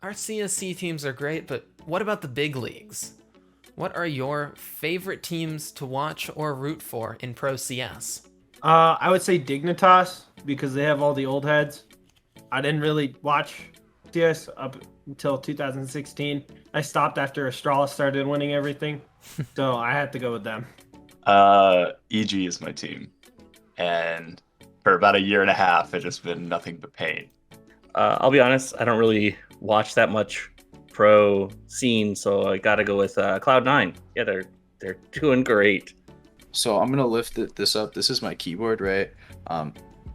Our CSC teams are great, but what about the big leagues? What are your favorite teams to watch or root for in Pro CS? I would say Dignitas because they have all the old heads. I didn't really watch CS up until 2016. I stopped after Astralis started winning everything, so I had to go with them. EG is my team, and for about a year and a half, it's just been nothing but pain. I'll be honest, I don't really watch that much pro scene, so I gotta go with Cloud9. Yeah, they're doing great. So I'm gonna lift this up. This is my keyboard, right?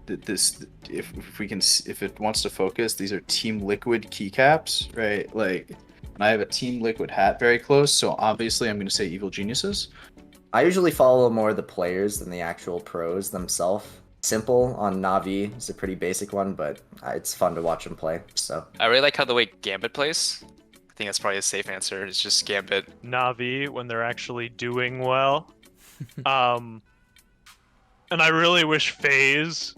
This if we can if it wants to focus, these are Team Liquid keycaps, right? Like, and I have a Team Liquid hat very close. So obviously, I'm gonna say Evil Geniuses. I usually follow more the players than the actual pros themselves. Simple on Navi is a pretty basic one, but it's fun to watch them play. So I really like how the way Gambit plays. I think that's probably a safe answer. It's just Gambit. Navi when they're actually doing well. And I really wish FaZe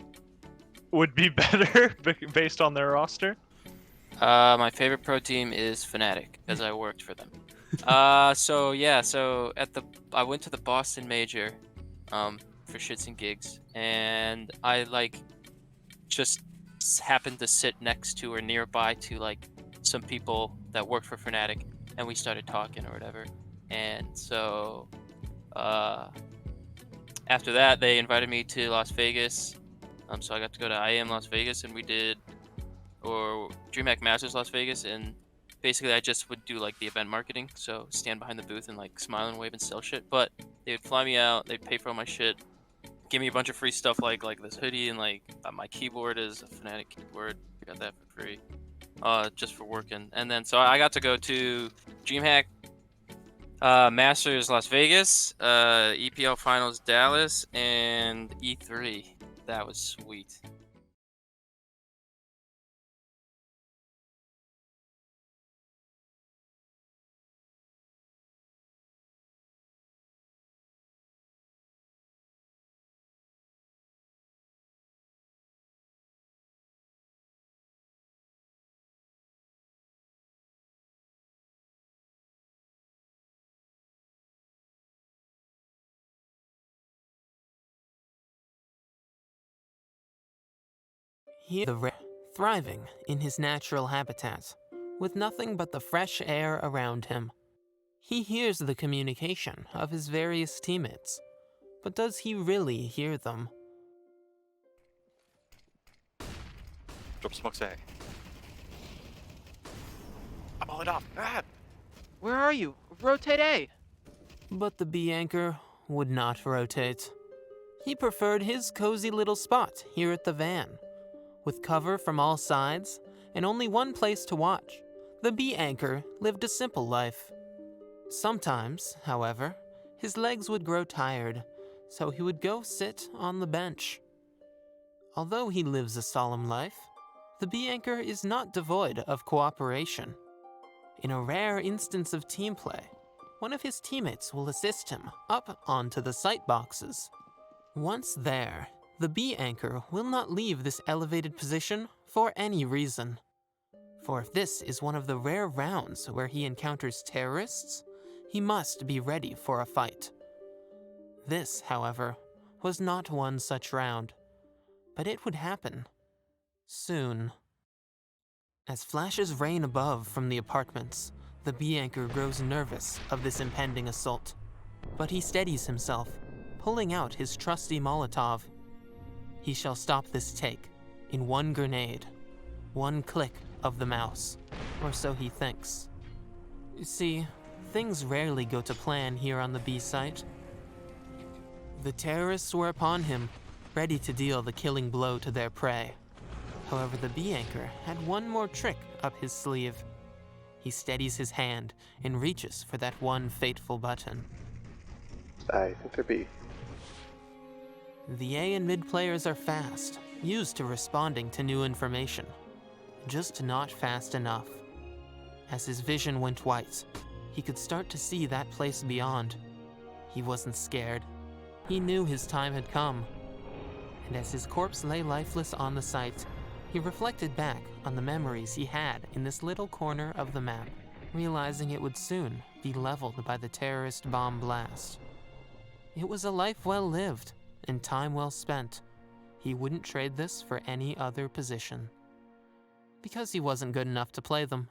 would be better based on their roster. My favorite pro team is Fnatic, as I worked for them. So I went to the Boston Major, for shits and gigs, and I just happened to sit next to or nearby to some people that worked for Fnatic, and we started talking or whatever. And so after that, they invited me to Las Vegas. So I got to go to IM Las Vegas, and we did, or DreamHack Masters Las Vegas, and basically I just would do the event marketing, so stand behind the booth and smile and wave and sell shit. But they would fly me out, they'd pay for all my shit, give me a bunch of free stuff like this hoodie, and my keyboard is a Fnatic keyboard. I got that for free, just for working. And then so I got to go to DreamHack Masters Las Vegas, EPL Finals Dallas, and E3. That was sweet. Thriving in his natural habitat, with nothing but the fresh air around him. He hears the communication of his various teammates, but does he really hear them? Drop smokes A. I'm all it off. Ah! Where are you? Rotate A! But the B anchor would not rotate. He preferred his cozy little spot here at the van. With cover from all sides and only one place to watch, the B anchor lived a simple life. Sometimes, however, his legs would grow tired, so he would go sit on the bench. Although he lives a solemn life, the B anchor is not devoid of cooperation. In a rare instance of team play, one of his teammates will assist him up onto the sight boxes. Once there, the B anchor will not leave this elevated position for any reason. For if this is one of the rare rounds where he encounters terrorists, he must be ready for a fight. This, however, was not one such round, but it would happen soon. As flashes rain above from the apartments, the B anchor grows nervous of this impending assault, but he steadies himself, pulling out his trusty Molotov. He shall stop this take in one grenade, one click of the mouse, or so he thinks. You see, things rarely go to plan here on the B site. The terrorists were upon him, ready to deal the killing blow to their prey. However, the B anchor had one more trick up his sleeve. He steadies his hand and reaches for that one fateful button. I think they're B. The A and mid players are fast, used to responding to new information, just not fast enough. As his vision went white, he could start to see that place beyond. He wasn't scared. He knew his time had come. And as his corpse lay lifeless on the site, He reflected back on the memories he had in this little corner of the map, realizing it would soon be leveled by the terrorist bomb blast. It was a life well lived and time well spent. He wouldn't trade this for any other position. Because he wasn't good enough to play them.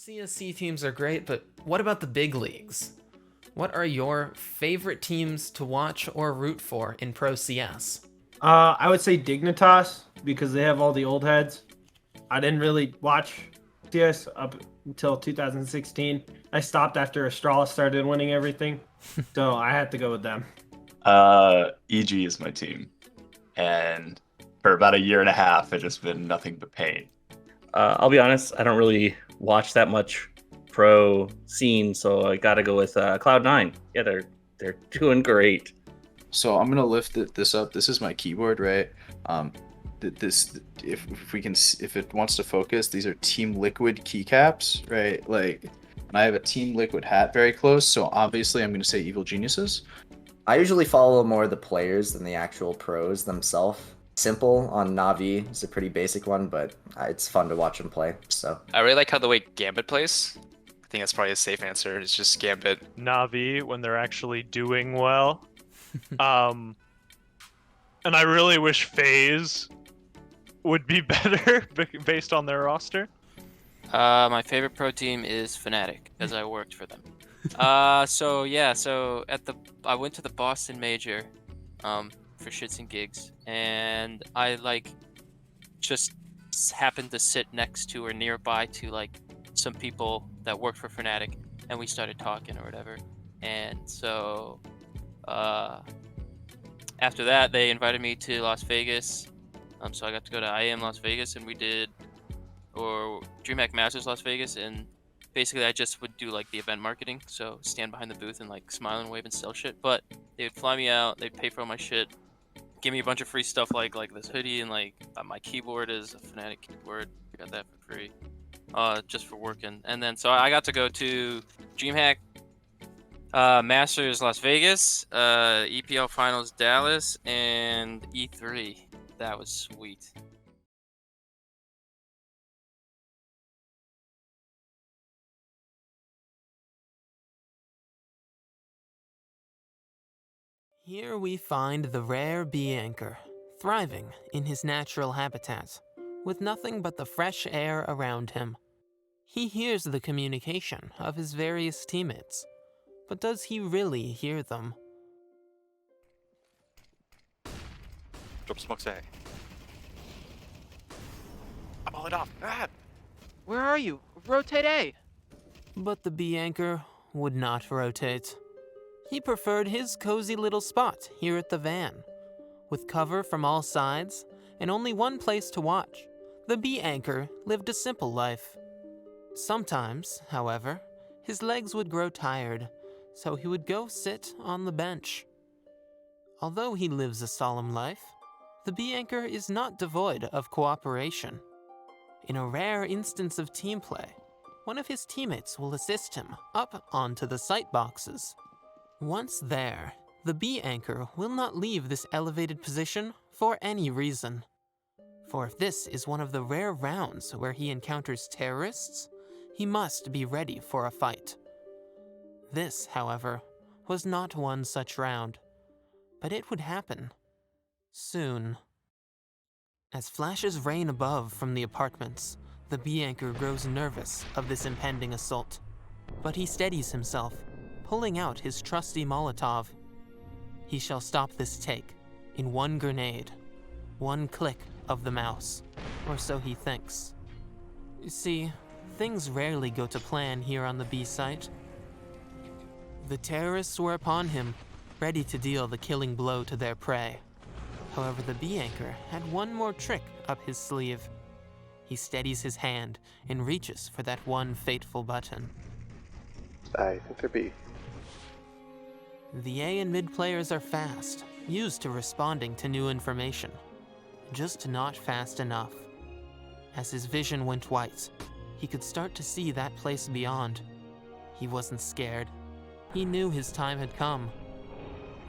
CSC teams are great, but what about the big leagues? What are your favorite teams to watch or root for in Pro CS? I would say Dignitas because they have all the old heads. I didn't really watch CS up until 2016. I stopped after Astralis started winning everything, so I had to go with them. EG is my team, and for about a year and a half, it's just been nothing but pain. I'll be honest, I don't really watch that much pro scene, so I got to go with Cloud9. Yeah, they're doing great. So I'm gonna lift this up. This is my keyboard, right? This if it wants to focus, these are Team Liquid keycaps, right? Like, and I have a Team Liquid hat very close, so obviously I'm gonna say Evil Geniuses. I usually follow more the players than the actual pros themselves. Simple on Navi is a pretty basic one, but it's fun to watch them play. So I really like how the way Gambit plays. I think that's probably a safe answer. It's just Gambit. Navi when they're actually doing well. And I really wish FaZe would be better based on their roster. My favorite pro team is Fnatic because I worked for them. So I went to the Boston Major, for shits and gigs, and I just happened to sit next to or nearby to some people that worked for Fnatic, and we started talking or whatever. And so after that, they invited me to Las Vegas. So I got to go to IM Las Vegas, and we did DreamHack Masters Las Vegas, and basically I just would do the event marketing, so stand behind the booth and smile and wave and sell shit. But they would fly me out, they'd pay for all my shit, give me a bunch of free stuff like this hoodie, and my keyboard is a Fnatic keyboard. I got that for free, just for working. And then so I got to go to DreamHack Masters Las Vegas, EPL Finals Dallas, and E3. That was sweet. Here we find the rare bee anchor, thriving in his natural habitat, with nothing but the fresh air around him. He hears the communication of his various teammates, but does he really hear them? Drop smokes A. I'm all it off. Where are you? Rotate A. But the bee anchor would not rotate. He preferred his cozy little spot here at the van. With cover from all sides and only one place to watch, the bee anchor lived a simple life. Sometimes, however, his legs would grow tired, so he would go sit on the bench. Although he lives a solemn life, the bee anchor is not devoid of cooperation. In a rare instance of team play, one of his teammates will assist him up onto the sight boxes. Once there, the bee anchor will not leave this elevated position for any reason. For if this is one of the rare rounds where he encounters terrorists, he must be ready for a fight. This, however, was not one such round, but it would happen soon. As flashes rain above from the apartments, the bee anchor grows nervous of this impending assault, but he steadies himself, pulling out his trusty Molotov. He shall stop this take in one grenade, one click of the mouse, or so he thinks. You see, things rarely go to plan here on the B site. The terrorists were upon him, ready to deal the killing blow to their prey. However, the bee anchor had one more trick up his sleeve. He steadies his hand and reaches for that one fateful button. I think they're B. The A and mid players are fast, used to responding to new information, just not fast enough. As his vision went white, he could start to see that place beyond. He wasn't scared. He knew his time had come.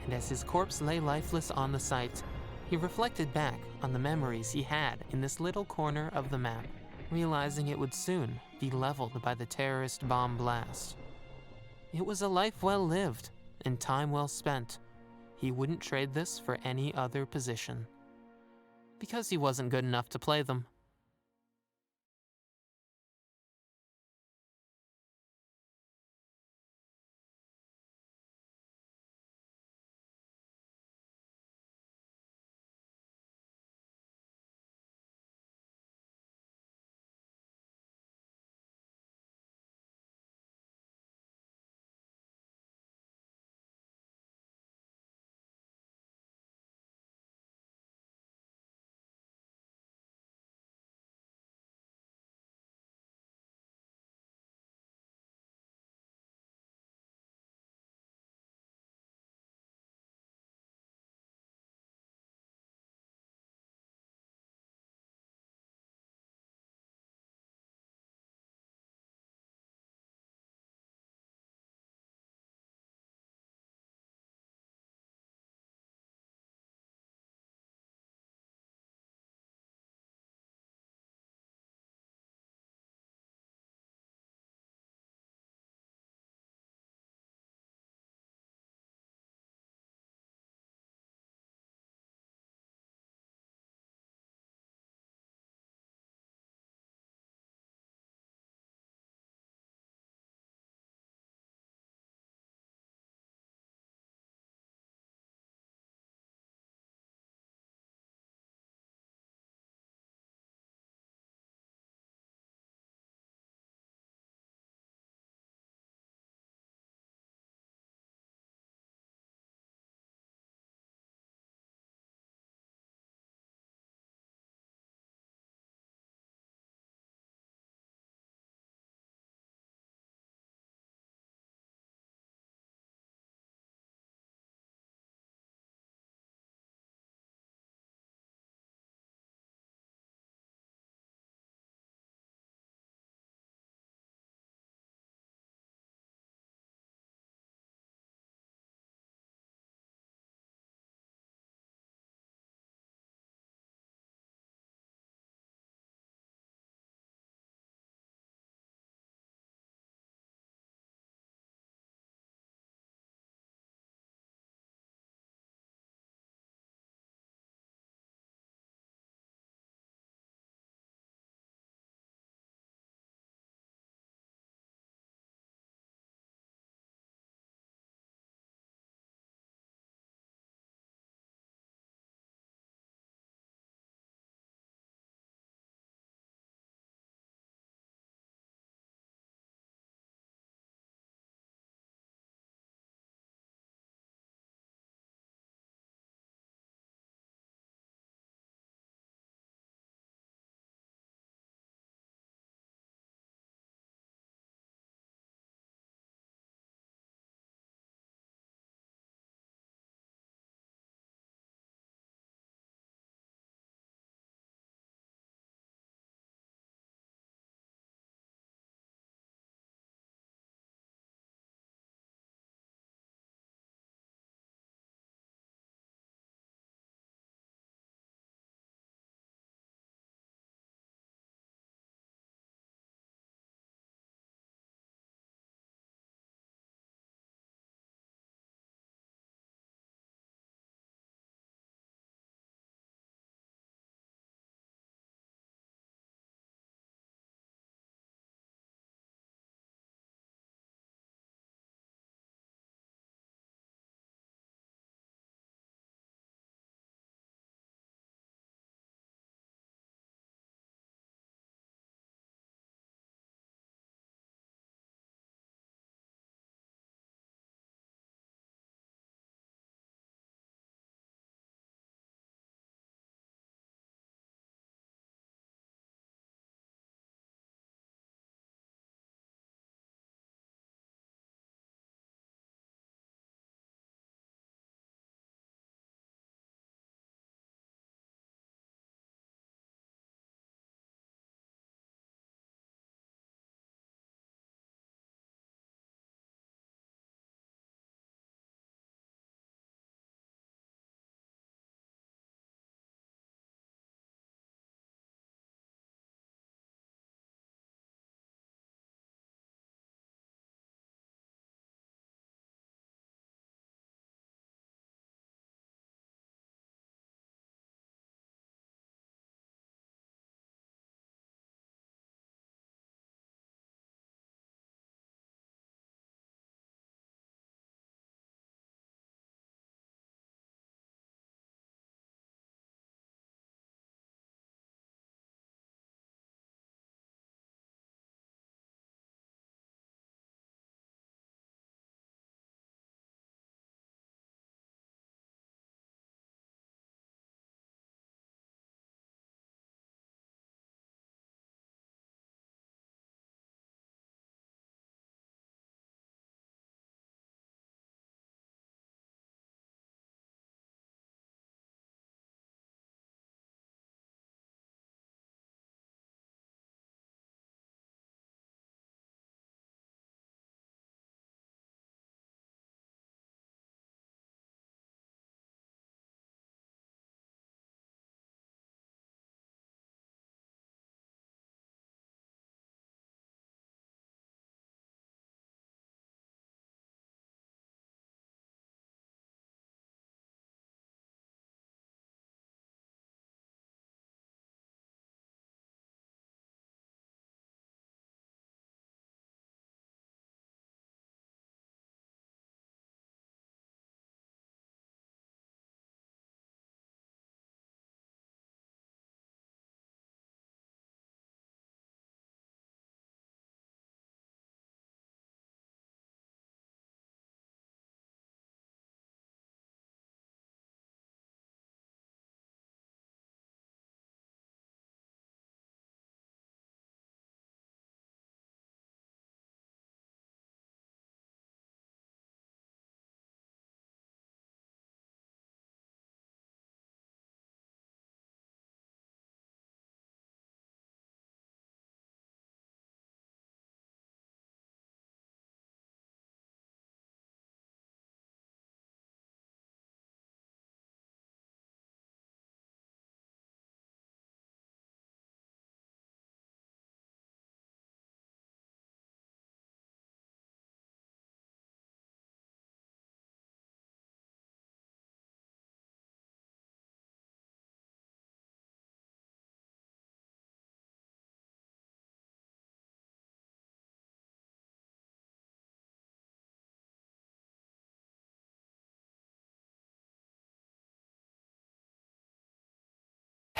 And as his corpse lay lifeless on the site, he reflected back on the memories he had in this little corner of the map, realizing it would soon be leveled by the terrorist bomb blast. It was a life well lived, and time well spent. He wouldn't trade this for any other position. Because he wasn't good enough to play them.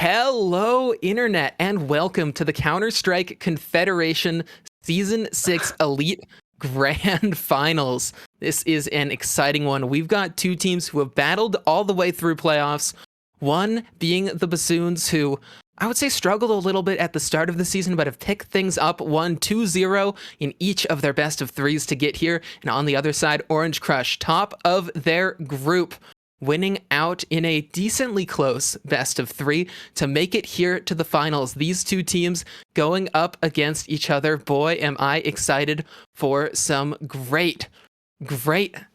Hello, Internet, and welcome to the Counter-Strike Confederation Season 6 Elite Grand Finals. This is an exciting one. We've got two teams who have battled all the way through playoffs, one being the Bassoons, who I would say struggled a little bit at the start of the season, but have picked things up, won 2-0 in each of their best of threes to get here. And on the other side, Orange Crush, top of their group, winning out in a decently close best of three to make it here to the finals. These two teams going up against each other. Boy, am I excited for some great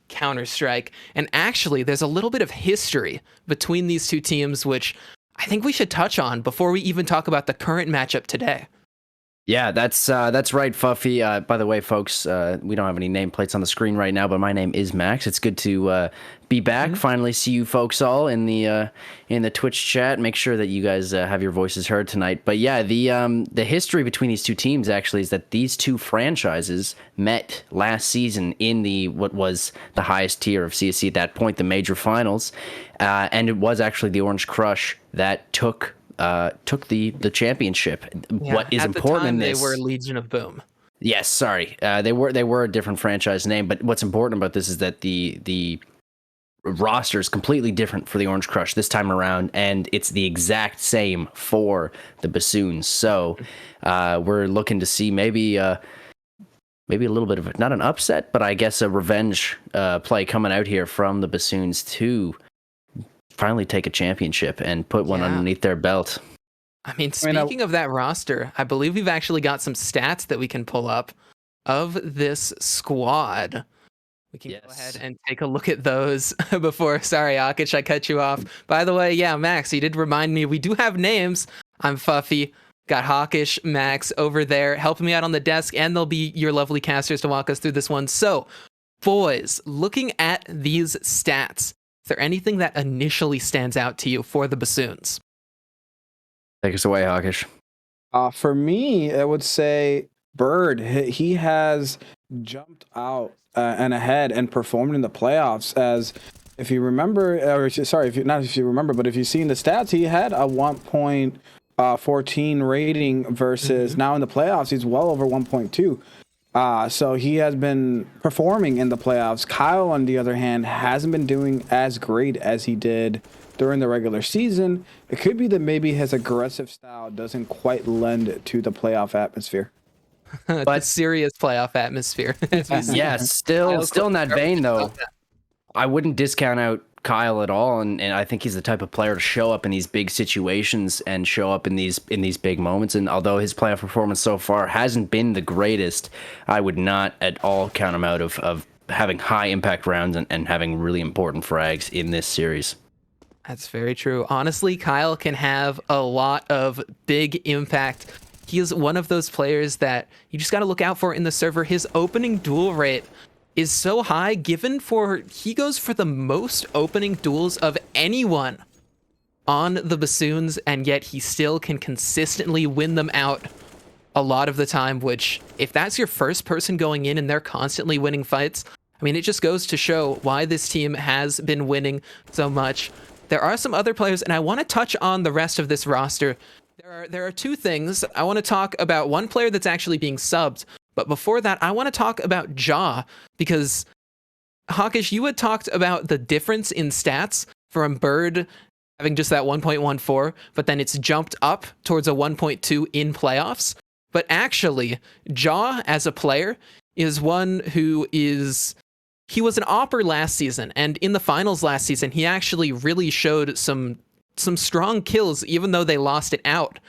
Counter-Strike. And actually, there's a little bit of history between these two teams, which I think we should touch on before we even talk about the current matchup today. Yeah, that's right, Fuffy. By the way, folks, we don't have any nameplates on the screen right now, but my name is Max. It's good to be back. Finally, see you folks all in the Twitch chat. Make sure that you guys have your voices heard tonight. But yeah, the history between these two teams actually is that these two franchises met last season in what was the highest tier of CSC at that point, the major finals, and it was actually the Orange Crush that took the championship. Yeah, what is important in this? They were Legion of Boom. Yes, sorry, they were a different franchise name. But what's important about this is that the roster is completely different for the Orange Crush this time around, and it's the exact same for the Bassoons. So we're looking to see maybe a little bit of not an upset, but I guess a revenge play coming out here from the Bassoons to finally take a championship and put one underneath their belt. I mean, speaking of that roster, I believe we've actually got some stats that we can pull up of this squad. We can go ahead and take a look at those before. Sorry, Akish, I cut you off. By the way, yeah, Max, you did remind me we do have names. I'm Fuffy. Got Hawkish, Max over there helping me out on the desk, and they'll be your lovely casters to walk us through this one. So, boys, looking at these stats, is there anything that initially stands out to you for the Bassoons? Take us away, Hawkish. For me, I would say Bird. He has jumped out and ahead and performed in the playoffs. As if you remember, but if you've seen the stats, he had a 1.14 rating versus now in the playoffs, he's well over 1.2. So he has been performing in the playoffs. Kyle, on the other hand, hasn't been doing as great as he did during the regular season. It could be that maybe his aggressive style doesn't quite lend to the playoff atmosphere. But serious playoff atmosphere. Yeah, still in that vein, though. I wouldn't discount out Kyle at all, and I think he's the type of player to show up in these big situations and show up in these big moments. And although his playoff performance so far hasn't been the greatest, I would not at all count him out of having high impact rounds and having really important frags in this series. That's very true. Honestly, Kyle can have a lot of big impact. He is one of those players that you just got to look out for in the server. His opening duel rate is so high, he goes for the most opening duels of anyone on the Bassoons, and yet he still can consistently win them out a lot of the time, which, if that's your first person going in and they're constantly winning fights, I mean, it just goes to show why this team has been winning so much. There are some other players, and I want to touch on the rest of this roster. There are two things. I want to talk about one player that's actually being subbed, but before that, I want to talk about Jaw, because Hawkish, you had talked about the difference in stats from Bird having just that 1.14, but then it's jumped up towards a 1.2 in playoffs. But actually, Jaw as a player is one who he was an AWPer last season, and in the finals last season, he actually really showed some strong kills, even though they lost it out.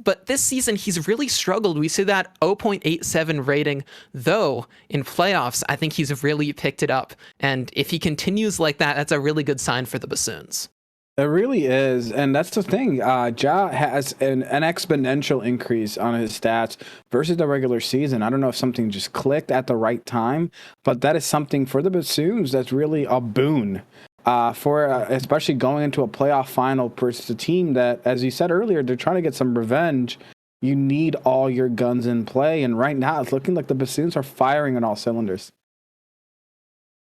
But this season, he's really struggled. We see that 0.87 rating, though in playoffs, I think he's really picked it up. And if he continues like that, that's a really good sign for the Bassoons. It really is, and that's the thing. Ja has an exponential increase on his stats versus the regular season. I don't know if something just clicked at the right time, but that is something for the Bassoons that's really a boon. Especially going into a playoff final versus a team that, as you said earlier, they're trying to get some revenge. You need all your guns in play, and right now it's looking like the Bassoons are firing on all cylinders.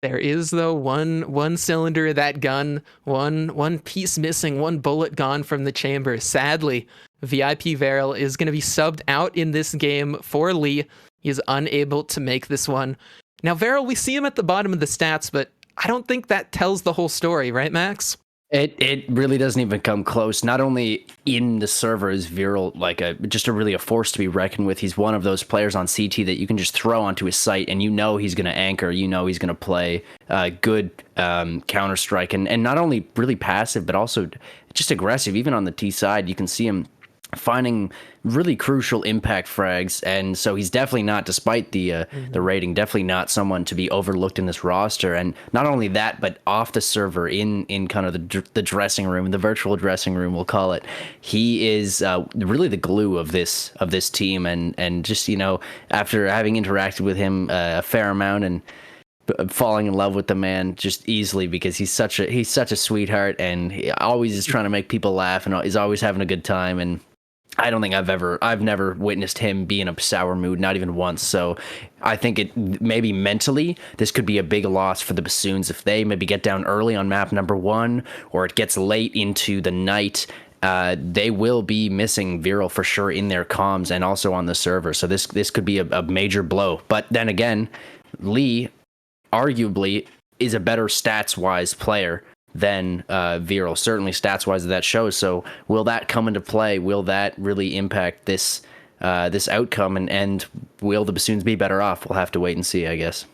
There is though one cylinder of that gun, one piece missing, one bullet gone from the chamber. Sadly, VIP Varel is going to be subbed out in this game for Lee. He is unable to make this one. Now, Varel, we see him at the bottom of the stats, but I don't think that tells the whole story, right, Max? It really doesn't even come close. Not only in the server is Viral like just really a force to be reckoned with. He's one of those players on CT that you can just throw onto his site and you know he's going to anchor. You know he's going to play good Counter-Strike and not only really passive but also just aggressive. Even on the T side, you can see him finding really crucial impact frags, and so he's definitely not, despite the rating, definitely not someone to be overlooked in this roster. And not only that, but off the server, in kind of the dressing room, the virtual dressing room, we'll call it, he is really the glue of this team. And just, you know, after having interacted with him a fair amount and falling in love with the man just easily, because he's such a sweetheart, and he always is trying to make people laugh, and is always having a good time. And I don't think I've never witnessed him be in a sour mood, not even once. So I think it maybe mentally, this could be a big loss for the Bassoons if they maybe get down early on map number 1, or it gets late into the night. They will be missing Viral for sure in their comms and also on the server. So this could be a major blow. But then again, Lee arguably is a better stats-wise player than Viral, certainly stats-wise that shows. So will that come into play? Will that really impact this outcome? And will the Bassoons be better off? We'll have to wait and see, I guess.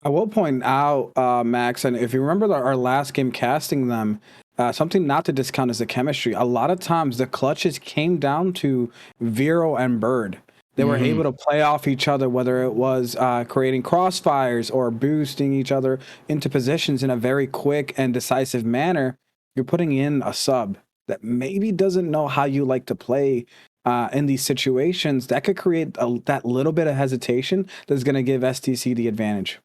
I will point out, Max, and if you remember our last game casting them, something not to discount is the chemistry. A lot of times the clutches came down to Viral and Bird. They were able to play off each other, whether it was creating crossfires or boosting each other into positions in a very quick and decisive manner. You're putting in a sub that maybe doesn't know how you like to play in these situations. That could create that little bit of hesitation that's going to give STC the advantage.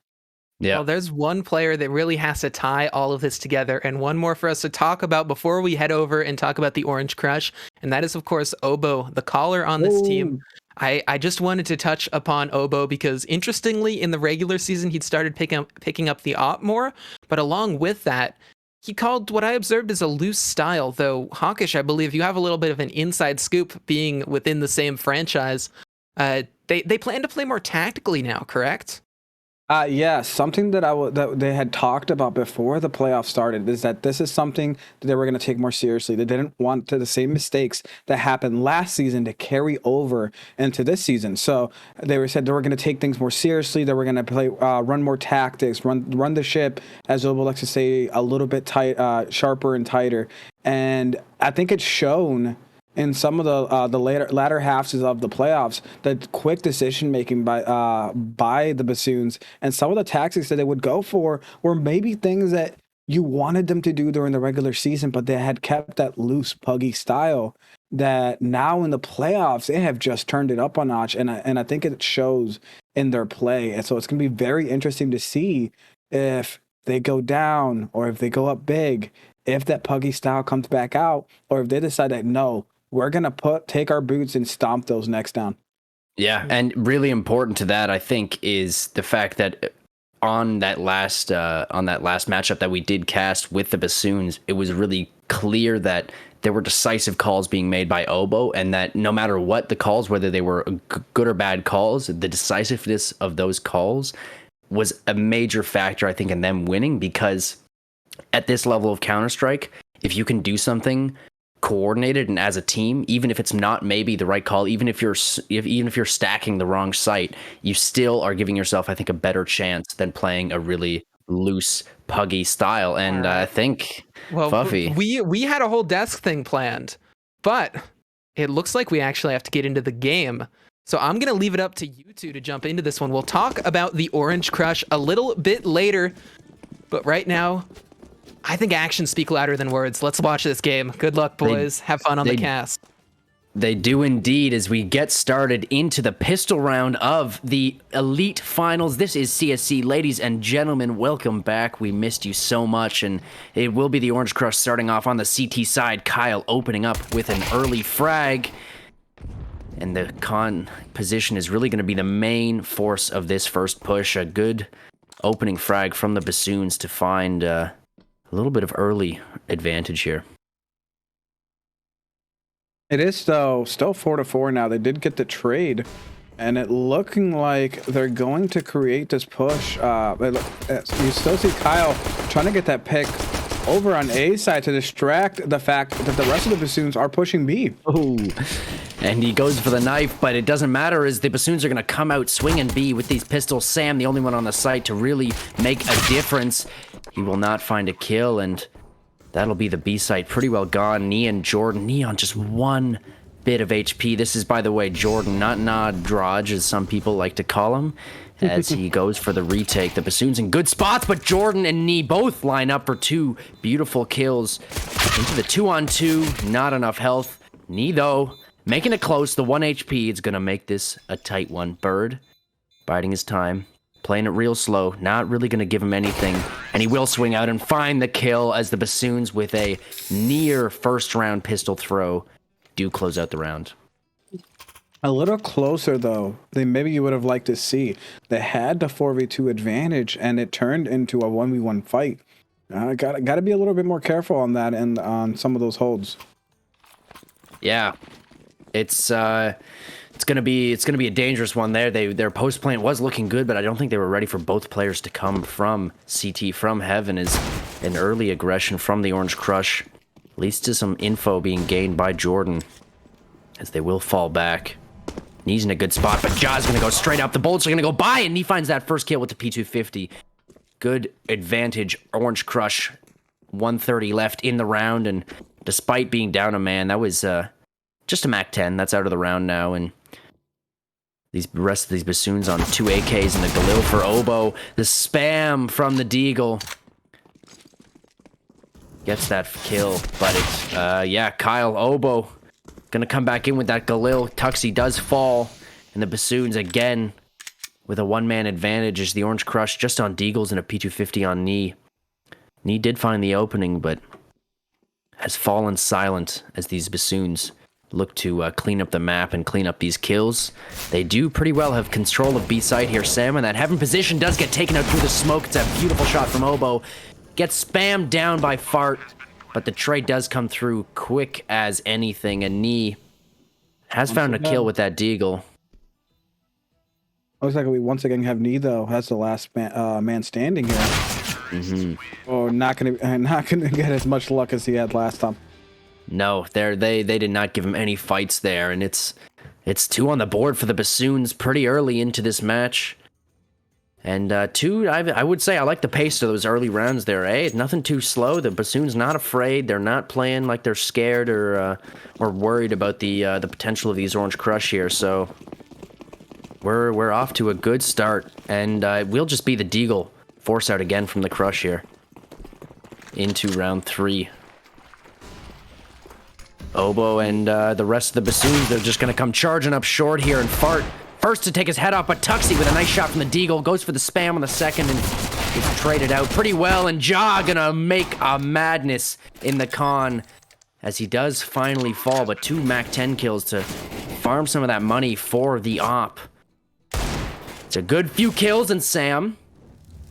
Yeah. Well, there's one player that really has to tie all of this together, and one more for us to talk about before we head over and talk about the Orange Crush, and that is, of course, Obo, the caller on this team. I just wanted to touch upon Obo because, interestingly, in the regular season, he'd started picking up the op more, but along with that, he called what I observed as a loose style, though, Hawkish, I believe you have a little bit of an inside scoop being within the same franchise. They plan to play more tactically now, correct? Yeah, something that that they had talked about before the playoffs started is that this is something that they were going to take more seriously. They didn't want the same mistakes that happened last season to carry over into this season. So said they were going to take things more seriously. They were going to play, run more tactics, run the ship, as Obo likes to say, a little bit sharper and tighter. And I think it's shown in some of the latter halves of the playoffs, the quick decision making by the Bassoons and some of the tactics that they would go for were maybe things that you wanted them to do during the regular season, but they had kept that loose, puggy style that now in the playoffs they have just turned it up a notch, and I think it shows in their play. And so it's going to be very interesting to see if they go down or if they go up big, if that puggy style comes back out, or if they decide that no, we're going to take our boots and stomp those necks down. Yeah, and really important to that, I think, is the fact that on that last matchup that we did cast with the Bassoons, it was really clear that there were decisive calls being made by Obo, and that no matter what the calls, whether they were good or bad calls, the decisiveness of those calls was a major factor, I think, in them winning, because at this level of Counter-Strike, if you can do something coordinated and as a team, even if it's not maybe the right call, even if you're stacking the wrong site, you still are giving yourself, I think, a better chance than playing a really loose, puggy style. And I think, Fuffy, we had a whole desk thing planned, but it looks like we actually have to get into the game. So I'm going to leave it up to you two to jump into this one. We'll talk about the Orange Crush a little bit later, but right now, I think actions speak louder than words. Let's watch this game. Good luck, boys. Have fun on the cast. They do indeed, as we get started into the pistol round of the Elite Finals. This is CSC. Ladies and gentlemen, welcome back. We missed you so much, and it will be the Orange Crush starting off on the CT side. Kyle opening up with an early frag. And the con position is really going to be the main force of this first push. A good opening frag from the Bassoons to find a little bit of early advantage here. It is, though, still 4-4 now. They did get the trade, and it looking like they're going to create this push. You still see Kyle trying to get that pick over on A side to distract the fact that the rest of the Bassoons are pushing B. Oh, and he goes for the knife, but it doesn't matter as the Bassoons are going to come out swinging B with these pistols. Sam, the only one on the site to really make a difference. He will not find a kill, and that'll be the B site pretty well gone. Knee and Jordan. Knee on just one bit of HP. This is, by the way, Jordan, not Nadraj, as some people like to call him, as he goes for the retake. The Bassoons in good spots, but Jordan and Knee both line up for 2 beautiful kills. Into the 2-on-2, not enough health. Knee, though, making it close. The 1 HP is going to make this a tight one. Bird, biding his time, playing it real slow, not really going to give him anything. And he will swing out and find the kill as the Bassoons, with a near first-round pistol throw, do close out the round. A little closer, though, than maybe you would have liked to see. They had the 4v2 advantage, and it turned into a 1v1 fight. Got to be a little bit more careful on that and on some of those holds. Yeah, it's gonna be a dangerous one there. Their post plant was looking good, but I don't think they were ready for both players to come from CT from Heaven. Is an early aggression from the Orange Crush, leads to some info being gained by Jordan, as they will fall back. Knee's in a good spot, but Jaw's gonna go straight up. The bullets are gonna go by, and Knee finds that first kill with the P250. Good advantage, Orange Crush. 130 left in the round, and despite being down a man, that was just a Mac 10. That's out of the round now, and these rest of these Bassoons on 2 AKs and the Galil for Oboe. The spam from the Deagle gets that kill, but it's yeah, Kyle Oboe gonna come back in with that Galil. Tuxie does fall, and the Bassoons again with a one-man advantage as the Orange Crush just on Deagles and a P250 on Knee. Knee did find the opening, but has fallen silent as these Bassoons look to clean up the map and clean up these kills. They do pretty well have control of B site here. Sam in that Heaven position does get taken out through the smoke. It's a beautiful shot from Oboe. Gets spammed down by Fart, but the trade does come through quick as anything, and Knee has found a kill with that Deagle. Looks like we once again have Knee, though, has the last man standing here. Mm-hmm. Oh, not gonna get as much luck as he had last time. No, they did not give him any fights there, and it's 2 on the board for the Bassoons pretty early into this match. And 2, I would say I like the pace of those early rounds there. Nothing too slow. The Bassoons not afraid. They're not playing like they're scared or worried about the potential of these Orange Crush here. So we're off to a good start, and we'll just be the Deagle force out again from the Crush here into round 3. Oboe and the rest of the Bassoons, they're just going to come charging up short here, and Fart first to take his head off, but Tuxie with a nice shot from the Deagle goes for the spam on the second and gets traded out pretty well, and Jaw gonna make a madness in the con as he does finally fall, but 2 Mac 10 kills to farm some of that money for the op. It's a good few kills, and Sam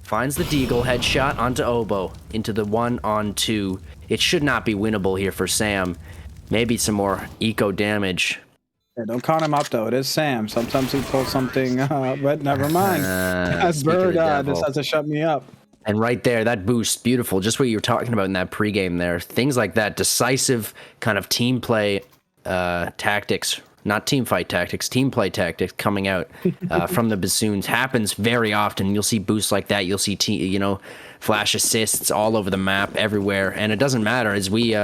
finds the Deagle headshot onto Oboe into the 1-on-2. It should not be winnable here for Sam. Maybe some more eco damage. Yeah, don't count him out, though. It is Sam. Sometimes he pulls something, but never mind. Bird decides to shut me up. And right there, that boost, beautiful. Just what you were talking about in that pregame there. Things like that, decisive kind of team play tactics, not team fight tactics, team play tactics coming out from the Bassoons happens very often. You'll see boosts like that. You'll see, flash assists all over the map, everywhere. And it doesn't matter as we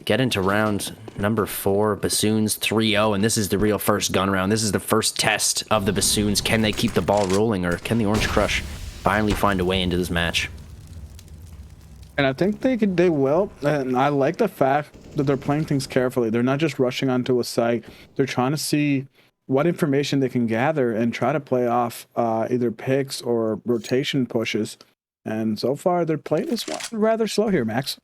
get into round number 4, Bassoons 3-0, and this is the real first gun round. This is the first test of the Bassoons. Can they keep the ball rolling, or can the Orange Crush finally find a way into this match? And I think they will, and I like the fact that they're playing things carefully. They're not just rushing onto a site. They're trying to see what information they can gather and try to play off either picks or rotation pushes. And so far, they're playing this one rather slow here, Max.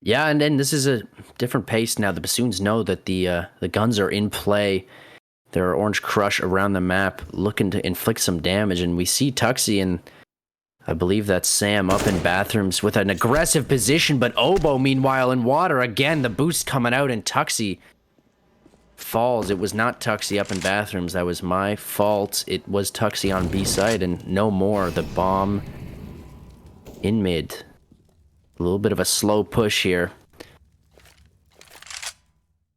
Yeah, and then this is a different pace now. The Bassoons know that the guns are in play. There are Orange Crush around the map looking to inflict some damage, and we see Tuxie, and I believe that's Sam up in bathrooms with an aggressive position, but Oboe, meanwhile, in water. Again, the boost coming out, and Tuxie falls. It was not Tuxie up in bathrooms. That was my fault. It was Tuxie on B side, and no more. The bomb in mid. A little bit of a slow push here.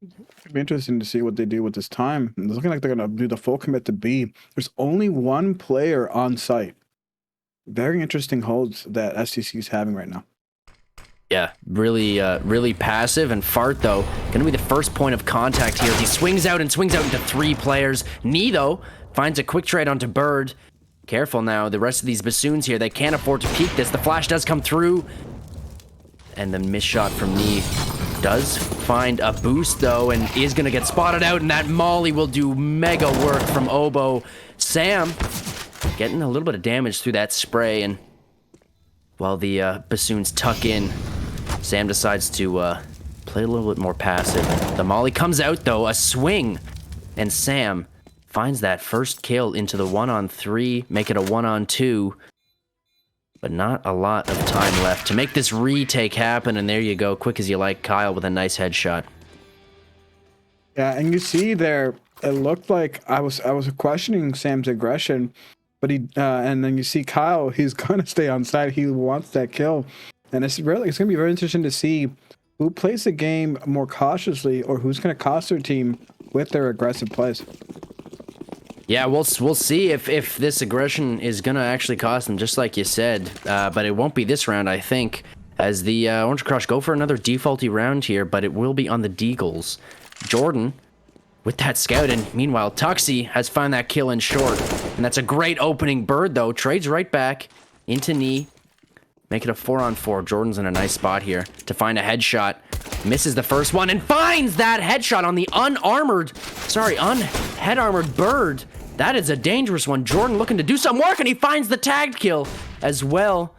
It'd be interesting to see what they do with this time. It's looking like they're going to do the full commit to B. There's only one player on site. Very interesting holds that STC is having right now. Yeah, really passive. And Fart, though, going to be the first point of contact here. He swings out into 3 players. Knee, though, finds a quick trade onto Bird. Careful now. The rest of these Bassoons here, they can't afford to peek this. The flash does come through. And the miss shot from Knee does find a boost, though, and is going to get spotted out. And that molly will do mega work from Oboe. Sam getting a little bit of damage through that spray. And while the Bassoons tuck in, Sam decides to play a little bit more passive. The molly comes out, though, a swing. And Sam finds that first kill into the 1-on-3, make it a 1-on-2. But not a lot of time left to make this retake happen. And there you go, quick as you like, Kyle with a nice headshot. Yeah, and you see there, it looked like I was questioning Sam's aggression, but he and then you see Kyle, he's gonna stay on side. He wants that kill, and it's gonna be very interesting to see who plays the game more cautiously or who's gonna cost their team with their aggressive plays. Yeah, we'll see if this aggression is gonna actually cost them, just like you said. But it won't be this round, I think, as the Orange Crush go for another defaulty round here, but it will be on the Deagles. Jordan with that scout, and meanwhile, Tuxie has found that kill in short. And that's a great opening. Bird, though, trades right back into Knee. Make it a 4-on-4. Jordan's in a nice spot here to find a headshot. Misses the first one and finds that headshot on the unhead-armored Bird. That is a dangerous one. Jordan looking to do some work, and he finds the tagged kill as well.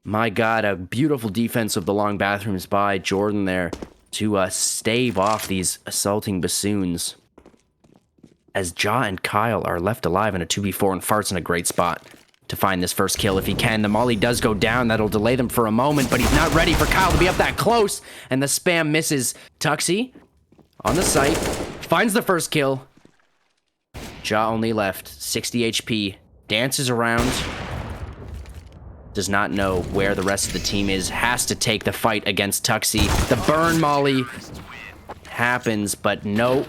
My God, a beautiful defense of the long bathrooms by Jordan there to stave off these assaulting Bassoons. As Ja and Kyle are left alive in a 2v4, and Fart's in a great spot to find this first kill if he can. The molly does go down. That'll delay them for a moment, but he's not ready for Kyle to be up that close, and the spam misses. Tuxie on the site finds the first kill. Ja only left 60 HP, dances around, does not know where the rest of the team is, has to take the fight against Tuxie. The burn molly happens, but no.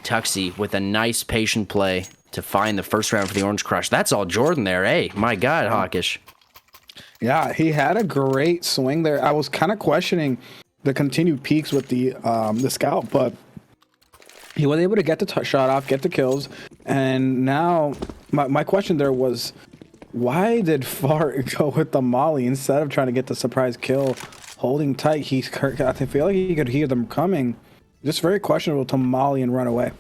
Tuxie with a nice patient play to find the first round for the Orange Crush. That's all Jordan there. Hey, my God, Hawkish. Yeah, he had a great swing there. I was kind of questioning the continued peaks with the scout, but he was able to get the shot off, get the kills, and now my question there was, why did Fart go with the molly instead of trying to get the surprise kill, holding tight? I feel like he could hear them coming. Just very questionable to molly and run away.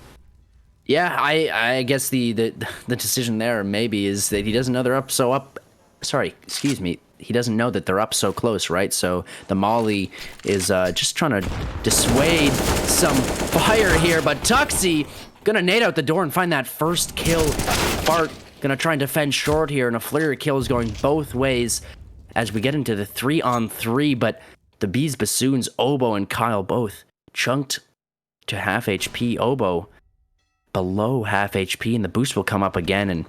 Yeah, I guess the decision there maybe is that he doesn't know they're up so up. Sorry, excuse me. He doesn't know that they're up so close, right? So the molly is just trying to dissuade some fire here, but Tuxie gonna nade out the door and find that first kill. Fart gonna try and defend short here, and a flare kill is going both ways as we get into the 3-on-3, but the Bees Bassoons, Oboe and Kyle both chunked to half HP. Oboe below half HP, and the boost will come up again, and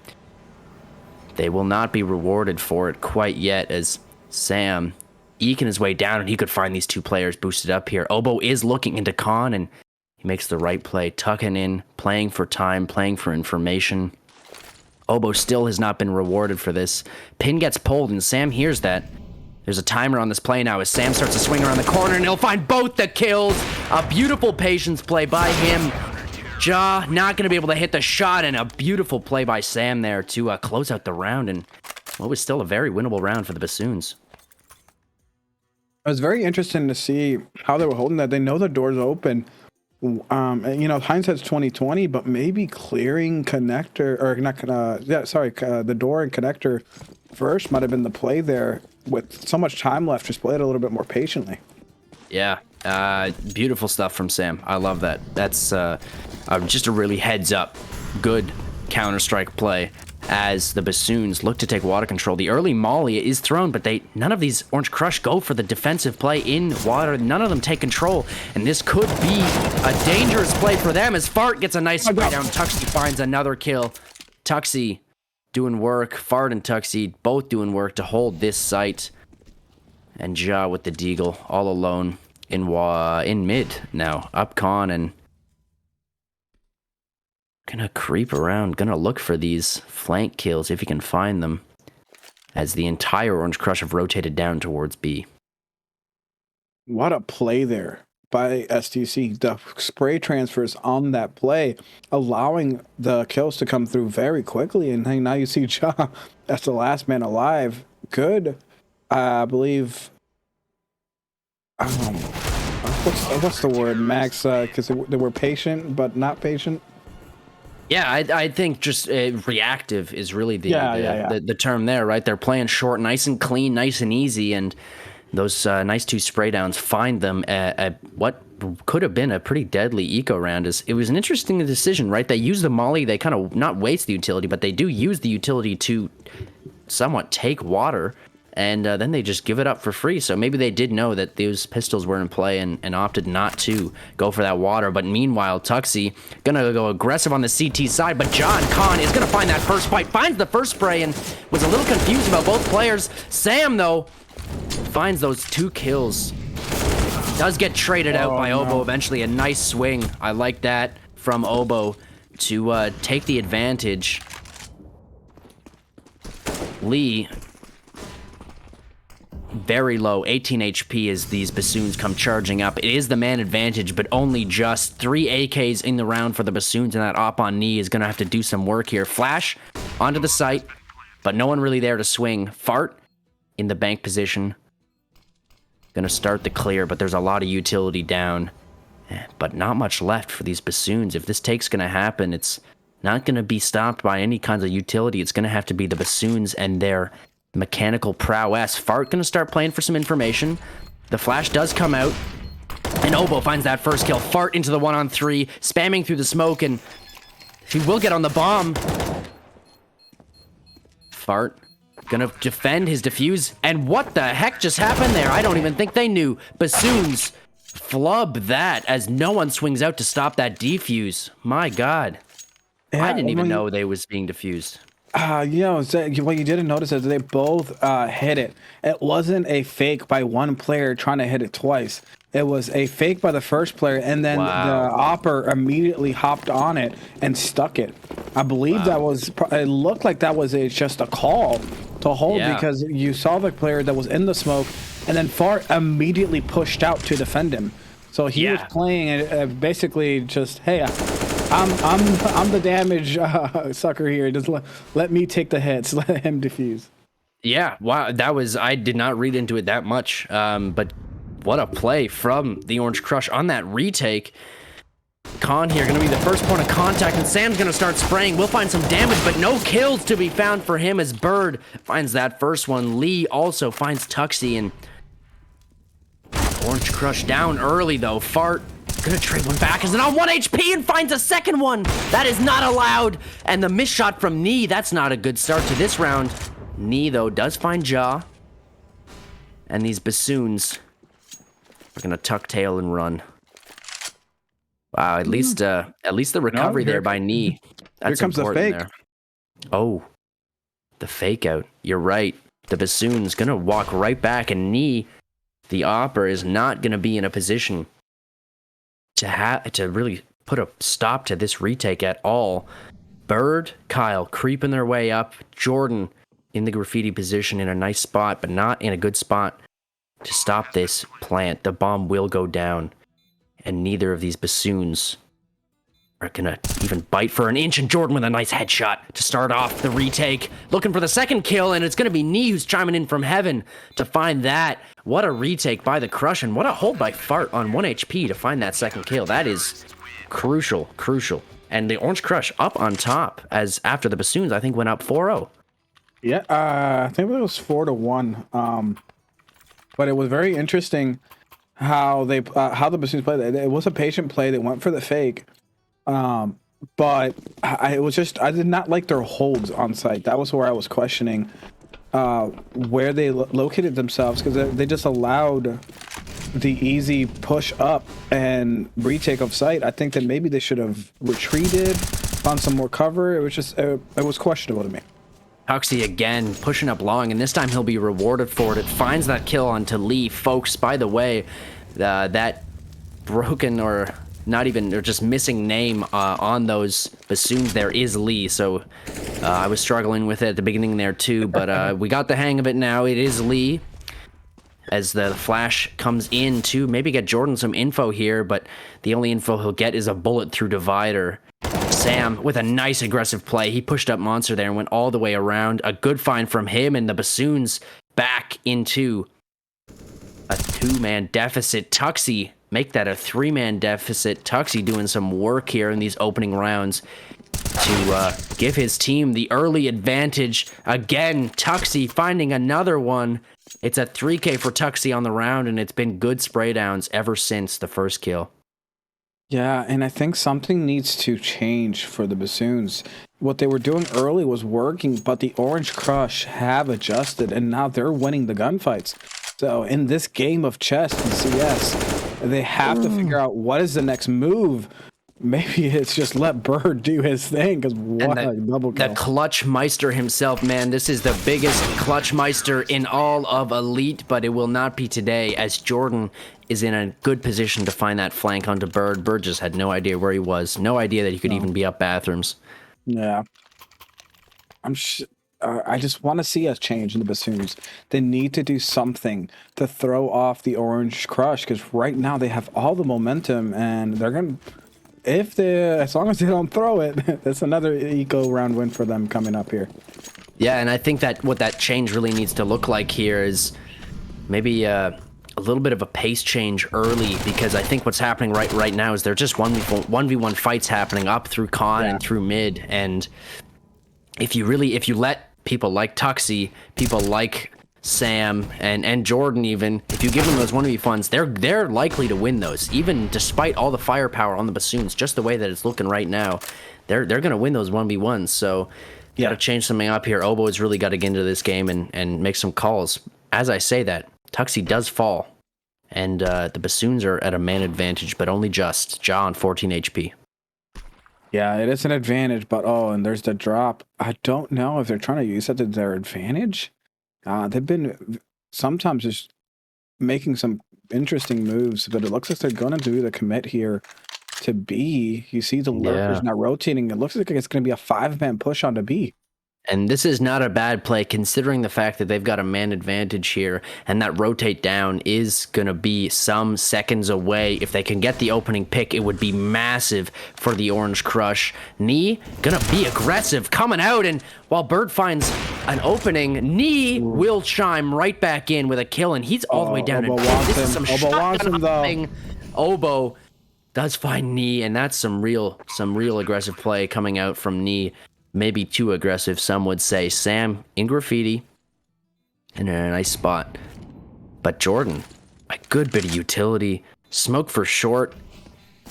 they will not be rewarded for it quite yet, as Sam eking his way down, and he could find these two players boosted up here. Oboe is looking into Con, and he makes the right play, tucking in, playing for time, playing for information. Oboe still has not been rewarded for this. Pin gets pulled, and Sam hears that. There's a timer on this play now as Sam starts to swing around the corner, and he'll find both the kills. A beautiful patience play by him. Ja not going to be able to hit the shot, and a beautiful play by Sam there to close out the round, and what was still a very winnable round for the Bassoons. It was very interesting to see how they were holding that. They know the door's open. And, you know, hindsight's 2020, but maybe clearing connector or not. The door and connector first might have been the play there. With so much time left, just play it a little bit more patiently. Yeah, beautiful stuff from Sam. I love that. That's just a really heads up, good Counter-Strike play. as the Bassoons look to take water control. The early molly is thrown, but none of these Orange Crush go for the defensive play in water. None of them take control, and this could be a dangerous play for them as Fart gets a nice spray down. Tuxie finds another kill. Tuxie doing work. Fart and Tuxie both doing work to hold this site. And Ja with the deagle all alone in mid now. Up con and gonna creep around, gonna look for these flank kills if he can find them, as the entire Orange Crush have rotated down towards B. What a play there by STC. The spray transfers on that play, allowing the kills to come through very quickly. And now you see Ja as the last man alive. Good, I believe. What's the word, Max? Because they were patient, but not patient. Yeah, I think just reactive is really the term there, right? They're playing short, nice and clean, nice and easy, and those nice 2 spray downs find them at what could have been a pretty deadly eco round. It was an interesting decision, right? They use the molly, they kind of not waste the utility, but they do use the utility to somewhat take water, and then they just give it up for free. So maybe they did know that those pistols were in play and opted not to go for that water. But meanwhile, Tuxie gonna go aggressive on the CT side, but John Khan is gonna find that first fight, finds the first spray, and was a little confused about both players. Sam, though, finds those 2 kills. Does get traded out by Obo eventually. A nice swing. I like that from Obo to take the advantage. Lee, very low, 18 HP as these Bassoons come charging up. It is the man advantage, but only just 3 AKs in the round for the Bassoons, and that op on Knee is going to have to do some work here. Flash onto the site, but no one really there to swing. Fart in the bank position. Going to start the clear, but there's a lot of utility down. But not much left for these Bassoons. If this take's going to happen, it's not going to be stopped by any kinds of utility. It's going to have to be the Bassoons and their mechanical prowess. Fart going to start playing for some information. The flash does come out, and Obo finds that first kill. Fart into the 1-on-3, spamming through the smoke, and he will get on the bomb. Fart gonna defend his defuse, and what the heck just happened there? I don't even think they knew. Bassoons flub that as no one swings out to stop that defuse. My God. Yeah, I didn't even know they was being defused. What you didn't notice is they both hit it. It wasn't a fake by one player trying to hit it twice. It was a fake by the first player, and then the opper immediately hopped on it and stuck it. I believe that was, it looked like that was just a call to hold because you saw the player that was in the smoke, and then Fart immediately pushed out to defend him. So he was playing it basically just, hey, I'm the damage sucker here. Just let me take the hits. Let him defuse. Yeah, wow, that was, I did not read into it that much, but what a play from the Orange Crush on that retake. Khan here going to be the first point of contact, and Sam's going to start spraying. We'll find some damage, but no kills to be found for him as Bird finds that first one. Lee also finds Tuxie, and Orange Crush down early, though. Fart gonna trade one back, is it on 1 HP and finds a second one? That is not allowed. And the miss shot from Knee, that's not a good start to this round. Knee, though, does find Ja. And these Bassoons are gonna tuck tail and run. Wow, at least the recovery there by Knee. That's here comes the fake. There. Oh, the fake out. You're right. The Bassoon's gonna walk right back, and Knee, the opper, is not gonna be in a position to really put a stop to this retake at all. Bird, Kyle creeping their way up. Jordan in the graffiti position in a nice spot, but not in a good spot to stop this plant. The bomb will go down, and neither of these Bassoons are gonna even bite for an inch, and Jordan with a nice headshot to start off the retake. Looking for the second kill, and it's gonna be Knee who's chiming in from heaven to find that. What a retake by the Crush, and what a hold by Fart on 1 HP to find that second kill. That is crucial. And the Orange Crush up on top, as after the Bassoons, I think, went up 4-0. Yeah, I think it was 4-1. But it was very interesting how the Bassoons played. It was a patient play. They went for the fake. but I did not like their holds on site. That was where I was questioning where they located themselves, because they just allowed the easy push up and retake of site. I think that maybe they should have retreated, found some more cover. It was just it was questionable to me. Tuxie again pushing up long, and this time he'll be rewarded for it. It finds that kill onto Lee. Folks, by the way, that broken or not even, or just missing name on those bassoons there is Lee. So I was struggling with it at the beginning there too, but we got the hang of it now. It is Lee. As the flash comes in to maybe get Jordan some info here, but the only info he'll get is a bullet through divider. Sam with a nice aggressive play. He pushed up Monster there and went all the way around. A good find from him, and the bassoons back into a 2-man deficit. Tuxie make that a 3-man deficit. Tuxie doing some work here in these opening rounds to give his team the early advantage. Again, Tuxie finding another one. It's a 3K for Tuxie on the round, and it's been good spray downs ever since the first kill. Yeah, and I think something needs to change for the bassoons. What they were doing early was working, but the Orange Crush have adjusted, and now they're winning the gunfights. So in this game of chess in CS, they have to figure out what is the next move. Maybe it's just let Bird do his thing, because what a double kill. The Clutch Meister himself, man. This is the biggest Clutch Meister in all of Elite, but it will not be today, as Jordan is in a good position to find that flank onto Bird. Bird just had no idea where he was. No idea that he could even be up bathrooms. Yeah. I just want to see a change in the bassoons. They need to do something to throw off the Orange Crush, because right now they have all the momentum, and they're going to... as long as they don't throw it, that's another eco round win for them coming up here. Yeah, and I think that what that change really needs to look like here is maybe a little bit of a pace change early, because I think what's happening right now is they're just 1v1 fights happening up through con and through mid, and if you let people like Tuxie, people like Sam and Jordan, even if you give them those 1v funds, they're likely to win those, even despite all the firepower on the bassoons. Just the way that it's looking right now, they're gonna win those 1v1s. So you gotta change something up here. Oboe has really got to get into this game and make some calls. As I say that, Tuxie does fall, and the bassoons are at a man advantage, but only just. Ja on 14 HP. Yeah, it is an advantage, but and there's the drop. I don't know if they're trying to use that to their advantage. They've been sometimes just making some interesting moves, but it looks like they're going to do the commit here to B. You see the lurkers now rotating. It looks like it's going to be a 5-man push onto B. And this is not a bad play, considering the fact that they've got a man advantage here, and that rotate down is going to be some seconds away. If they can get the opening pick, it would be massive for the Orange Crush. Knee going to be aggressive, coming out, and while Bird finds an opening, Knee will chime right back in with a kill, and he's all the way down. This is some shotgun hopping. Oboe does find Knee, and that's some real aggressive play coming out from Knee. Maybe too aggressive, some would say. Sam in graffiti and in a nice spot. But Jordan, a good bit of utility. Smoke for short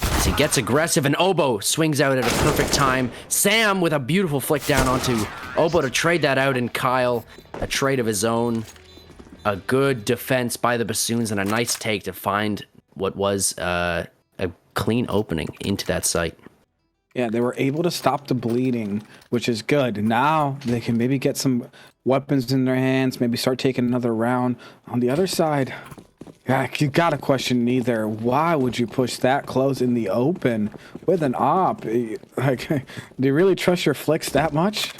as he gets aggressive, and Oboe swings out at a perfect time. Sam with a beautiful flick down onto Oboe to trade that out, and Kyle, a trade of his own. A good defense by the bassoons and a nice take to find what was a clean opening into that site. Yeah, they were able to stop the bleeding, which is good. Now they can maybe get some weapons in their hands, maybe start taking another round. On the other side, yeah, you got to question neither. Why would you push that close in the open with an op? Like, do you really trust your flicks that much?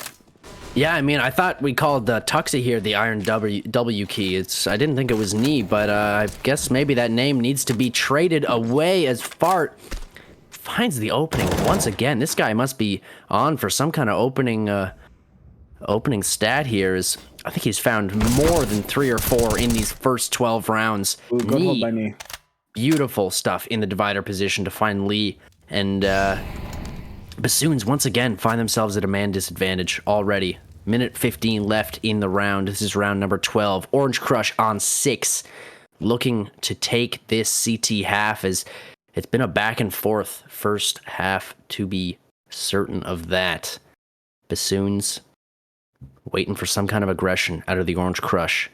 Yeah, I mean, I thought we called Tuxie here the Iron W key. I didn't think it was Knee, but I guess maybe that name needs to be traded away, as Fart finds the opening once again. This guy must be on for some kind of opening stat here. I think he's found more than 3 or 4 in these first 12 rounds. Ooh, good hold by Knee. Beautiful stuff in the divider position to find Lee. And Bassoons once again find themselves at a man disadvantage already. Minute 15 left in the round. This is round number 12. Orange Crush on 6. Looking to take this CT half, as it's been a back and forth first half, to be certain of that. Bassoons waiting for some kind of aggression out of the Orange Crush.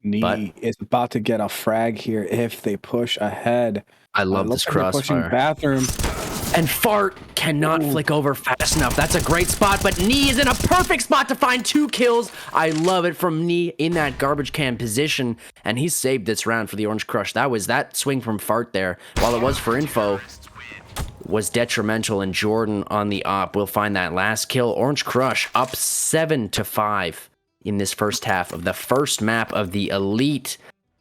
Knee is about to get a frag here if they push ahead. I love this crossfire. Bathroom. And Fart cannot flick over fast enough. That's a great spot, but Knee is in a perfect spot to find 2 kills. I love it from Knee in that garbage can position, and he saved this round for the Orange Crush. That swing from Fart there, while it was for info, was detrimental, and Jordan on the op will find that last kill. Orange Crush up 7-5 in this first half of the first map of the Elite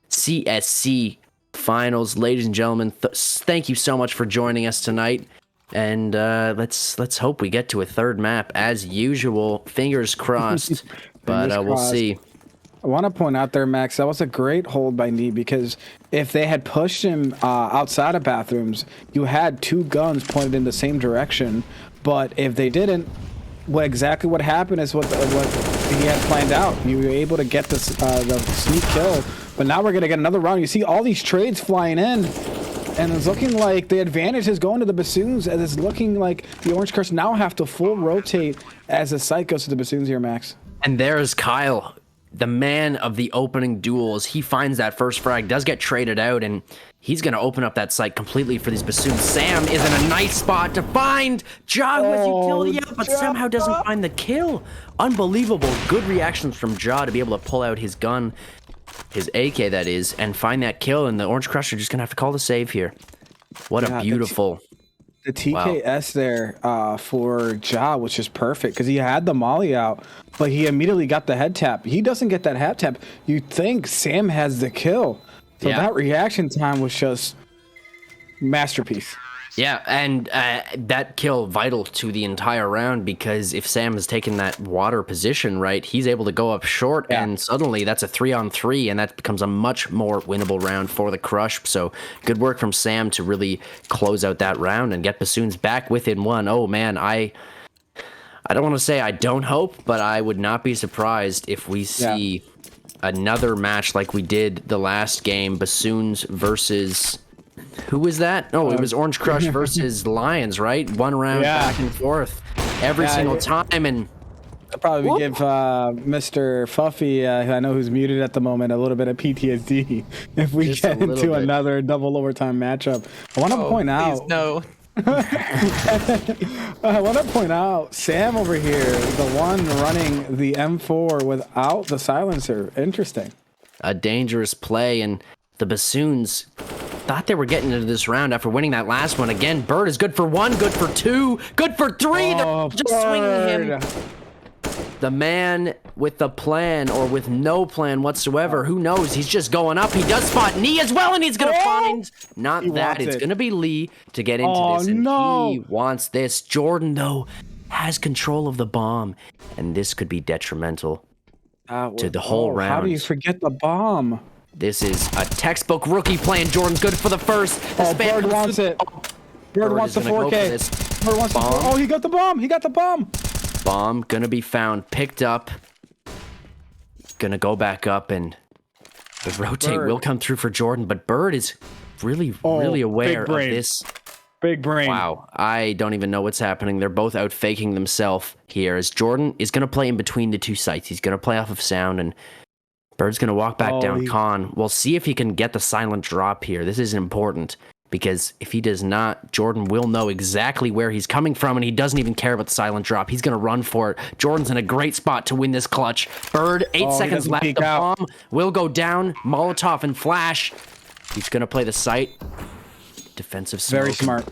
CSC Finals. Ladies and gentlemen, thank you so much for joining us tonight. And let's hope we get to a third map as usual. Fingers crossed, but we'll see. I want to point out there, Max, that was a great hold by Knee, because if they had pushed him outside of bathrooms, you had 2 guns pointed in the same direction. But if they didn't, exactly what happened is what he had planned out. You were able to get the sneak kill, but now we're going to get another round. You see all these trades flying in. And it's looking like the advantage is going to the Bassoons, as it's looking like the Orange Crush now have to full rotate as the site goes to the Bassoons here, Max. And there's Kyle, the man of the opening duels. He finds that first frag, does get traded out, and he's going to open up that site completely for these Bassoons. Sam is in a nice spot to find Ja, who has utility out, but somehow doesn't find the kill. Unbelievable. Good reactions from Ja to be able to pull out his gun, his AK that is, and find that kill, and the Orange Crush are just gonna have to call the save here. What a beautiful the TKS there for Ja, which is perfect because he had the molly out, but he immediately got the head tap. He doesn't get that head tap. You think Sam has the kill, so that reaction time was just masterpiece. Yeah, and that kill vital to the entire round, because if Sam has taken that water position right, he's able to go up short, and suddenly that's a 3-on-3, and that becomes a much more winnable round for the Crush. So good work from Sam to really close out that round and get Bassoons back within 1. Oh man, I don't want to say I don't hope, but I would not be surprised if we see another match like we did the last game, Bassoons versus... Who was that? No, it was Orange Crush versus Lions, right? 1 round back and forth every single time. And I'll probably give Mr. Fuffy, who I know who's muted at the moment, a little bit of PTSD if we get into another double overtime matchup. I want to point out. No. I want to point out Sam over here, the one running the M4 without the silencer. Interesting. A dangerous play, and the Bassoons thought they were getting into this round after winning that last one. Again, Bird is good for 1, good for 2, good for 3. They're just swinging him. The man with the plan, or with no plan whatsoever. Who knows? He's just going up. He does spot Knee as well, and he's going to find... Not that. It's going to be Lee to get into this, and he wants this. Jordan, though, has control of the bomb, and this could be detrimental to the whole round. How do you forget the bomb? This is a textbook rookie play, and Jordan's good for the first. Bird wants it. Bird wants the 4K. Bird wants the 4K. Oh, he got the bomb. He got the bomb. Bomb gonna be found, picked up. Gonna go back up, and the rotate will come through for Jordan, but Bird is really aware of this. Big brain. Wow, I don't even know what's happening. They're both out faking themselves here, as Jordan is gonna play in between the 2 sites. He's gonna play off of sound, and Bird's gonna walk back down Con. We'll see if he can get the silent drop here. This is important, because if he does not, Jordan will know exactly where he's coming from, and he doesn't even care about the silent drop. He's going to run for it. Jordan's in a great spot to win this clutch. Bird, 8 seconds left. The bomb will go down. Molotov and flash. He's going to play the site. Defensive smoke. Very smart.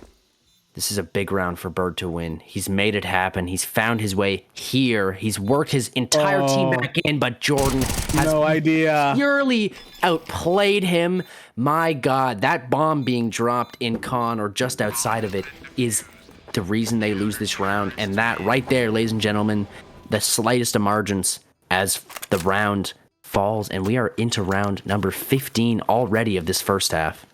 This is a big round for Bird to win. He's made it happen. He's found his way here. He's worked his entire team back in, but Jordan has purely outplayed him. My God, that bomb being dropped in Con, or just outside of it, is the reason they lose this round. And that right there, ladies and gentlemen, the slightest of margins as the round falls. And we are into round number 15 already of this first half.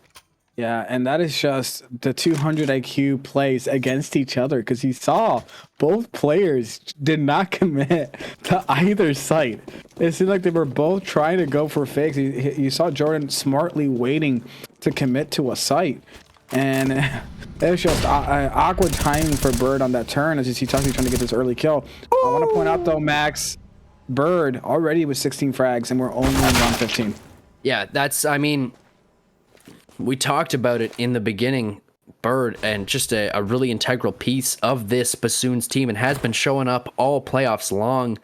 Yeah, and that is just the 200 IQ plays against each other, because you saw both players did not commit to either site. It seemed like they were both trying to go for fakes. You saw Jordan smartly waiting to commit to a site. And it was just awkward timing for Bird on that turn as you see Tuxie trying to get this early kill. I want to point out though, Max, Bird already with 16 frags and we're only on round 15. Yeah, I mean, we talked about it in the beginning, Bird, and just a really integral piece of this Bassoons team and has been showing up all playoffs long.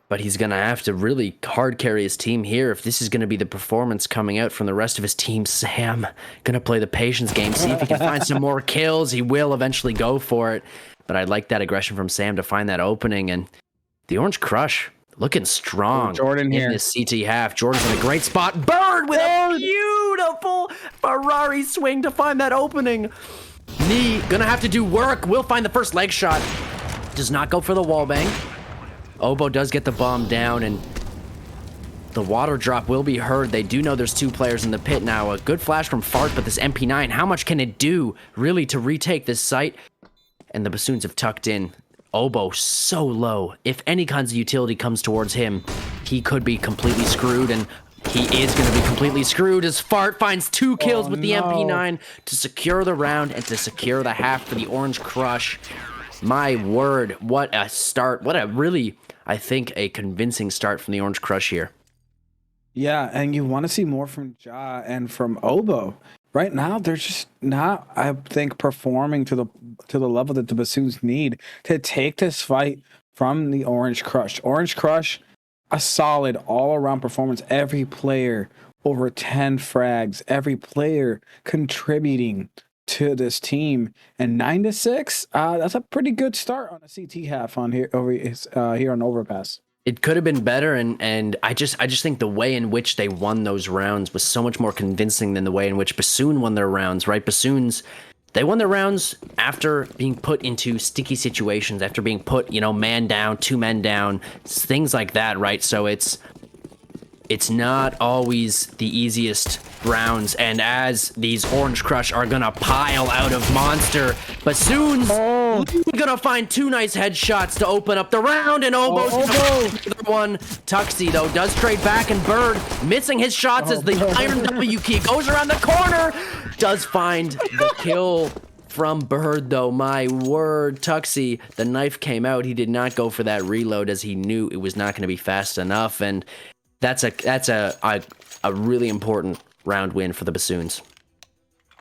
But he's going to have to really hard carry his team here if this is going to be the performance coming out from the rest of his team. Sam going to play the patience game, see if he can find some more kills. He will eventually go for it. But I like that aggression from Sam to find that opening. And the Orange Crush looking strong Jordan in here. this CT half. Jordan's in a great spot. Bird with a beautiful Ferrari swing to find that opening. Knee going to have to do work. Will find the first leg shot. Does not go for the wall bang. Obo does get the bomb down, and the water drop will be heard. They do know there's 2 players in the pit now. A good flash from Fart, but this MP9, how much can it do, really, to retake this site? And the Bassoons have tucked in. Obo so low. If any kinds of utility comes towards him, he could be completely screwed, and he is going to be completely screwed as Fart finds 2 kills with the MP9 to secure the round and to secure the half for the Orange Crush. My word, what a start. What a really, I think, a convincing start from the Orange Crush here. Yeah, and you want to see more from Ja and from Obo. Right now, they're just not, I think, performing to the level that the Bassoons need to take this fight from the Orange Crush. Orange Crush, a solid all-around performance. Every player over 10 frags. Every player contributing to this team, and 9-6. That's a pretty good start on a CT half on here here on Overpass. It could have been better, and I just think the way in which they won those rounds was so much more convincing than the way in which Bassoon won their rounds. Right, Bassoons, they won their rounds after being put into sticky situations, after being put, man down, 2 men down, things like that. Right, so it's not always the easiest rounds, and as these Orange Crush are gonna pile out of Monster, Bassoons gonna find 2 nice headshots to open up the round, and Obo's another one. Tuxie, though, does trade back, and Bird missing his shots as the Iron W key goes around the corner, does find the kill from Bird, though. My word, Tuxie, the knife came out. He did not go for that reload as he knew it was not gonna be fast enough, and that's a really important round win for the Bassoons.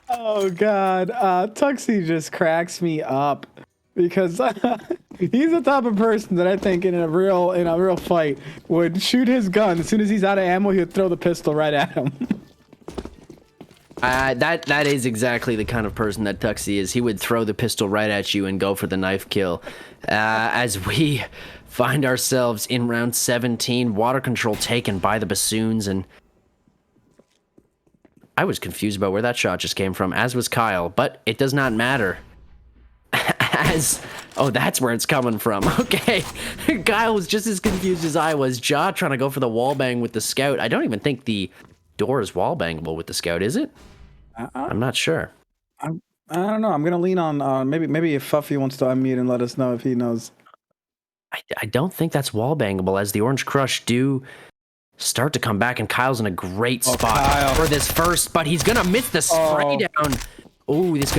Oh God, Tuxie just cracks me up because he's the type of person that I think in a real fight would shoot his gun as soon as he's out of ammo. He'd throw the pistol right at him. That is exactly the kind of person that Tuxie is. He would throw the pistol right at you and go for the knife kill. As we find ourselves in round 17, water control taken by the Bassoons, and I was confused about where that shot just came from, as was Kyle, but it does not matter. Oh, that's where it's coming from. Okay. Kyle was just as confused as I was. Ja trying to go for the wallbang with the scout. I don't even think the door is wallbangable with the scout, is it? I'm not sure. I don't know. I'm gonna lean on maybe if Fuffy wants to unmute and let us know if he knows. I don't think that's wallbangable, as the Orange Crush do start to come back, and Kyle's in a great spot for this first, but he's gonna miss the spray down. Oh, this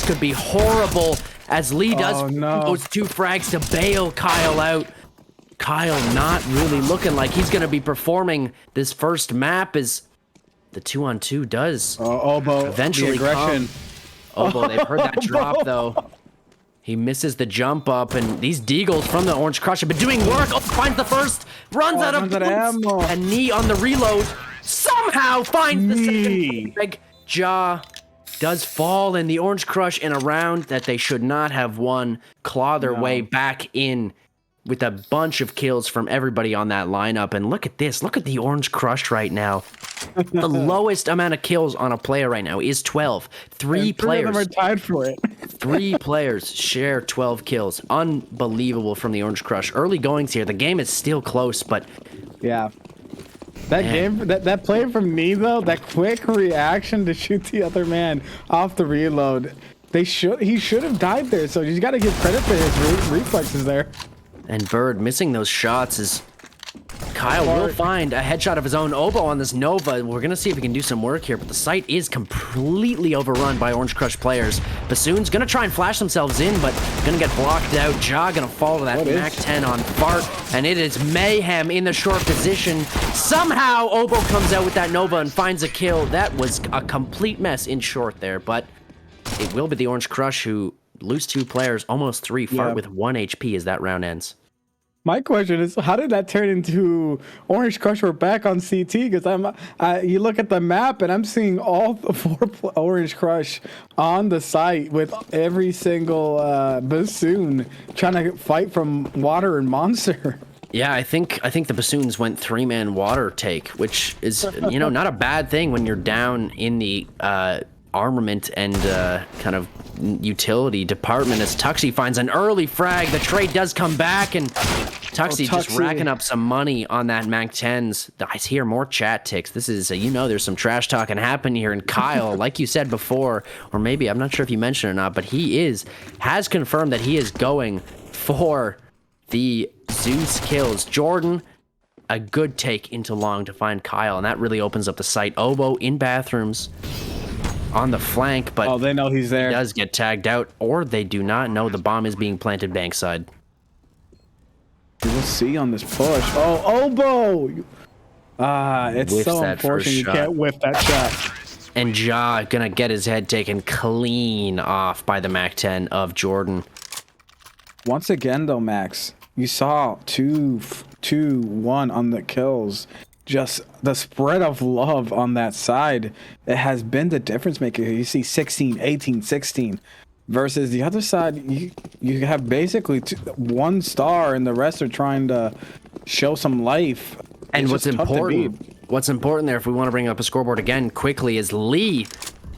could be horrible, as Lee does those 2 frags to bail Kyle out. Kyle not really looking like he's gonna be performing this first map, as the 2-on-2 does eventually come. Obo, they've heard that drop though. He misses the jump up, and these Deagles from the Orange Crush have been doing work. Oh, finds the first, runs out of ammo, and Knee on the reload somehow finds the second frag. Ja does fall, and the Orange Crush, in a round that they should not have won, claw their way back in with a bunch of kills from everybody on that lineup. And look at this. Look at the Orange Crush right now. The lowest amount of kills on a player right now is 12. Three players of them are tied for it. 3 players share 12 kills. Unbelievable from the Orange Crush. Early goings here. The game is still close, but yeah. That play from me though, that quick reaction to shoot the other man off the reload. He should have died there, so you got to give credit for his reflexes there. And Bird missing those shots is Kyle will find a headshot of his own. Oboe on this Nova. We're going to see if we can do some work here, but the site is completely overrun by Orange Crush players. Bassoons going to try and flash themselves in, but going to get blocked out. Ja going to fall to that Mac 10 on Bart, and it is mayhem in the short position. Somehow, Oboe comes out with that Nova and finds a kill. That was a complete mess in short there, but it will be the Orange Crush who lose 2 players, almost 3. Fart with 1 HP as that round ends. My question is, how did that turn into Orange Crush? We're back on CT because you look at the map and I'm seeing all the 4 Orange Crush on the site with every single bassoon trying to fight from water and monster. Yeah, I think the Bassoons went 3-man water take, which is not a bad thing when you're down in the armament and kind of utility department, as Tuxie finds an early frag. The trade does come back, and Tuxie just racking up some money on that Mac 10s. I hear more chat ticks. This is, there's some trash talking happening here. And Kyle, like you said before, or maybe, I'm not sure if you mentioned it or not, but he has confirmed that he is going for the Zeus kills. Jordan, a good take into long to find Kyle, and that really opens up the site. Oboe in bathrooms on the flank, but they know he's there. He does get tagged out, or they do not know the bomb is being planted bankside. We'll see on this push. Oh, Oboe! It's Whiffs so that unfortunate first you shot. can't whiff that shot. And Ja gonna get his head taken clean off by the Mac 10 of Jordan. Once again, though, Max, you saw 2-1 on the kills. Just the spread of love on that side, it has been the difference maker here. You see 16, 18, 16 versus the other side. You have basically 1 star and the rest are trying to show some life. And It's what's just tough to beat. important there, if we want to bring up a scoreboard again quickly, is Lee.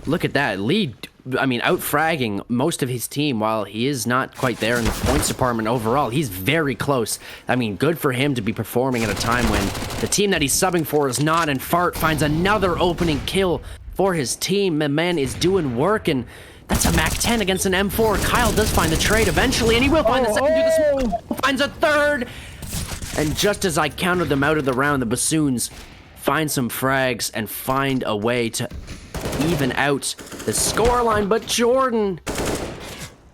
Look at that. Lee, out-fragging most of his team while he is not quite there in the points department overall. He's very close. Good for him to be performing at a time when the team that he's subbing for is not, and Fart finds another opening kill for his team. The man is doing work, and that's a Mac 10 against an M4. Kyle does find the trade eventually, and he will find the second through the smoke. Finds a third. And just as I counted them out of the round, the Bassoons find some frags and find a way to even out the scoreline, but Jordan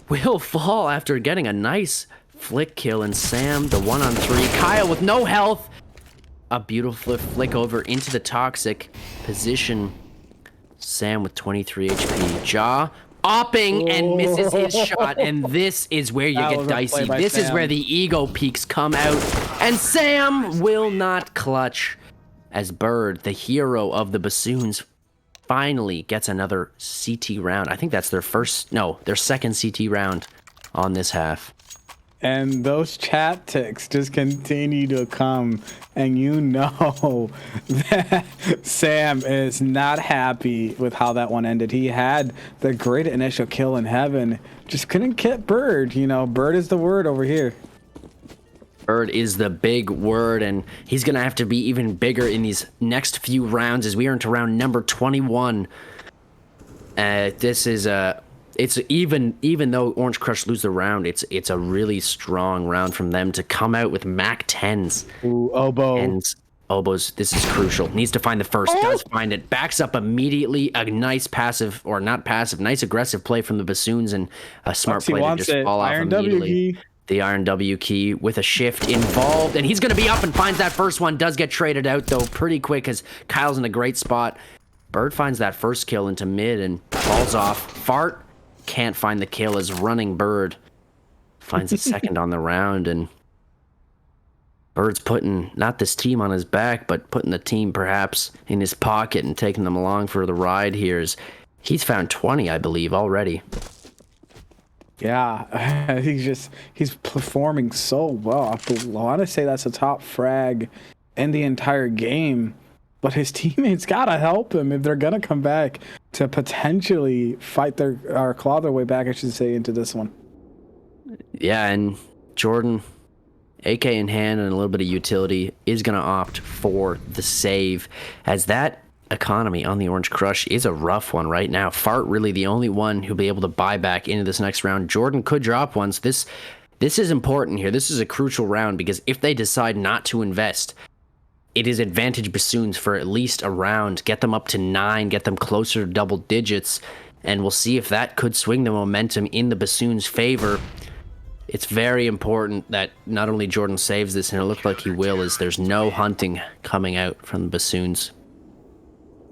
will fall after getting a nice flick kill, and Sam, the 1-on-3. Kyle with no health. A beautiful flick over into the toxic position. Sam with 23 HP. Ja opping and misses his shot, and this is where you get dicey. This is where the ego peaks come out, and Sam will not clutch as Bird, the hero of the Bassoons, finally gets another CT round. I think that's their second CT round on this half. And those chat ticks just continue to come, and you know that Sam is not happy with how that one ended. He had the great initial kill in heaven, just couldn't get Bird. Bird is the word over here. Bird is the big word, and he's going to have to be even bigger in these next few rounds as we are into round number 21. This is it's even though Orange Crush lose the round, it's a really strong round from them to come out with Mac 10s. Ooh, Oboe. And Oboe's, this is crucial. Needs to find the first, does find it, backs up immediately. A nice passive, or not passive, nice aggressive play from the Bassoons, and a smart play to just fall off immediately. The Iron W key with a shift involved, and he's going to be up and finds that first one. Does get traded out, though, pretty quick as Kyle's in a great spot. Bird finds that first kill into mid and falls off. Fart can't find the kill as running Bird finds a second on the round, and Bird's putting not this team on his back, but putting the team perhaps in his pocket and taking them along for the ride here. He's found 20, I believe, already. Yeah, he's performing so well. I want to say that's a top frag in the entire game, but his teammates gotta help him if they're gonna come back to potentially fight or claw their way back, I should say, into this one. Yeah, and Jordan, AK in hand and a little bit of utility, is gonna opt for the save, as that economy on the Orange Crush is a rough one right now. Fart really the only one who'll be able to buy back into this next round. Jordan could drop once. This is important here. This is a crucial round, because if they decide not to invest, it is advantage Bassoons for at least a round. Get them up to 9, get them closer to double digits, and we'll see if that could swing the momentum in the Bassoons' favor. It's very important that not only Jordan saves this, and it looked like he will, is there's no hunting coming out from the Bassoons.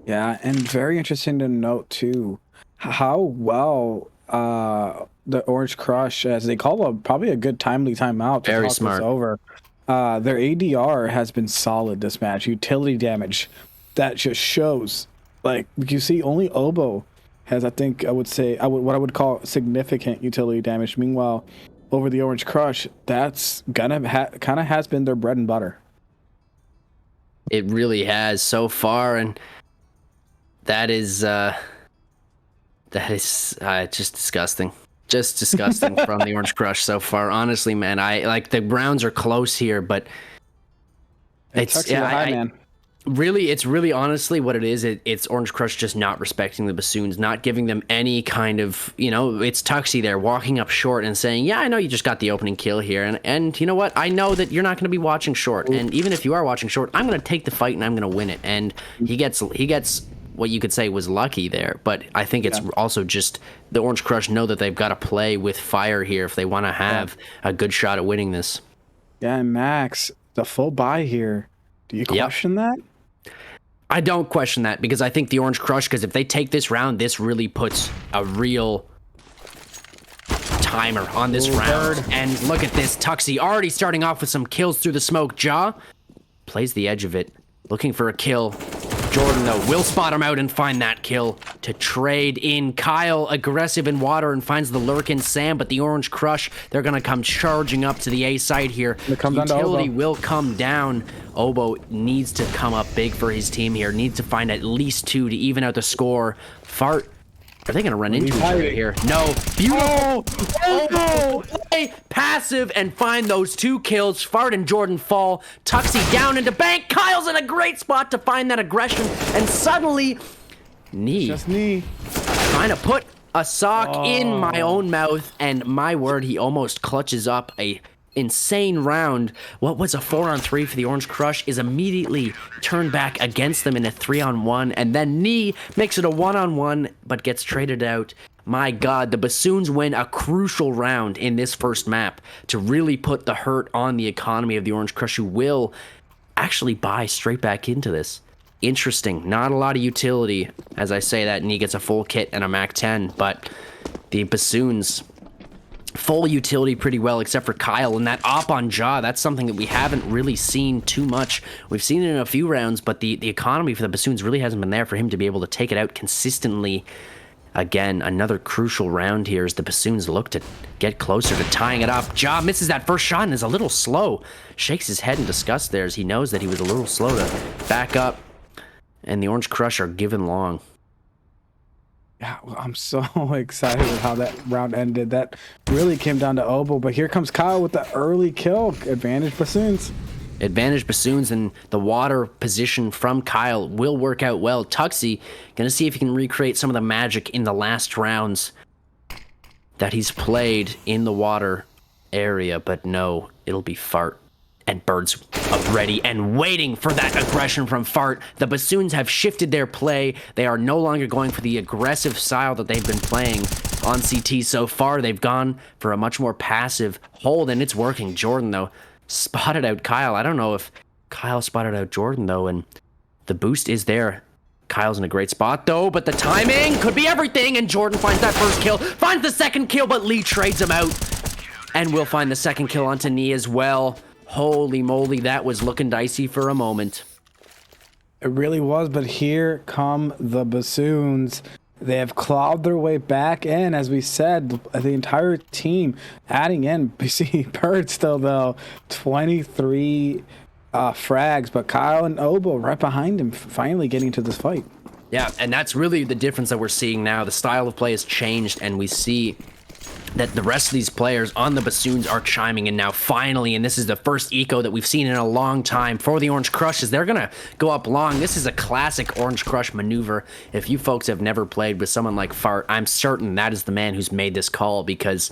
Yeah, and very interesting to note, too, how well the Orange Crush, as they call it, probably a good timely timeout to Very talk smart. this over. Their ADR has been solid this match. Utility damage, that just shows. Like, you see, only Oboe has, I think, what I would call significant utility damage. Meanwhile, over the Orange Crush, that's gonna kind of has been their bread and butter. It really has so far, and that is just disgusting. Just disgusting from the Orange Crush so far. Honestly, man, I like the rounds are close here, but it's man. Really, it's really honestly what it is. It's Orange Crush just not respecting the Bassoons, not giving them any kind of, it's Tuxie there walking up short and saying, yeah, I know you just got the opening kill here. And you know what? I know that you're not going to be watching short. And even if you are watching short, I'm going to take the fight and I'm going to win it. And he gets what you could say was lucky there. But I think it's also just the Orange Crush know that they've got to play with fire here if they want to have a good shot at winning this. Yeah, and Max, the full buy here. Do you question that? I don't question that because I think the Orange Crush, because if they take this round, this really puts a real timer on this round. And look at this, Tuxie already starting off with some kills through the smoke. Jaw plays the edge of it, looking for a kill. Jordan, though, will spot him out and find that kill to trade in. Kyle, aggressive in water and finds the lurk in Sam, but the Orange Crush, they're going to come charging up to the A side here. Utility will come down. Oboe needs to come up big for his team here. Needs to find at least 2 to even out the score. Fart. Are they going to run into each other here? No. Beautiful. Oboe play passive and find those 2 kills. Fart and Jordan fall. Tuxie down into bank. Kyle's in a great spot to find that aggression. And suddenly, Just knee. Trying to put a sock in my own mouth. And my word, he almost clutches up a insane round. What was a 4-on-3 for the Orange Crush is immediately turned back against them in a 3-on-1, and then Knee makes it a 1-on-1 but gets traded out. My God, the Bassoons win a crucial round in this first map to really put the hurt on the economy of the Orange Crush, who will actually buy straight back into this. Interesting. Not a lot of utility. As I say that, Knee gets a full kit and a Mac 10, but the Bassoons full utility pretty well, except for Kyle. And that op on Jaw, that's something that we haven't really seen too much. We've seen it in a few rounds, but the economy for the Bassoons really hasn't been there for him to be able to take it out consistently. Again, another crucial round here as the Bassoons look to get closer to tying it up. Jaw misses that first shot and is a little slow. Shakes his head in disgust there as he knows that he was a little slow to back up. And the Orange Crush are given long. Yeah, I'm so excited with how that round ended. That really came down to Oboe, but here comes Kyle with the early kill. Advantage Bassoons. Advantage Bassoons, and the water position from Kyle will work out well. Tuxie gonna see if he can recreate some of the magic in the last rounds that he's played in the water area, but no, it'll be Fart. And Birds up ready and waiting for that aggression from Fart. The Bassoons have shifted their play. They are no longer going for the aggressive style that they've been playing on CT so far. They've gone for a much more passive hold, and it's working. Jordan, though, spotted out Kyle. I don't know if Kyle spotted out Jordan, though, and the boost is there. Kyle's in a great spot, though, but the timing could be everything, and Jordan finds that first kill, finds the second kill, but Lee trades him out, and will find the second kill onto Knee as well. Holy moly, that was looking dicey for a moment. It really was, but here come the Bassoons. They have clawed their way back in, as we said, the entire team adding in. You see Bird still, though, 23 frags, but Kyle and Oboe right behind him, finally getting to this fight. Yeah, and that's really the difference that we're seeing now. The style of play has changed, and we see that the rest of these players on the Bassoons are chiming in now finally, and this is the first eco that we've seen in a long time for the Orange Crushes. They're gonna go up long. This is a classic Orange Crush maneuver. If you folks have never played with someone like Fart, I'm certain that is the man who's made this call, because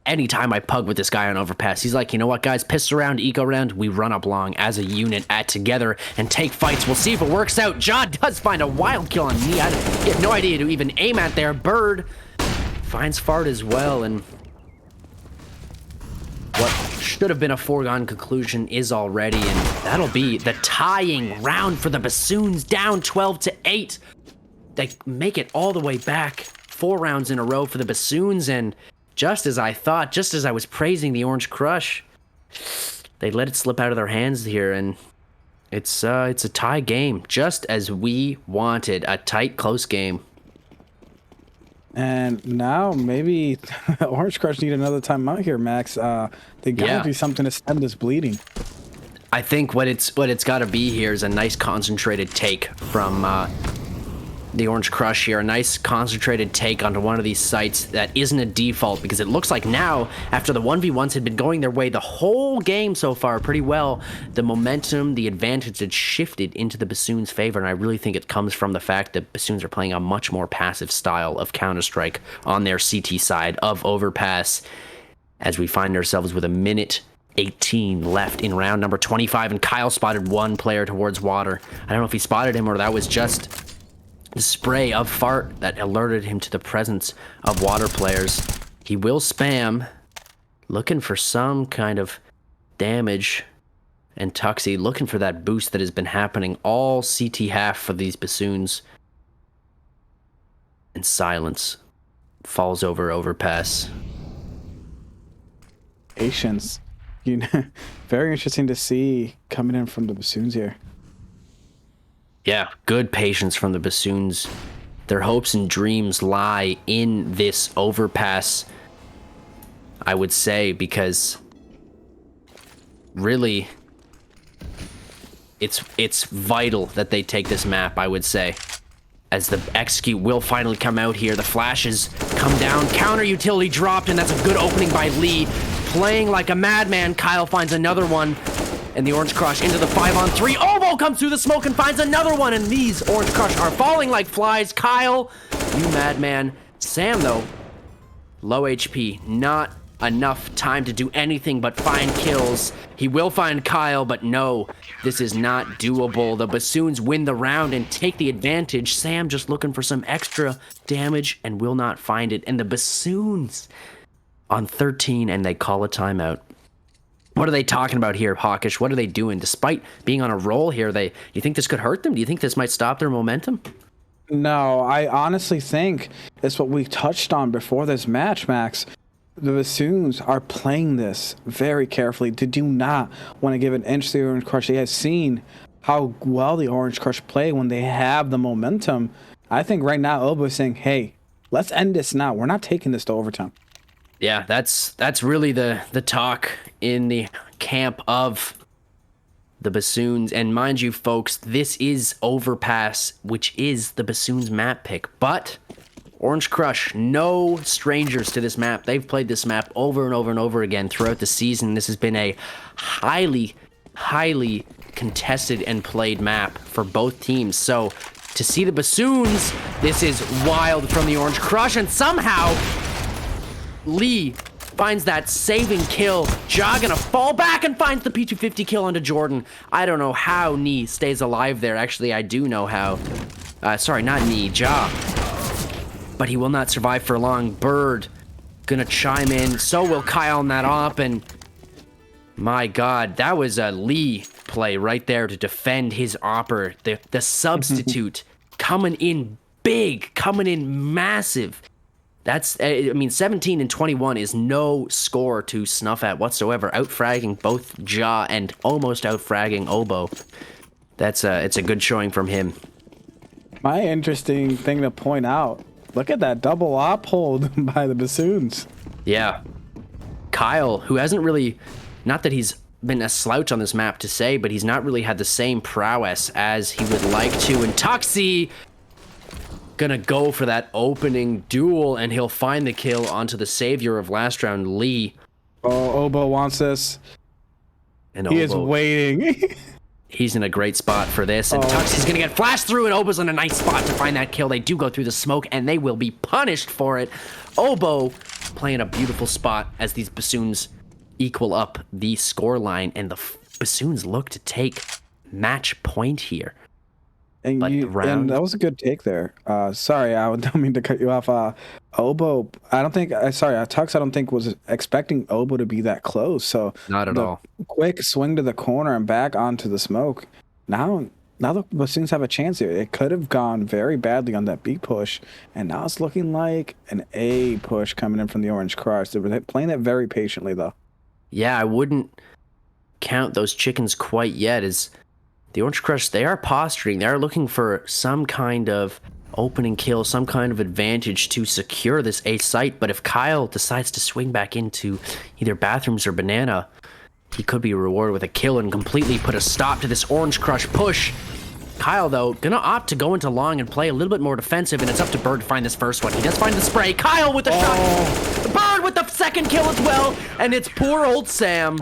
anytime I pug with this guy on overpass, he's like, you know what, guys, piss around, eco round, we run up long as a unit together and take fights. We'll see if it works out. Ja does find a wild kill on me. I had no idea to even aim at there. Bird finds Fart as well, and what should have been a foregone conclusion is already, and that'll be the tying round for the Bassoons, down 12-8. They make it all the way back, 4 rounds in a row for the Bassoons, and just as I thought, just as I was praising the Orange Crush, they let it slip out of their hands here, and it's a tie game, just as we wanted, a tight, close game. And now maybe Orange Crush need another timeout here, Max. They gotta do something to stem this bleeding. I think what it's got to be here is a nice concentrated take from the Orange Crush here. A nice concentrated take onto one of these sites that isn't a default, because it looks like now, after the 1v1s had been going their way the whole game so far pretty well, the momentum, the advantage had shifted into the Bassoons' favor, and I really think it comes from the fact that Bassoons are playing a much more passive style of Counter-Strike on their CT side of Overpass, as we find ourselves with a minute 18 left in round number 25, and Kyle spotted one player towards water. I don't know if he spotted him or that was just the spray of Fart that alerted him to the presence of water players. He will spam, looking for some kind of damage, and Tuxie looking for that boost that has been happening all CT half for these Bassoons. And silence falls over Overpass. Patience. You know, very interesting to see coming in from the Bassoons here. Yeah, good patience from the Bassoons. Their hopes and dreams lie in this Overpass, I would say, because really it's vital that they take this map, I would say. As the execute will finally come out here, the flashes come down, counter utility dropped, and that's a good opening by Lee. Playing like a madman, Kyle finds another one, and the Orange Crush into the 5-on-3. Obo comes through the smoke and finds another one, and these Orange Crush are falling like flies. Kyle, you madman. Sam, though, low HP, not enough time to do anything but find kills. He will find Kyle, but no, this is not doable. The Bassoons win the round and take the advantage. Sam just looking for some extra damage and will not find it. And the Bassoons on 13, and they call a timeout. What are they talking about here, Hawkish? What are they doing? Despite being on a roll here, you think this could hurt them? Do you think this might stop their momentum? No, I honestly think it's what we touched on before this match, Max. The Bassoons are playing this very carefully. They do not want to give an inch to the Orange Crush. They have seen how well the Orange Crush play when they have the momentum. I think right now Obo is saying, hey, let's end this now. We're not taking this to overtime. Yeah, that's really the talk in the camp of the Bassoons. And mind you, folks, this is Overpass, which is the Bassoons map pick. But Orange Crush, no strangers to this map. They've played this map over and over and over again throughout the season. This has been a highly, highly contested and played map for both teams. So to see the Bassoons, this is wild from the Orange Crush, and somehow Lee finds that saving kill. Ja gonna fall back and finds the P250 kill onto Jordan. I don't know how Nee stays alive there. Actually, I do know how. Sorry, not Nee, Ja. But he will not survive for long. Bird gonna chime in. So will Kyle on that op, and my God, that was a Lee play right there to defend his opper. The substitute coming in big, coming in massive. That's, I mean, 17 and 21 is no score to snuff at whatsoever. Outfragging both Ja and almost outfragging Obo. It's a good showing from him. My interesting thing to point out, look at that double op hold by the Bassoons. Yeah. Kyle, who hasn't really, not that he's been a slouch on this map to say, but he's not really had the same prowess as he would like to. And Tuxie gonna go for that opening duel, and he'll find the kill onto the savior of last round, Lee. Oh, Obo wants this. And he is waiting. He's in a great spot for this, and Tuxie's gonna get flashed through, and Obo's in a nice spot to find that kill. They do go through the smoke, and they will be punished for it. Obo playing a beautiful spot as these Bassoons equal up the score line, and the Bassoons look to take match point here. And and that was a good take there. Sorry, I don't mean to cut you off. Oboe, I don't think. Sorry, Tux, I don't think was expecting Oboe to be that close. So not at all. Quick swing to the corner and back onto the smoke. Now the Bassoons have a chance here. It could have gone very badly on that B push, and now it's looking like an A push coming in from the Orange Crush. They're playing that very patiently, though. Yeah, I wouldn't count those chickens quite yet. As the Orange Crush, they are posturing. They are looking for some kind of opening kill, some kind of advantage to secure this A site. But if Kyle decides to swing back into either Bathrooms or Banana, he could be rewarded with a kill and completely put a stop to this Orange Crush push. Kyle, though, gonna opt to go into long and play a little bit more defensive, and it's up to Bird to find this first one. He does find the spray. Kyle with the shot. Bird with the second kill as well, and it's poor old Sam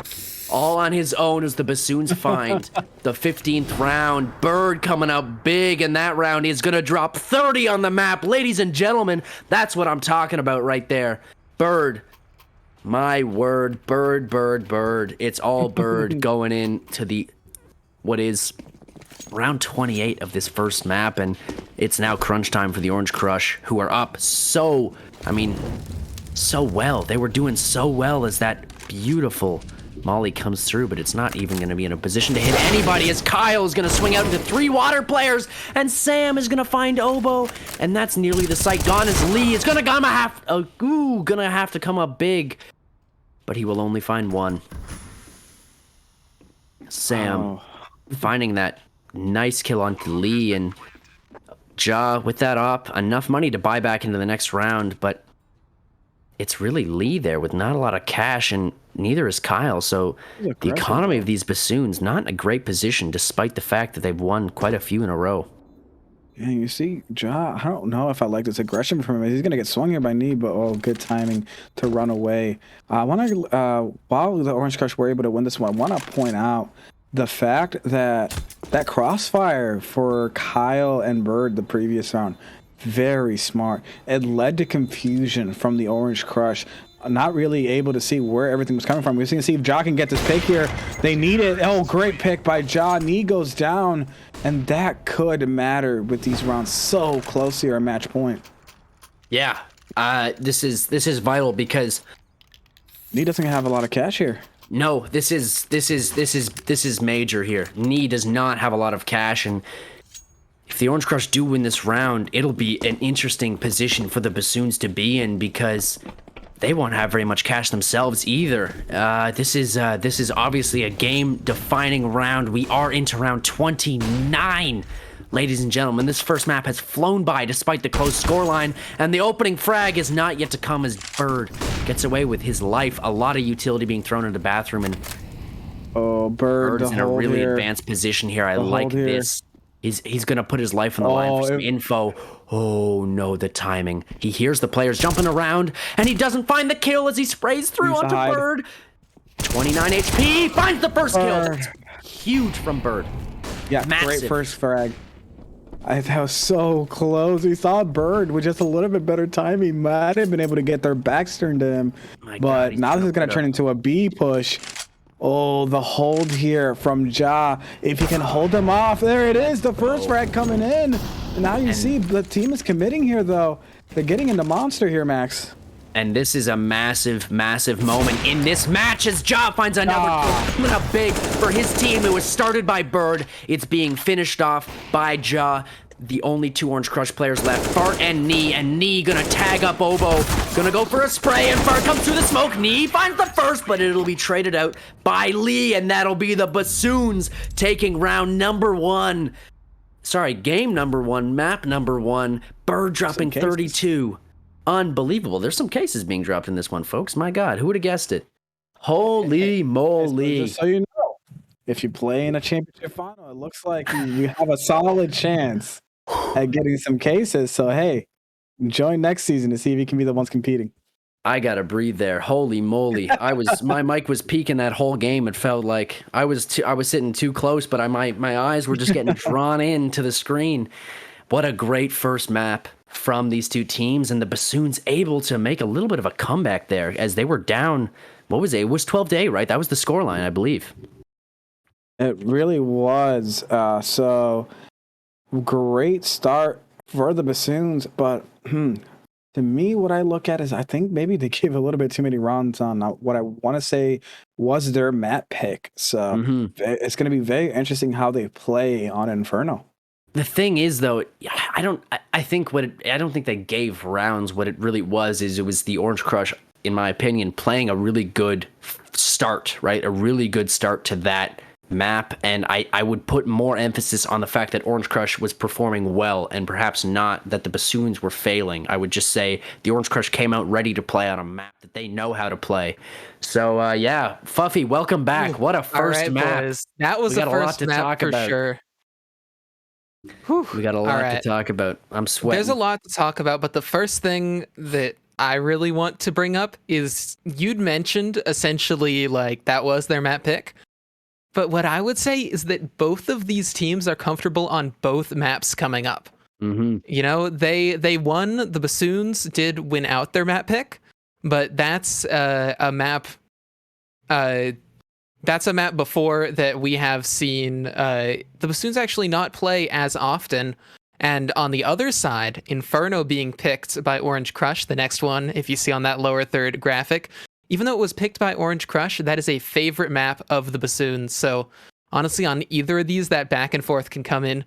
all on his own as the Bassoons find the 15th round. Bird coming out big in that round. He's gonna drop 30 on the map. Ladies and gentlemen, that's what I'm talking about right there. Bird. My word, Bird. It's all Bird going into the what is round 28 of this first map, and it's now crunch time for the Orange Crush, who are up so well. They were doing so well as that beautiful Molly comes through, but it's not even going to be in a position to hit anybody as Kyle is going to swing out into 3 water players, and Sam is going to find Oboe, and that's nearly the sight gone as Lee is going to have to come up big, but he will only find one. Sam finding that nice kill onto Lee, and Ja with that op, enough money to buy back into the next round, but it's really Lee there with not a lot of cash, and neither is Kyle, so the economy of these Bassoons not in a great position despite the fact that they've won quite a few in a row. Yeah, you see, Ja, I don't know if I like this aggression from him. He's going to get swung here by knee, but good timing to run away. While the Orange Crush were able to win this one, I want to point out the fact that crossfire for Kyle and Bird the previous round, very smart. It led to confusion from the Orange Crush, not really able to see where everything was coming from. We're going to see if Ja can get this pick here. They need it. Oh, great pick by Ja. Knee goes down, and that could matter with these rounds so close to our match point. Yeah, this is vital because Knee doesn't have a lot of cash here. No, this is major here. Knee does not have a lot of cash, and if the Orange Crush do win this round, it'll be an interesting position for the Bassoons to be in because they won't have very much cash themselves either. This is obviously a game-defining round. We are into round 29. Ladies and gentlemen, this first map has flown by despite the close scoreline, and the opening frag is not yet to come as Bird gets away with his life. A lot of utility being thrown into Bathroom, and Bird's in a really advanced position here. I like this. He's gonna put his life on the line for some info. Oh no, the timing. He hears the players jumping around, and he doesn't find the kill as he sprays through onto Bird. 29 HP, finds the first kill. That's huge from Bird. Yeah, massive. Great first frag. That was so close. We saw Bird with just a little bit better timing. Might have been able to get their backs turned to him. But now this is going to turn into a B push. Oh, the hold here from Ja. If he can hold them off. There it is. The first frag coming in. And now you see the team is committing here, though. They're getting into monster here, Max. And this is a massive, massive moment in this match as Ja finds another kill coming up big for his team. It was started by Bird. It's being finished off by Ja. The only 2 Orange Crush players left, Fart and Knee gonna tag up Oboe. Gonna go for a spray, and Fart comes through the smoke. Knee finds the first, but it'll be traded out by Lee, and that'll be the Bassoons taking round number 1. Sorry, game number 1, map number 1. Bird dropping 32. Unbelievable. There's some cases being dropped in this one, folks. My God, who would have guessed it? Holy moly. Just so you know, if you play in a championship final, it looks like you have a solid chance at getting some cases. So, hey, join next season to see if you can be the ones competing. I got to breathe there. Holy moly. My mic was peaking that whole game. It felt like I was sitting too close, but my eyes were just getting drawn into the screen. What a great first map from these two teams, and the Bassoons able to make a little bit of a comeback there as they were down. What was it? It was 12-8, right? That was the scoreline, I believe. It really was. So great start for the Bassoons, but to me, what I look at is I think maybe they gave a little bit too many runs on what I want to say was their map pick. So it's going to be very interesting how they play on Inferno. The thing is, though, I don't think they gave rounds. What it really was is it was the Orange Crush, in my opinion, playing a really good start, right? A really good start to that map, and I would put more emphasis on the fact that Orange Crush was performing well and perhaps not that the Bassoons were failing. I would just say the Orange Crush came out ready to play on a map that they know how to play. So yeah, Fuffy, welcome back. What a first map. Boys. That was the first map for sure. Whew. We got a lot to talk about. I'm sweating. There's a lot to talk about, but the first thing that I really want to bring up is you'd mentioned essentially like that was their map pick. But what I would say is that both of these teams are comfortable on both maps coming up. You know, they won. The Bassoons did win out their map pick, but that's a map. That's a map before that we have seen the Bassoons actually not play as often. And on the other side, Inferno being picked by Orange Crush, the next one, if you see on that lower third graphic, even though it was picked by Orange Crush, that is a favorite map of the Bassoons. So honestly, on either of these, that back and forth can come in.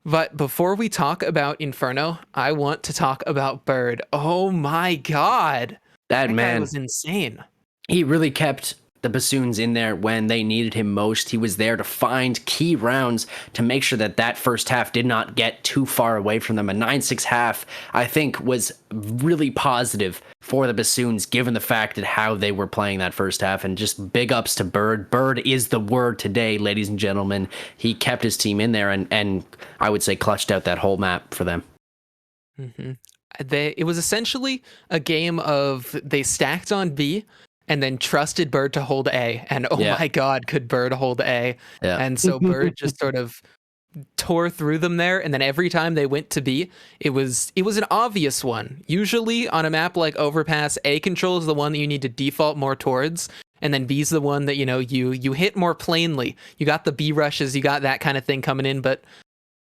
But before we talk about Inferno, I want to talk about Bird. Oh my God. That man guy was insane. He really kept the Bassoons in there when they needed him most. He was there to find key rounds to make sure that that first half did not get too far away from them. A 9-6 half, I think, was really positive for the Bassoons, given the fact that how they were playing that first half. And just big ups to Bird. Bird is the word today, ladies and gentlemen. He kept his team in there and I would say clutched out that whole map for them. It was essentially a game of they stacked on B and then trusted Bird to hold A. And my God, could Bird hold A? Yeah. And so Bird just sort of tore through them there. And then every time they went to B, it was an obvious one. Usually on a map like Overpass, A control is the one that you need to default more towards. And then B's the one that, you know, you hit more plainly. You got the B rushes, you got that kind of thing coming in. But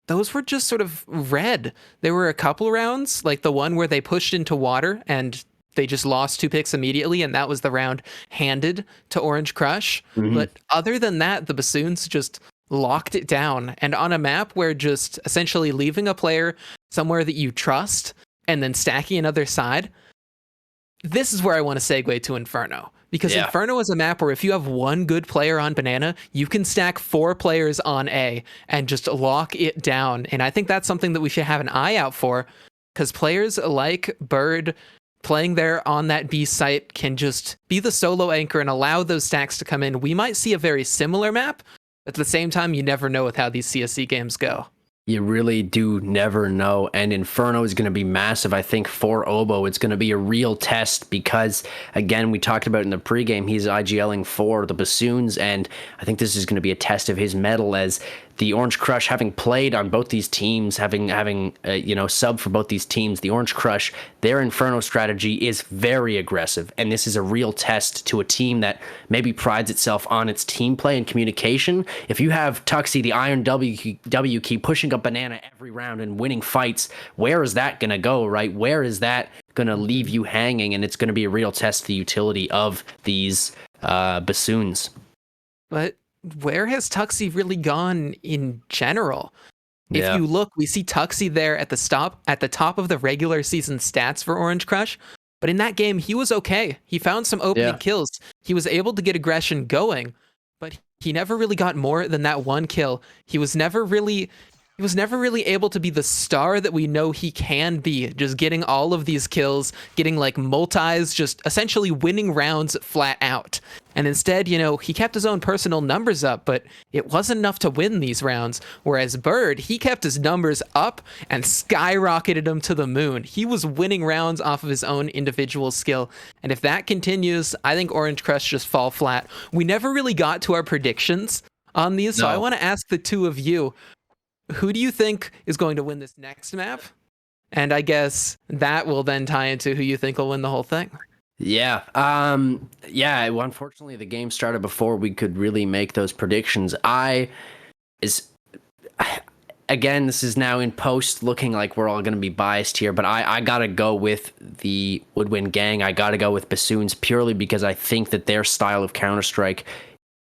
those were just sort of red. There were a couple rounds, like the one where they pushed into water and they just lost 2 picks immediately, and that was the round handed to Orange Crush. But other than that, the Bassoons just locked it down. And on a map where just essentially leaving a player somewhere that you trust and then stacking another side, this is where I want to segue to Inferno. Because Inferno is a map where if you have one good player on Banana, you can stack 4 players on A and just lock it down. And I think that's something that we should have an eye out for, because players like Bird playing there on that B site can just be the solo anchor and allow those stacks to come in. We might see a very similar map, but at the same time, you never know with how these CSC games go. You really do never know. And Inferno is going to be massive, I think, for Obo. It's going to be a real test because, again, we talked about in the pregame, he's IGLing for the Bassoons, and I think this is going to be a test of his mettle as the Orange Crush, having played on both these teams, having sub for both these teams, the Orange Crush, their Inferno strategy is very aggressive, and this is a real test to a team that maybe prides itself on its team play and communication. If you have Tuxie, the Iron W key, pushing up Banana every round and winning fights, where is that going to go, right? Where is that going to leave you hanging? And it's going to be a real test of the utility of these Bassoons. But where has Tuxie really gone in general? If you look, we see Tuxie there at the top of the regular season stats for Orange Crush. But in that game, he was okay. He found some opening kills. He was able to get aggression going, but he never really got more than that one kill. He was never really able to be the star that we know he can be, just getting all of these kills, getting like multis, just essentially winning rounds flat out. And instead, you know, he kept his own personal numbers up, but it wasn't enough to win these rounds. Whereas Bird, he kept his numbers up and skyrocketed them to the moon. He was winning rounds off of his own individual skill. And if that continues, I think Orange Crush just fall flat. We never really got to our predictions on these, so I want to ask the two of you, who do you think is going to win this next map? And I guess that will then tie into who you think will win the whole thing. Yeah. Yeah. Well, unfortunately, the game started before we could really make those predictions. Again, this is now in post looking like we're all going to be biased here, but I got to go with the Woodwind Gang. I got to go with Bassoons purely because I think that their style of Counter-Strike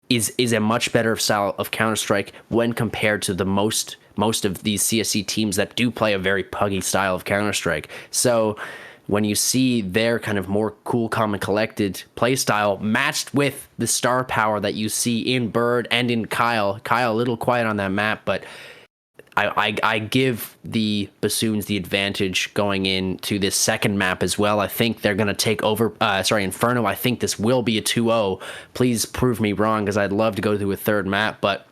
is a much better style of Counter-Strike when compared to the most of these CSC teams that do play a very puggy style of Counter-Strike. So when you see their kind of more cool, calm, and collected play style matched with the star power that you see in Bird and in Kyle a little quiet on that map, but I give the Bassoons the advantage going into this second map as well. I think they're going to take over, Inferno. I think this will be a 2-0. Please prove me wrong, because I'd love to go through a third map, but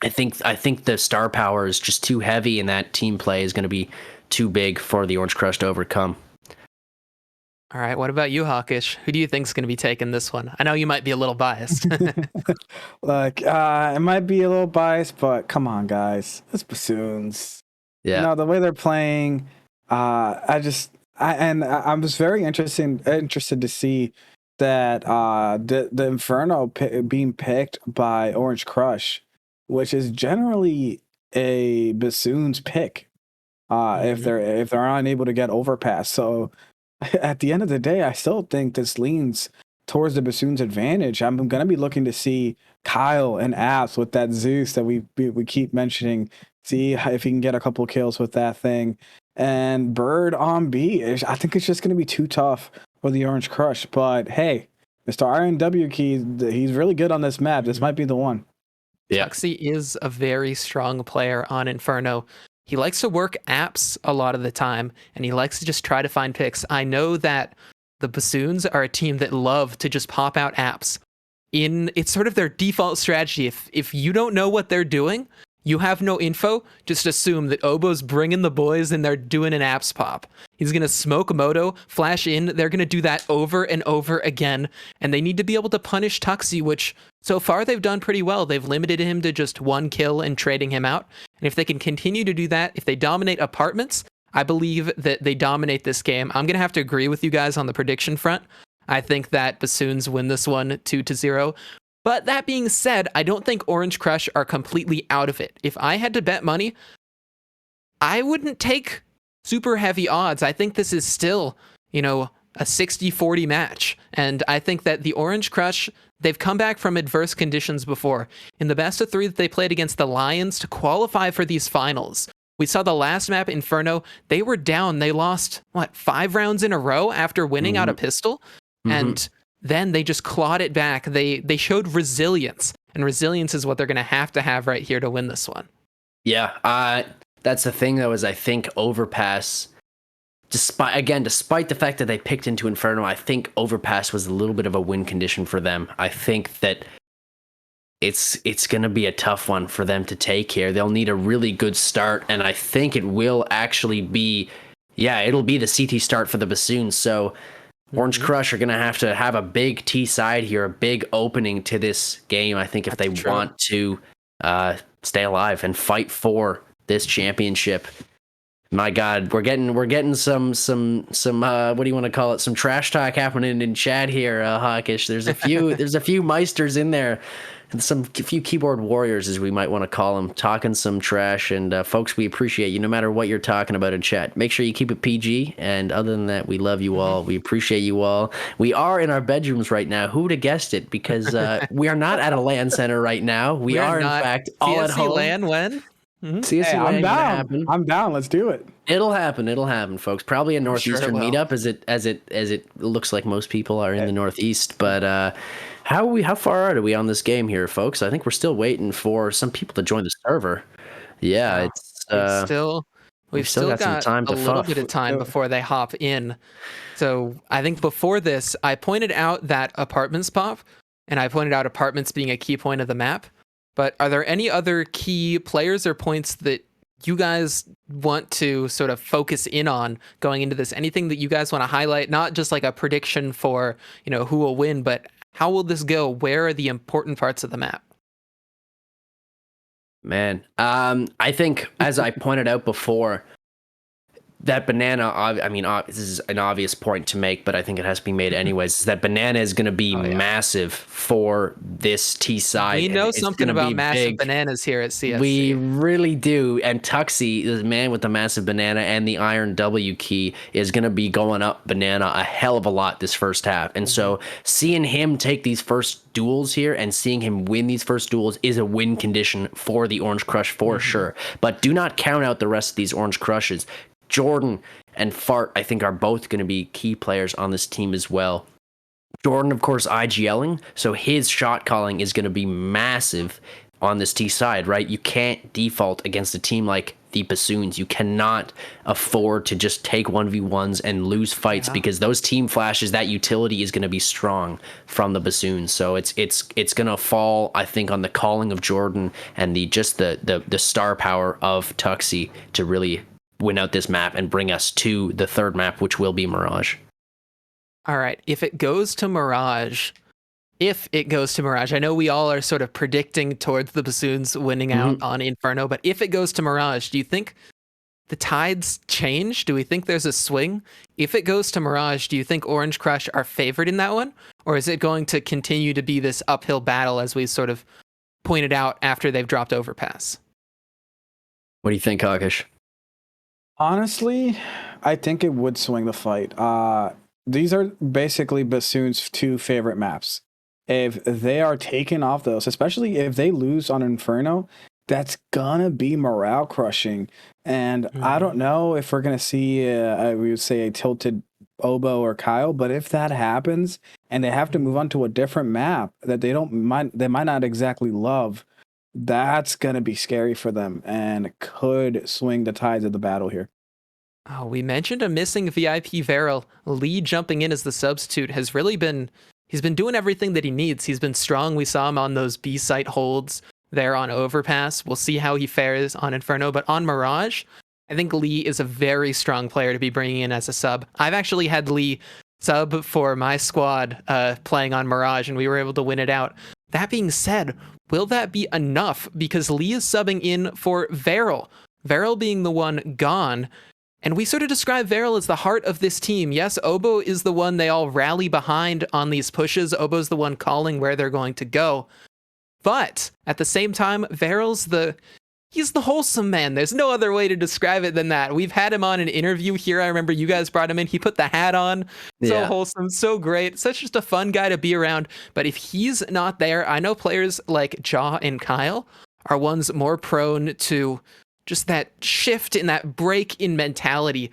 I think the star power is just too heavy, and that team play is going to be too big for the Orange Crush to overcome. All right, what about you, Hawkish? Who do you think is going to be taking this one? I know you might be a little biased. Look, it might be a little biased, but come on, guys. It's Bassoons. Yeah. You know, the way they're playing, I was very interested to see that the Inferno being picked by Orange Crush, which is generally a Bassoons pick, if they're unable to get overpass. So at the end of the day, I still think this leans towards the Bassoons' advantage. I'm going to be looking to see Kyle and Apps with that Zeus that we keep mentioning, see if he can get a couple kills with that thing. And Bird on B, I think it's just going to be too tough for the Orange Crush. But hey, Mr. RNW Key, he's really good on this map. This might be the one. Yeah. Tuxie is a very strong player on Inferno. He likes to work apps a lot of the time, and he likes to just try to find picks. I know that the Bassoons are a team that love to just pop out apps. It's sort of their default strategy. If you don't know what they're doing, you have no info, just assume that Obo's bringing the boys and they're doing an apps pop. He's going to smoke Moto, flash in. They're going to do that over and over again, and they need to be able to punish Tuxie, which so far they've done pretty well. They've limited him to just one kill and trading him out. And if they can continue to do that, if they dominate apartments, I believe that they dominate this game. I'm going to have to agree with you guys on the prediction front. I think that Bassoons win this one 2-0. But that being said, I don't think Orange Crush are completely out of it. If I had to bet money, I wouldn't take super heavy odds. I think this is still, a 60-40 match. And I think that the Orange Crush, they've come back from adverse conditions before. In the best of 3 that they played against the Lions to qualify for these finals, we saw the last map, Inferno, they were down. They lost, 5 rounds in a row after winning out a pistol? And then they just clawed it back. They showed resilience, and resilience is what they're going to have right here to win this one. Yeah, that's the thing, though, is I think Overpass, despite the fact that they picked into Inferno, I think Overpass was a little bit of a win condition for them. I think that it's going to be a tough one for them to take here. They'll need a really good start, and I think it will actually be, it'll be the CT start for the Bassoons. So Orange Crush are going to have a big T side here, a big opening to this game, I think, if they want to stay alive and fight for this championship. My God, we're getting some what do you want to call it? Some trash talk happening in chat here, Hawkish. There's a few Meisters in there, and a few keyboard warriors, as we might want to call them, talking some trash. And folks, we appreciate you no matter what you're talking about in chat. Make sure you keep it PG. And other than that, we love you all. We appreciate you all. We are in our bedrooms right now. Who would have guessed it? Because we are not at a LAN center right now. We are in fact all at home. LAN when? CSC hey, I'm down. Happen. I'm down. Let's do it. It'll happen, folks. Probably a northeastern meetup, as it looks like most people are in the northeast. But how far are we on this game here, folks? I think we're still waiting for some people to join the server. Yeah, we've still got some time to a little bit of time before they hop in. So I think before this, I pointed out that apartments pop, and I pointed out apartments being a key point of the map. But are there any other key players or points that you guys want to sort of focus in on going into this? Anything that you guys want to highlight, not just like a prediction for, who will win, but how will this go? Where are the important parts of the map? Man, I think, as I pointed out before, that banana, I mean, this is an obvious point to make, but I think it has to be made anyways, is that banana is going to be massive for this T side. We know It's something gonna about be massive big. bananas here at CSC. We really do. And Tuxie, the man with the massive banana and the iron W key, is going to be going up banana a hell of a lot this first half. And so seeing him take these first duels here and seeing him win these first duels is a win condition for the Orange Crush for sure. But do not count out the rest of these Orange Crushes. Jordan and Fart, I think, are both going to be key players on this team as well. Jordan, of course, IGLing, so his shot calling is going to be massive on this T side, right? You can't default against a team like the Bassoons. You cannot afford to just take 1v1s and lose fights because those team flashes, that utility is going to be strong from the Bassoons. So it's going to fall, I think, on the calling of Jordan and the star power of Tuxie to really win out this map and bring us to the third map, which will be Mirage. All right, if it goes to Mirage, I know we all are sort of predicting towards the Bassoons winning out on Inferno, but if it goes to Mirage, do you think the tides change? Do we think there's a swing? If it goes to Mirage, do you think Orange Crush are favored in that one? Or is it going to continue to be this uphill battle as we sort of pointed out after they've dropped Overpass? What do you think, Akash? Honestly, I think it would swing the fight. These are basically Bassoon's two favorite maps. If they are taken off those, especially if they lose on Inferno, that's gonna be morale crushing. And I don't know if we're gonna see, we would say, a tilted Obo or Kyle, but if that happens and they have to move on to a different map that they might not exactly love, that's gonna be scary for them and could swing the tides of the battle here. Oh, we mentioned a missing VIP Varel. Lee jumping in as the substitute has really been, he's been doing everything that he needs. He's been strong. We saw him on those B site holds there on Overpass. We'll see how he fares on Inferno, but on Mirage, I think Lee is a very strong player to be bringing in as a sub. I've actually had Lee sub for my squad playing on Mirage, and we were able to win it out. That being said, will that be enough? Because Lee is subbing in for Varel. Varel being the one gone. And we sort of describe Varel as the heart of this team. Yes, Obo is the one they all rally behind on these pushes. Obo's the one calling where they're going to go. But at the same time, he's the wholesome man. There's no other way to describe it than that. We've had him on an interview here. I remember you guys brought him in. He put the hat on. So wholesome, so great. Such just a fun guy to be around. But if he's not there, I know players like Jaw and Kyle are ones more prone to just that shift in that break in mentality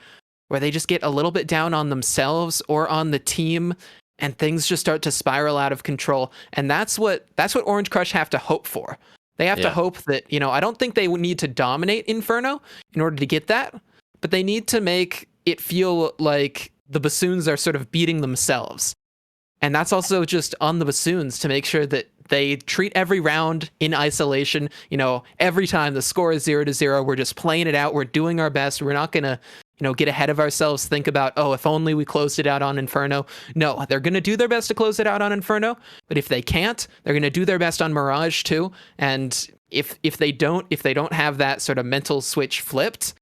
where they just get a little bit down on themselves or on the team and things just start to spiral out of control. And that's what Orange Crush have to hope for. They have to hope that, I don't think they would need to dominate Inferno in order to get that, but they need to make it feel like the Bassoons are sort of beating themselves. And that's also just on the Bassoons to make sure that they treat every round in isolation. Every time the score is 0-0, we're just playing it out. We're doing our best. We're not going to, get ahead of ourselves, think about, if only we closed it out on Inferno. No, they're going to do their best to close it out on Inferno. But if they can't, they're going to do their best on Mirage too. And if they don't have that sort of mental switch flipped,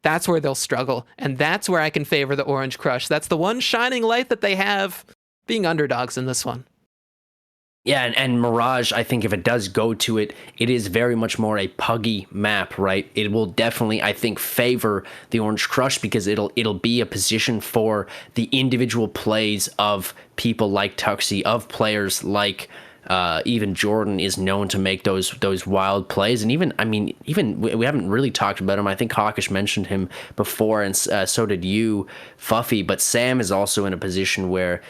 that's where they'll struggle. And that's where I can favor the Orange Crush. That's the one shining light that they have, being underdogs in this one. Yeah, and Mirage, I think if it does go to it, it is very much more a puggy map, right? It will definitely, I think, favor the Orange Crush because it'll be a position for the individual plays of people like Tuxie, of players like even Jordan is known to make those wild plays. And even we haven't really talked about him. I think Hawkish mentioned him before, and so did you, Fuffy. But Sam is also in a position where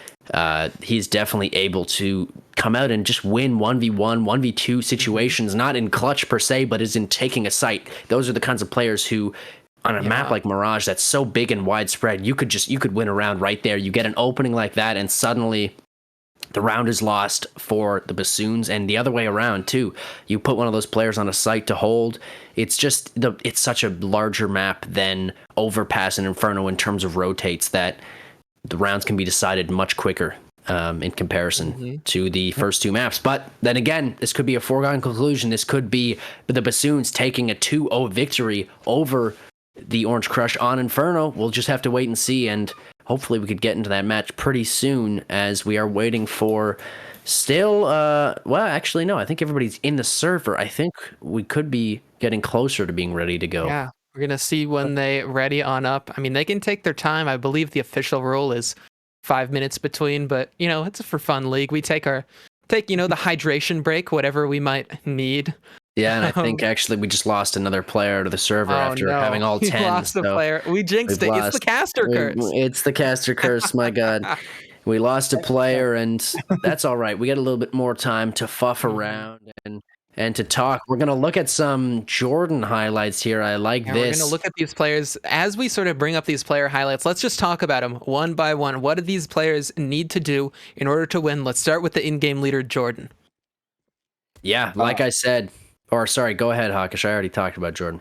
he's definitely able to come out and just win 1v1, 1v2 situations, not in clutch per se, but is in taking a site. Those are the kinds of players who, on a map like Mirage that's so big and widespread, you could win a round right there. You get an opening like that, and suddenly the round is lost for the Bassoons, and the other way around too. You put one of those players on a site to hold. It's such a larger map than Overpass and Inferno in terms of rotates that the rounds can be decided much quicker in comparison to the first two maps. But then again, this could be a foregone conclusion. This could be the Bassoons taking a 2-0 victory over the Orange Crush on Inferno. We'll just have to wait and see, and hopefully we could get into that match pretty soon, as we are waiting for still, well, actually, no, I think everybody's in the server. I think we could be getting closer to being ready to go. Yeah, we're going to see when they ready on up. I mean, they can take their time. I believe the official rule is 5 minutes between, but, you know, it's a for fun league. We take, you know, the hydration break, whatever we might need. Yeah, and I think actually we just lost another player to the server after having all 10. We lost a player. We jinxed it. It's the caster curse. It's the caster curse, my God. We lost a player, and that's all right. We got a little bit more time to fuff around and to talk. We're going to look at some Jordan highlights here. I like this. We're going to look at these players. As we sort of bring up these player highlights, let's just talk about them one by one. What do these players need to do in order to win? Let's start with the in-game leader, Jordan. Yeah, like I said. Or, sorry, go ahead, Hawkish. I already talked about Jordan.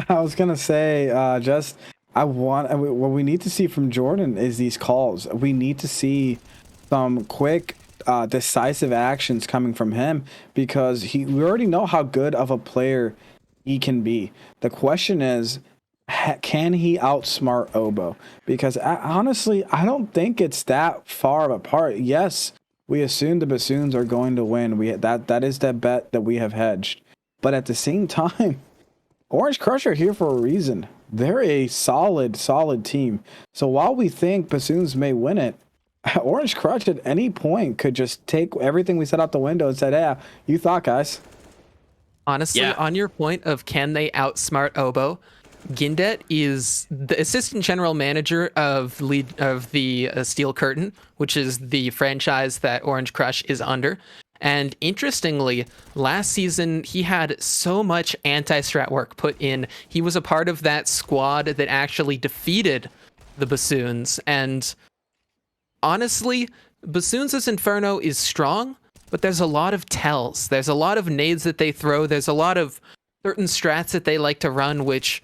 I was going to say, what we need to see from Jordan is these calls. We need to see some quick, decisive actions coming from him, because we already know how good of a player he can be. The question is, can he outsmart Obo? Because honestly, I don't think it's that far apart. Yes, we assume the Bassoons are going to win. That is that bet that we have hedged. But at the same time, Orange Crush are here for a reason. They're a solid team. So while we think Bassoons may win it, Orange Crush at any point could just take everything we set out the window and said, "Yeah, you thought, guys." Honestly, on your point of can they outsmart Obo, Gindet is the assistant general manager of the Steel Curtain, which is the franchise that Orange Crush is under. And interestingly, last season, he had so much anti-strat work put in. He was a part of that squad that actually defeated the Bassoons. And honestly, Bassoons' Inferno is strong, but there's a lot of tells. There's a lot of nades that they throw. There's a lot of certain strats that they like to run, which,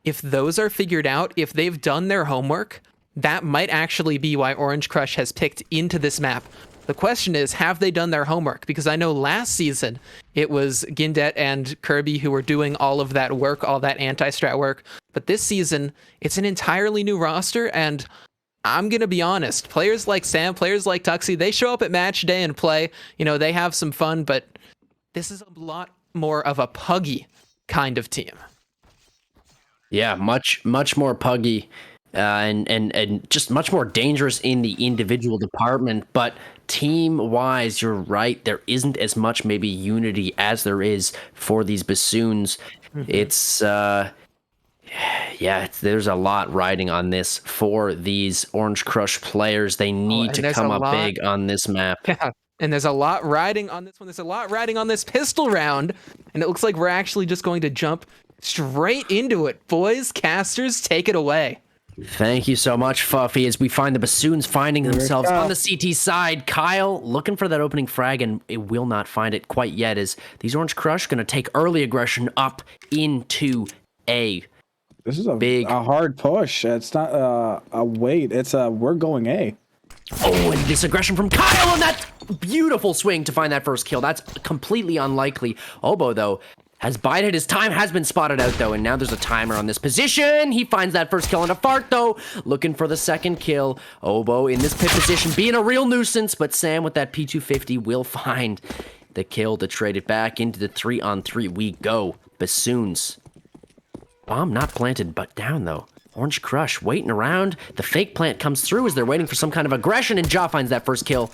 if those are figured out, if they've done their homework, that might actually be why Orange Crush has picked into this map. The question is, have they done their homework? Because I know last season it was Gindet and Kirby who were doing all of that work, all that anti-strat work. But this season, it's an entirely new roster, and I'm going to be honest, players like Sam, players like Tuxie, they show up at match day and play. You know, they have some fun, but this is a lot more of a puggy kind of team. Yeah, much more puggy, and just much more dangerous in the individual department. But team-wise, you're right. There isn't as much maybe unity as there is for these Bassoons. It's there's a lot riding on this for these Orange Crush players. They need to come up big on this map. Yeah, and there's a lot riding on this one. There's a lot riding on this pistol round, and it looks like we're actually just going to jump straight into it. Boys, casters, take it away. Thank you so much, Fuffy, as we find the Bassoons finding themselves on the CT side. Kyle looking for that opening frag, and it will not find it quite yet, as these Orange Crush going to take early aggression up into A. This is a hard push. It's not a wait. It's we're going A. Oh, and this aggression from Kyle, and that beautiful swing to find that first kill. That's completely unlikely. Obo, though, has bided his time, has been spotted out, though, and now there's a timer on this position. He finds that first kill on a fart, though, looking for the second kill. Obo in this pit position, being a real nuisance, but Sam with that P250 will find the kill to trade it back into the 3-on-3. We go. Bassoons. Bomb not planted, but down, though. Orange Crush waiting around. The fake plant comes through as they're waiting for some kind of aggression, and Ja finds that first kill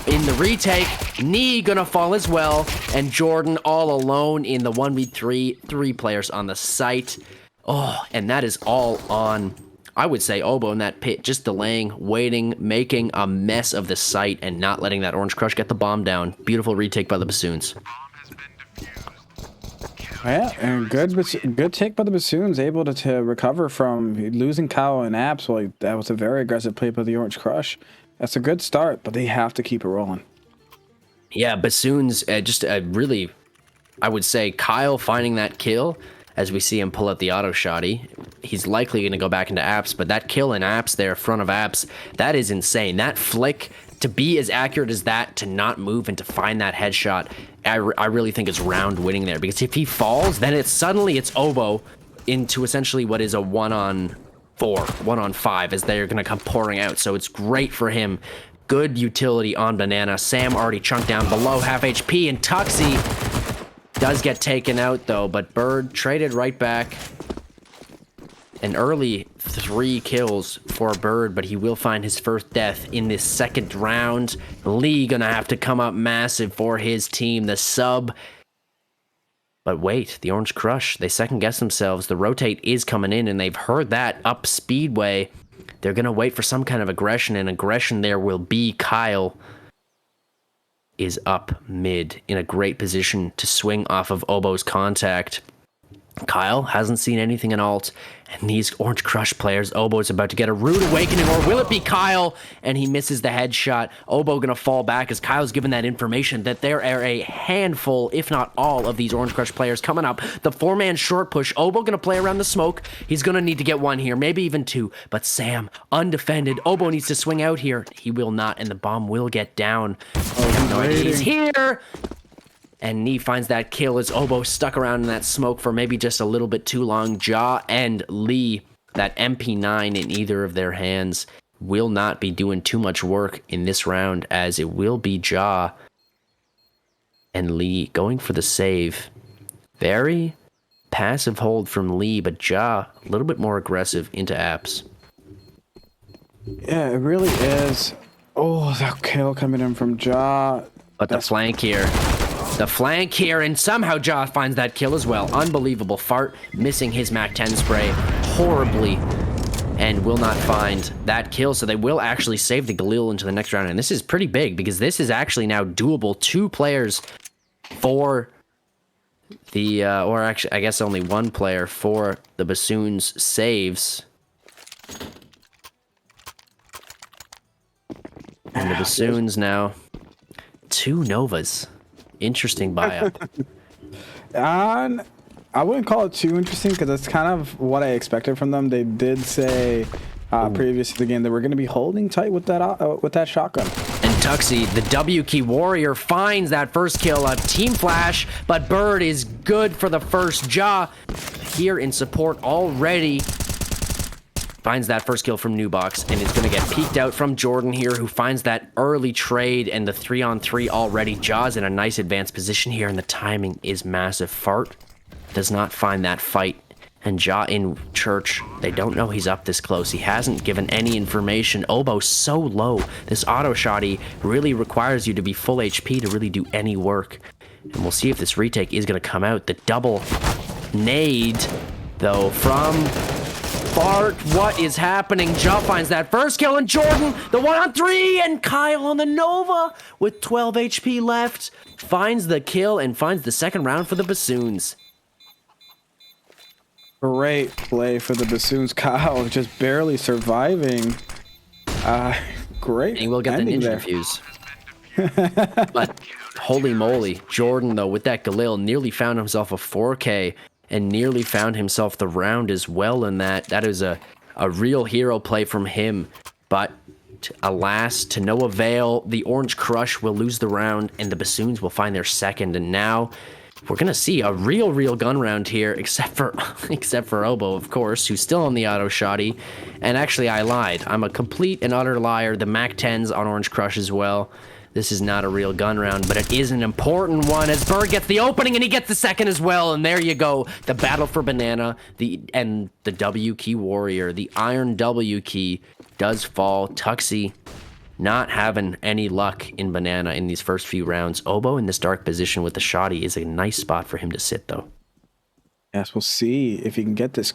in the retake. Knee gonna fall as well, and Jordan all alone in the 1v3, 3 players on the site. Oh, and that is all on, I would say, Obo in that pit, just delaying, waiting, making a mess of the site, and not letting that Orange Crush get the bomb down. Beautiful retake by the Bassoons. Yeah, and good take by the Bassoons, able to recover from losing Kyle and Apps. Well, that was a very aggressive play by the Orange Crush. That's a good start, but they have to keep it rolling. Yeah, Bassoons, really, I would say, Kyle finding that kill, as we see him pull out the auto shotty. He's likely going to go back into Apps, but that kill in Apps there, front of Apps, that is insane. That flick, to be as accurate as that, to not move and to find that headshot, I really think it's round winning there, because if he falls, then it's Obo into essentially what is a 1-on-4, 1-on-5, as they're going to come pouring out. So it's great for him. Good utility on Banana. Sam already chunked down below half HP, and Tuxie does get taken out, though, but Bird traded right back. An early 3 kills for Bird, but he will find his first death in this second round. Lee gonna have to come up massive for his team, the sub. But wait, the Orange Crush, they second-guess themselves. The rotate is coming in, and they've heard that up Speedway. They're gonna wait for some kind of aggression, and aggression there will be. Kyle is up mid in a great position to swing off of Obo's contact. Kyle hasn't seen anything in alt, and these Orange Crush players, Obo's about to get a rude awakening, or will it be Kyle? And he misses the headshot. Obo gonna fall back as Kyle's given that information that there are a handful, if not all, of these Orange Crush players coming up. The 4-man short push. Obo gonna play around the smoke. He's gonna need to get 1 here, maybe even 2. But Sam, undefended. Obo needs to swing out here. He will not, and the bomb will get down. He's here! And Nee finds that kill as Obo stuck around in that smoke for maybe just a little bit too long. Ja and Lee, that MP9 in either of their hands, will not be doing too much work in this round, as it will be Ja and Lee going for the save. Very passive hold from Lee, but Ja a little bit more aggressive into apps. Yeah, it really is. Oh, that kill coming in from Ja. But the flank here. The flank here, and somehow Ja finds that kill as well. Unbelievable. Fart missing his MAC-10 spray horribly, and will not find that kill. So they will actually save the Galil into the next round. And this is pretty big, because this is actually now doable. 2 players for the, or actually, I guess only 1 player for the Bassoons saves. And the Bassoons now 2 Novas. Interesting buyout. I wouldn't call it too interesting, because that's kind of what I expected from them. They did say previous to the game they were going to be holding tight with that shotgun. And Tuxie, the W key warrior, finds that first kill. A team flash, but Bird is good for the first. Ja here in support already. Finds that first kill from Newbox, and is going to get peeked out from Jordan here, who finds that early trade and the 3-on-3 already. Jaws in a nice advanced position here, and the timing is massive. Fart does not find that fight, and Ja in church. They don't know he's up this close. He hasn't given any information. Obo so low. This auto shotty really requires you to be full HP to really do any work. And we'll see if this retake is going to come out. The double nade, though, from Fart. What is happening? Ja finds that first kill, and Jordan, the 1-on-3, and Kyle on the Nova with 12 HP left finds the kill and finds the second round for the Bassoons. Great play for the Bassoons. Kyle just barely surviving. Great. And we'll get the ninja fuse. But holy moly, Jordan, though, with that Galil, nearly found himself a 4K. And nearly found himself the round as well in that. That is a real hero play from him. But alas, to no avail. The Orange Crush will lose the round, and the Bassoons will find their second. And now we're going to see a real gun round here, except for Obo, of course, who's still on the auto shotty. And actually, I lied. I'm a complete and utter liar. The MAC-10's on Orange Crush as well. This is not a real gun round, but it is an important one as Bird gets the opening, and he gets the second as well. And there you go. The battle for Banana, and the W key warrior. The iron W key does fall. Tuxie not having any luck in Banana in these first few rounds. Obo in this dark position with the shotty is a nice spot for him to sit, though. Yes, we'll see if he can get this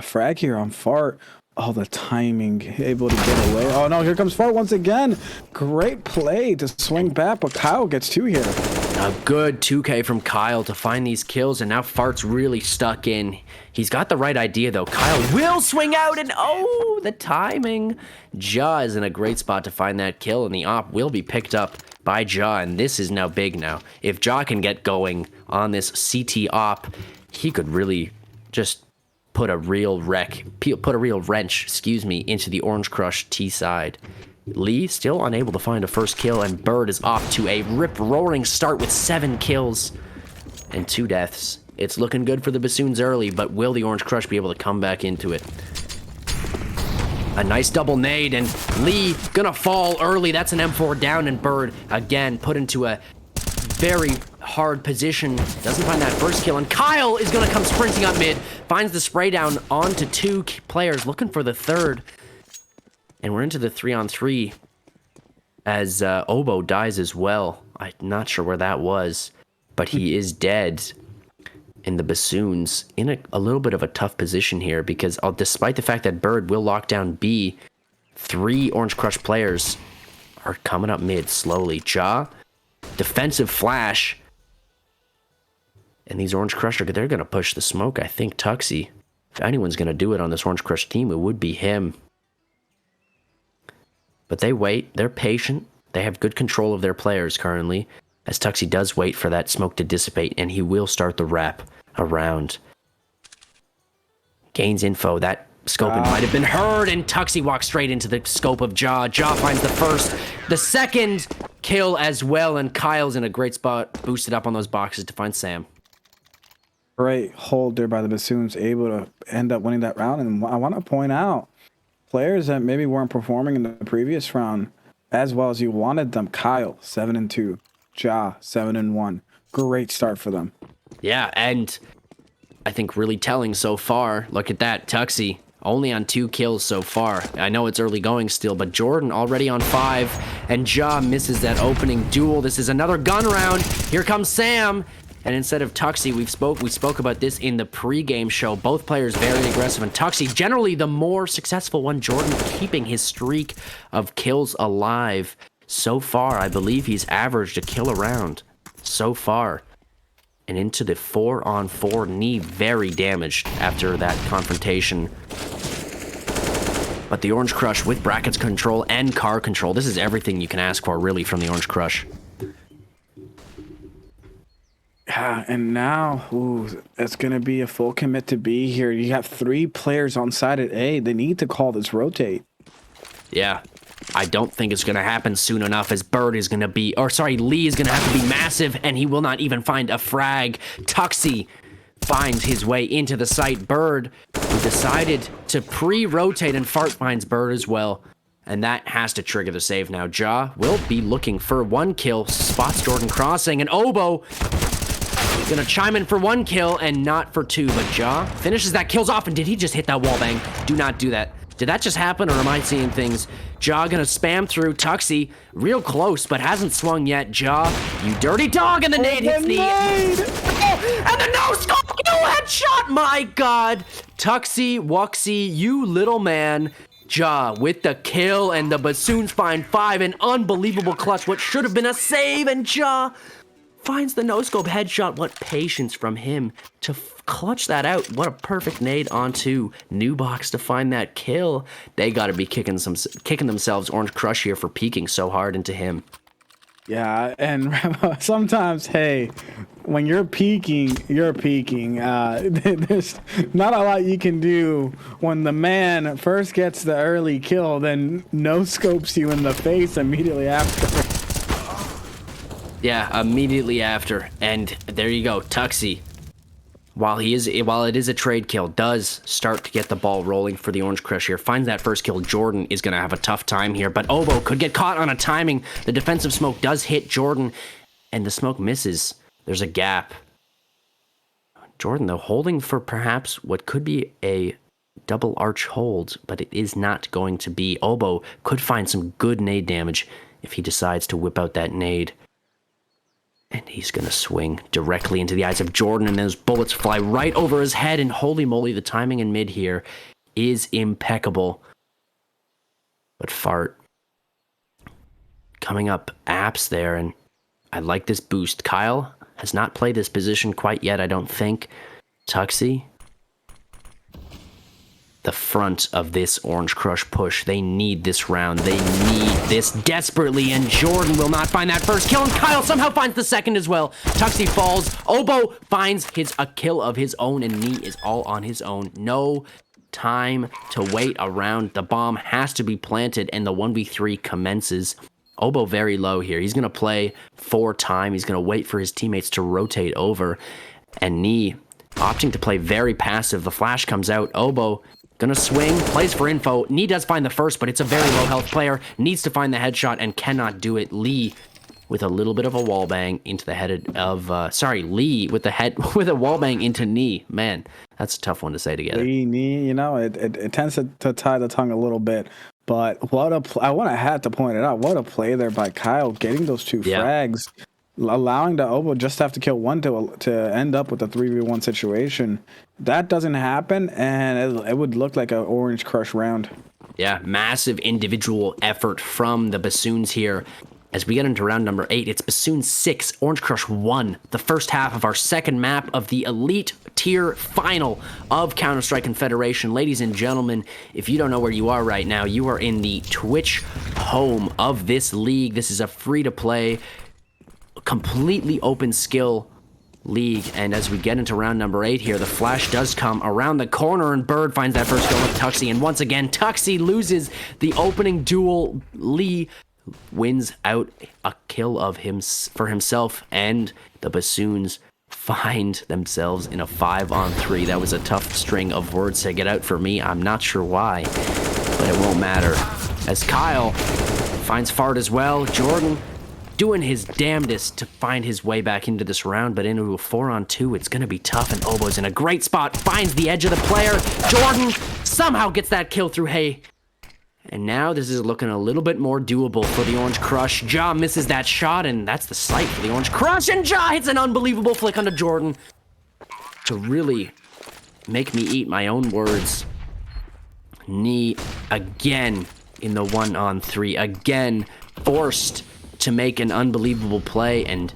frag here on Fart. Oh, the timing, able to get away. Oh no, here comes Fart once again. Great play to swing back, but Kyle gets 2 here. A good 2K from Kyle to find these kills, and now Fart's really stuck in. He's got the right idea, though. Kyle will swing out, and oh, the timing. Ja is in a great spot to find that kill, and the op will be picked up by Ja, and this is now big now. If Ja can get going on this CT op, he could really just put a real wrench, into the Orange Crush T side. Lee still unable to find a first kill, and Bird is off to a rip-roaring start with 7 kills and 2 deaths It's looking good for the Bassoons early, but will the Orange Crush be able to come back into it? A nice double nade, and Lee gonna fall early. That's an M4 down, and Bird again put into a very hard position. Doesn't find that first kill, and Kyle is gonna come sprinting up mid. Finds the spray down onto 2 players, looking for the third. And we're into the 3-on-3 as Obo dies as well. I'm not sure where that was, but he is dead. And the Bassoons in a little bit of a tough position here because despite the fact that Bird will lock down B, 3 Orange Crush players are coming up mid slowly. Ja, defensive flash. And these Orange Crush, they're going to push the smoke. I think Tuxie, if anyone's going to do it on this Orange Crush team, it would be him. But they wait. They're patient. They have good control of their players currently, as Tuxie does wait for that smoke to dissipate, and he will start the wrap around. Gains info. That scoping might have been heard, and Tuxie walks straight into the scope of Ja. Ja finds the first, the second kill as well, and Kyle's in a great spot, boosted up on those boxes to find Sam. Great hold there by the Bassoons, able to end up winning that round. And I want to point out, players that maybe weren't performing in the previous round as well as you wanted them. Kyle, 7-2. Ja, 7-1. Great start for them. Yeah, and I think really telling so far. Look at that, Tuxie only on 2 kills so far. I know it's early going still, but Jordan already on 5, and Ja misses that opening duel. This is another gun round. Here comes Sam, and instead of Tuxie, we spoke about this in the pre-game show. Both players very aggressive, and Tuxie generally the more successful one. Jordan keeping his streak of kills alive. So far, I believe he's averaged a kill a round so far. And into the 4-on-4, knee very damaged after that confrontation. But the Orange Crush with brackets control and car control. This is everything you can ask for, really, from the Orange Crush. Yeah, and now, it's going to be a full commit to B here. You have 3 players on side at A. They need to call this rotate. Yeah. I don't think it's going to happen soon enough, as Bird is going to be, Lee is going to have to be massive, and he will not even find a frag. Tuxie finds his way into the site. Bird, who decided to pre-rotate, and Fart finds Bird as well. And that has to trigger the save now. Ja will be looking for 1 kill, spots Jordan crossing, and Obo gonna chime in for 1 kill and not for 2, but Ja finishes that, kills off, and did he just hit that wall bang? Do not do that. Did that just happen, or am I seeing things? Ja gonna spam through. Tuxie, real close, but hasn't swung yet. Ja, you dirty dog, and the nade hits the... and the no-scope, no headshot! My God! Tuxie, Wuxie, you little man. Ja with the kill, and the Bassoons find 5. An unbelievable clutch, what should have been a save, and Ja finds the no-scope headshot. What patience from him to clutch that out. What a perfect nade onto New Box to find that kill. They got to be kicking themselves, Orange Crush, here for peeking so hard into him. Yeah, and sometimes, hey, when you're peeking, you're peeking. There's not a lot you can do when the man first gets the early kill, then no-scopes you in the face immediately after. Yeah, immediately after. And there you go, Tuxie. While it is a trade kill, does start to get the ball rolling for the Orange Crush here. Finds that first kill. Jordan is going to have a tough time here, but Obo could get caught on a timing. The defensive smoke does hit Jordan, and the smoke misses. There's a gap. Jordan, though, holding for perhaps what could be a double arch hold, but it is not going to be. Obo could find some good nade damage if he decides to whip out that nade. And he's going to swing directly into the eyes of Jordan, and those bullets fly right over his head, and holy moly, the timing in mid here is impeccable. But Fart coming up apps there, and I like this boost. Kyle has not played this position quite yet, I don't think. Tuxie, the front of this Orange Crush push. They need this round. They need this desperately, and Jordan will not find that first kill, and Kyle somehow finds the second as well. Tuxie falls. Obo finds a kill of his own, and Nee is all on his own. No time to wait around. The bomb has to be planted, and the 1v3 commences. Obo very low here. He's going to play for time. He's going to wait for his teammates to rotate over. And Nee opting to play very passive. The flash comes out. Oboe gonna swing, plays for info. Knee does find the first, but it's a very low health player. Needs to find the headshot and cannot do it. Lee with a little bit of a wall bang into the head of Lee with a wall bang into Knee. Man, that's a tough one to say together. Lee, Knee, it tends to tie the tongue a little bit. But I had to point it out. What a play there by Kyle, getting those two frags, allowing the Oboe just have to kill one to end up with a 3v1 situation. That doesn't happen, and it would look like an Orange Crush round. Yeah, massive individual effort from the Bassoons here. As we get into round number 8, it's Bassoons 6, Orange Crush 1, the first half of our second map of the Elite Tier Final of Counter-Strike Confederation. Ladies and gentlemen, if you don't know where you are right now, you are in the Twitch home of this league. This is a free-to-play, completely open skill league. And as we get into round number 8 here, the flash does come around the corner, and Bird finds that first kill with Tuxie. And once again, Tuxie loses the opening duel. Lee wins out a kill of him for himself, and the Bassoons find themselves in a 5-on-3. That was a tough string of words to get out for me. I'm not sure why, but it won't matter. As Kyle finds Fart as well, Jordan doing his damnedest to find his way back into this round, but into a 4-on-2, it's going to be tough, and Oboe's in a great spot, finds the edge of the player. Jordan somehow gets that kill through Hay. And now this is looking a little bit more doable for the Orange Crush. Ja misses that shot, and that's the sight for the Orange Crush, and Ja hits an unbelievable flick onto Jordan to really make me eat my own words. Knee again in the 1-on-3, again forced to make an unbelievable play, and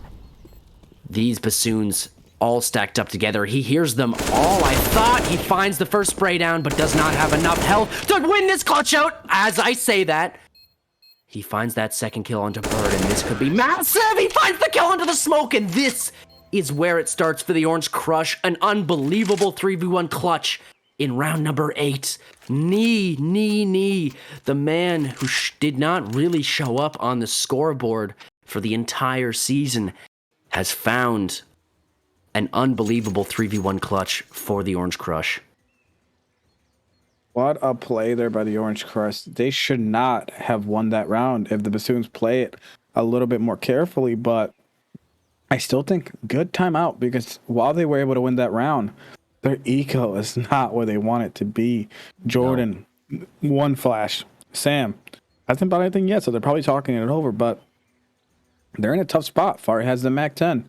these Bassoons all stacked up together. He hears them all. I thought he finds the first spray down, but does not have enough health to win this clutch out. As I say that, he finds that second kill onto Bird, and this could be massive. He finds the kill into the smoke, and this is where it starts for the Orange Crush. An unbelievable 3v1 clutch in round number 8. Knee. The man who did not really show up on the scoreboard for the entire season has found an unbelievable 3v1 clutch for the Orange Crush. What a play there by the Orange Crush. They should not have won that round if the Bassoons play it a little bit more carefully, but I still think good timeout, because while they were able to win that round, their eco is not where they want it to be. Jordan, one flash. Sam hasn't bought anything yet, so they're probably talking it over, but they're in a tough spot. Far has the MAC-10.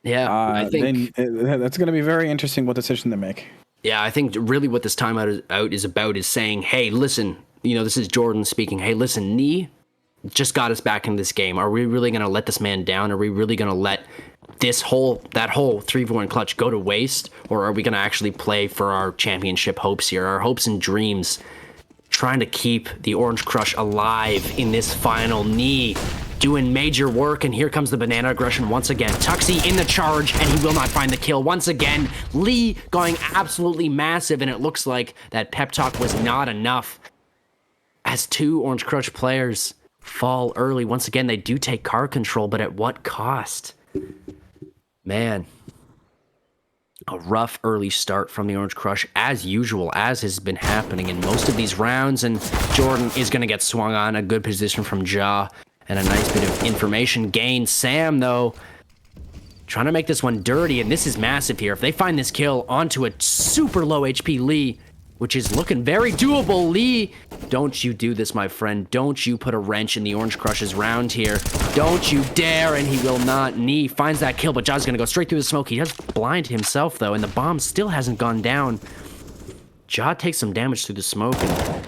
Yeah, I think that's going to be very interesting what decision they make. Yeah, I think really what this timeout is about is saying, hey, listen, this is Jordan speaking. Hey, listen, Knee just got us back in this game. Are we really going to let this man down? Are we really going to let that whole 3v1 clutch go to waste? Or are we going to actually play for our championship hopes here, our hopes and dreams, trying to keep the Orange Crush alive in this final? Knee doing major work, and here comes the banana aggression once again. Tuxie in the charge, and he will not find the kill once again. Lee going absolutely massive, and it looks like that pep talk was not enough, as two Orange Crush players fall early. Once again, they do take car control, but at what cost? Man, a rough early start from the Orange Crush, as usual, as has been happening in most of these rounds, and Jordan is going to get swung on. A good position from Ja, and a nice bit of information gain. Sam, though, trying to make this one dirty, and this is massive here. If they find this kill onto a super low HP Lee, which is looking very doable. Lee, don't you do this, my friend. Don't you put a wrench in the Orange Crush's round here. Don't you dare, and he will not. Knee finds that kill, but Ja's going to go straight through the smoke. He does blind himself, though, and the bomb still hasn't gone down. Ja takes some damage through the smoke, and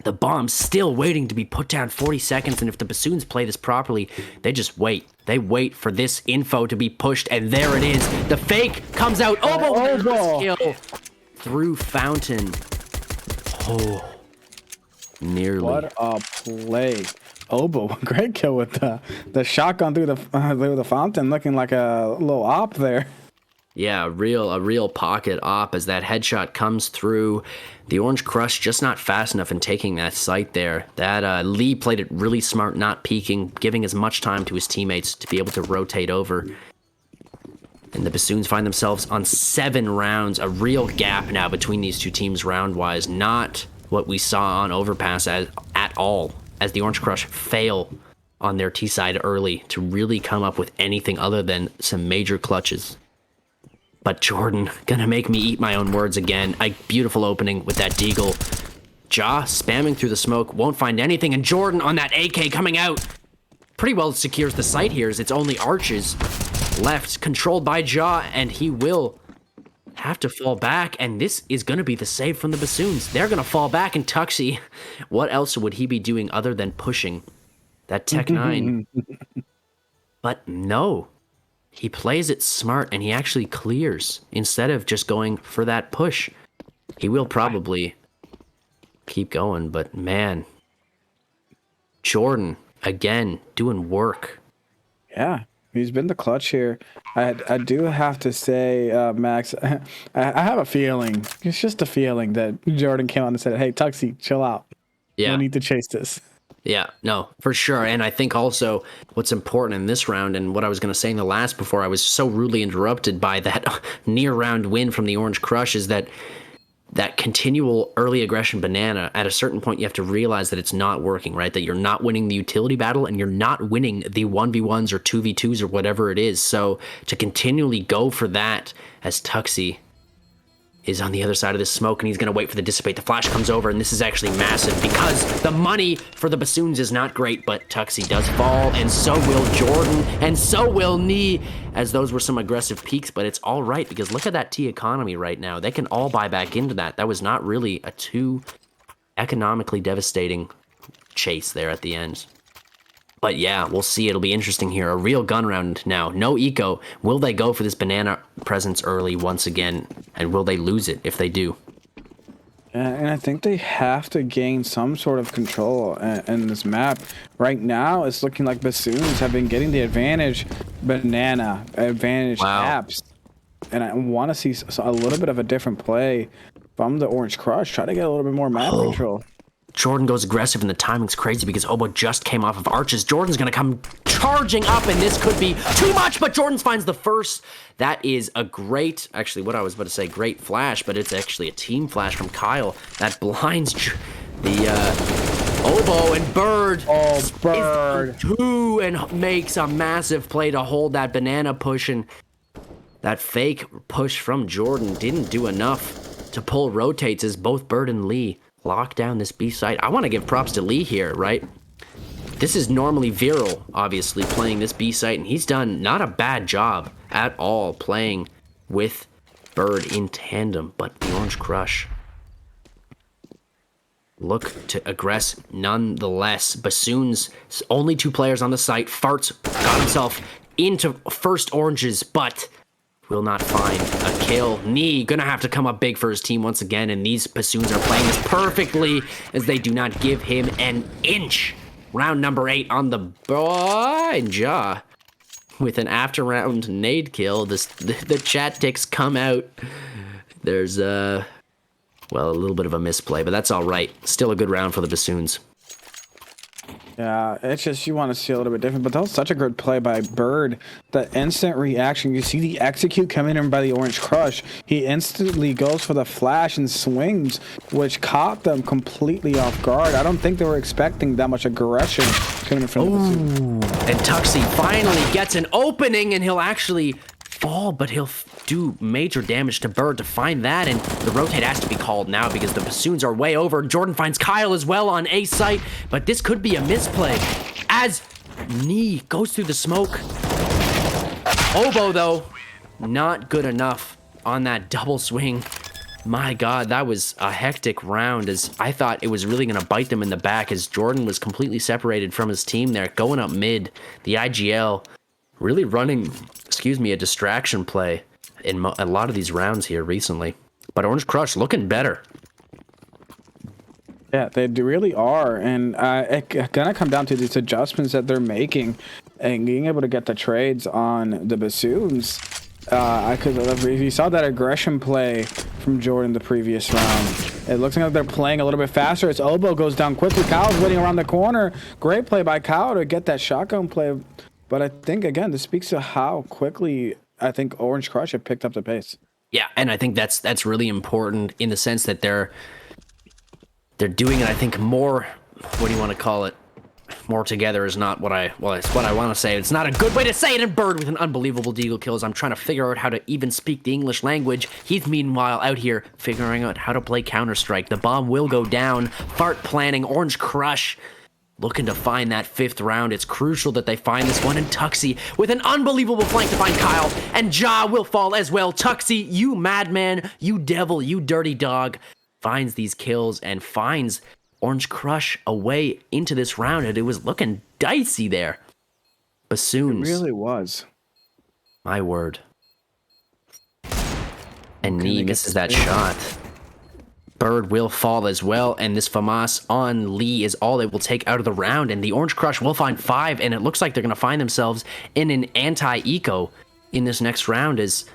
the bomb's still waiting to be put down. 40 seconds, and if the Bassoons play this properly, they just wait. They wait for this info to be pushed, and there it is. The fake comes out. Oboe kill through Fountain. Oh, nearly. What a play. Oboe, great kill with the shotgun through the Fountain, looking like a little op there. Yeah, a real pocket op as that headshot comes through. The Orange Crush just not fast enough in taking that sight there. That Lee played it really smart, not peeking, giving as much time to his teammates to be able to rotate over. And And the Bassoons find themselves on 7 rounds, a real gap now between these two teams round-wise. Not what we saw on Overpass at all, as the Orange Crush fail on their T-side early to really come up with anything other than some major clutches. But Jordan, gonna make me eat my own words again. A beautiful opening with that Deagle. Ja spamming through the smoke, won't find anything, and Jordan on that AK coming out. Pretty well secures the site here, as it's only Arches left, controlled by Ja, and he will have to fall back, and this is going to be the save from the Bassoons. They're going to fall back, and Tuxie, what else would he be doing other than pushing that Tech 9? But no, he plays it smart, and he actually clears instead of just going for that push. He will probably keep going, but man, Jordan, again, doing work. Yeah. He's been the clutch here. I do have to say, Max, I have a feeling. It's just a feeling that Jordan came on and said, hey, Tuxie, chill out. Yeah. No need to chase this. Yeah, no, for sure. And I think also what's important in this round, and what I was going to say in the last before I was so rudely interrupted by that near round win from the Orange Crush, is that continual early aggression banana, at a certain point you have to realize that it's not working, right? That you're not winning the utility battle and you're not winning the 1v1s or 2v2s or whatever it is. So to continually go for that, as Tuxie is on the other side of this smoke and he's going to wait for the dissipate. The flash comes over, and this is actually massive because the money for the Bassoons is not great, but Tuxie does fall, and so will Jordan, and so will Nee, as those were some aggressive peaks, but it's all right because look at that T economy right now. They can all buy back into that. That was not really a too economically devastating chase there at the end. But yeah, we'll see. It'll be interesting here. A real gun round now. No eco. Will they go for this banana presence early once again? And will they lose it if they do? And I think they have to gain some sort of control in this map. Right now, it's looking like Bassoons have been getting the advantage banana, advantage apps. And I want to see a little bit of a different play from the Orange Crush. Try to get a little bit more map control. Jordan goes aggressive, and the timing's crazy because Obo just came off of Arches. Jordan's going to come charging up, and this could be too much, but Jordan finds the first. That is a great, actually, what I was about to say, great flash, but it's actually a team flash from Kyle that blinds the Obo, and Bird. Oh, Bird. Two, and makes a massive play to hold that banana push, and that fake push from Jordan didn't do enough to pull rotates as both Bird and Lee lock down this B site. I want to give props to Lee here, right? This is normally Viral, obviously, playing this B site, and he's done not a bad job at all playing with Bird in tandem, but the Orange Crush look to aggress nonetheless. Bassoons, only 2 players on the site. Farts got himself into first Oranges, but will not find a kill. Nee gonna have to come up big for his team once again, and these Bassoons are playing this perfectly as they do not give him an inch. Round number 8 on the boy, and Ja with an after round nade kill. The chat ticks come out. There's well, a little bit of a misplay, but that's all right. Still a good round for the Bassoons. Yeah, it's just you want to see a little bit different, but that was such a good play by Bird. The instant reaction, you see the execute coming in by the Orange Crush. He instantly goes for the flash and swings, which caught them completely off guard. I don't think they were expecting that much aggression coming from the Bassoons. And Tuxie finally gets an opening, and he'll actually fall, but he'll do major damage to Bird to find that, and the rotate has to be called now because the Bassoons are way over. Jordan finds Kyle as well on A site, but this could be a misplay as Nee goes through the smoke. Obo, though, not good enough on that double swing. My God, that was a hectic round, as I thought it was really going to bite them in the back as Jordan was completely separated from his team there, going up mid. The IGL really running, a distraction play in a lot of these rounds here recently. But Orange Crush looking better. Yeah, they really are, and it's gonna come down to these adjustments that they're making and being able to get the trades on the Bassoons. Because if you saw that aggression play from Jordan the previous round, it looks like they're playing a little bit faster. Its elbow goes down quickly. Kyle's waiting around the corner. Great play by Kyle to get that shotgun play. But I think, again, this speaks to how quickly I think Orange Crush have picked up the pace. Yeah, and I think that's really important in the sense that they're doing it, I think, more, what do you want to call it? More together is not what it's what I want to say. It's not a good way to say it. And Bird with an unbelievable deagle kills. I'm trying to figure out how to even speak the English language. He's meanwhile out here figuring out how to play Counter-Strike. The bomb will go down. Fart planning. Orange Crush looking to find that 5th round. It's crucial that they find this one. And Tuxie with an unbelievable flank to find Kyle. And Ja will fall as well. Tuxie, you madman, you devil, you dirty dog, finds these kills and finds Orange Crush away into this round, and it was looking dicey there. Bassoons. It really was. My word. And Nee misses that shot. Bird will fall as well, and this FAMAS on Lee is all it will take out of the round, and the Orange Crush will find 5, and it looks like they're going to find themselves in an anti-eco in this next round as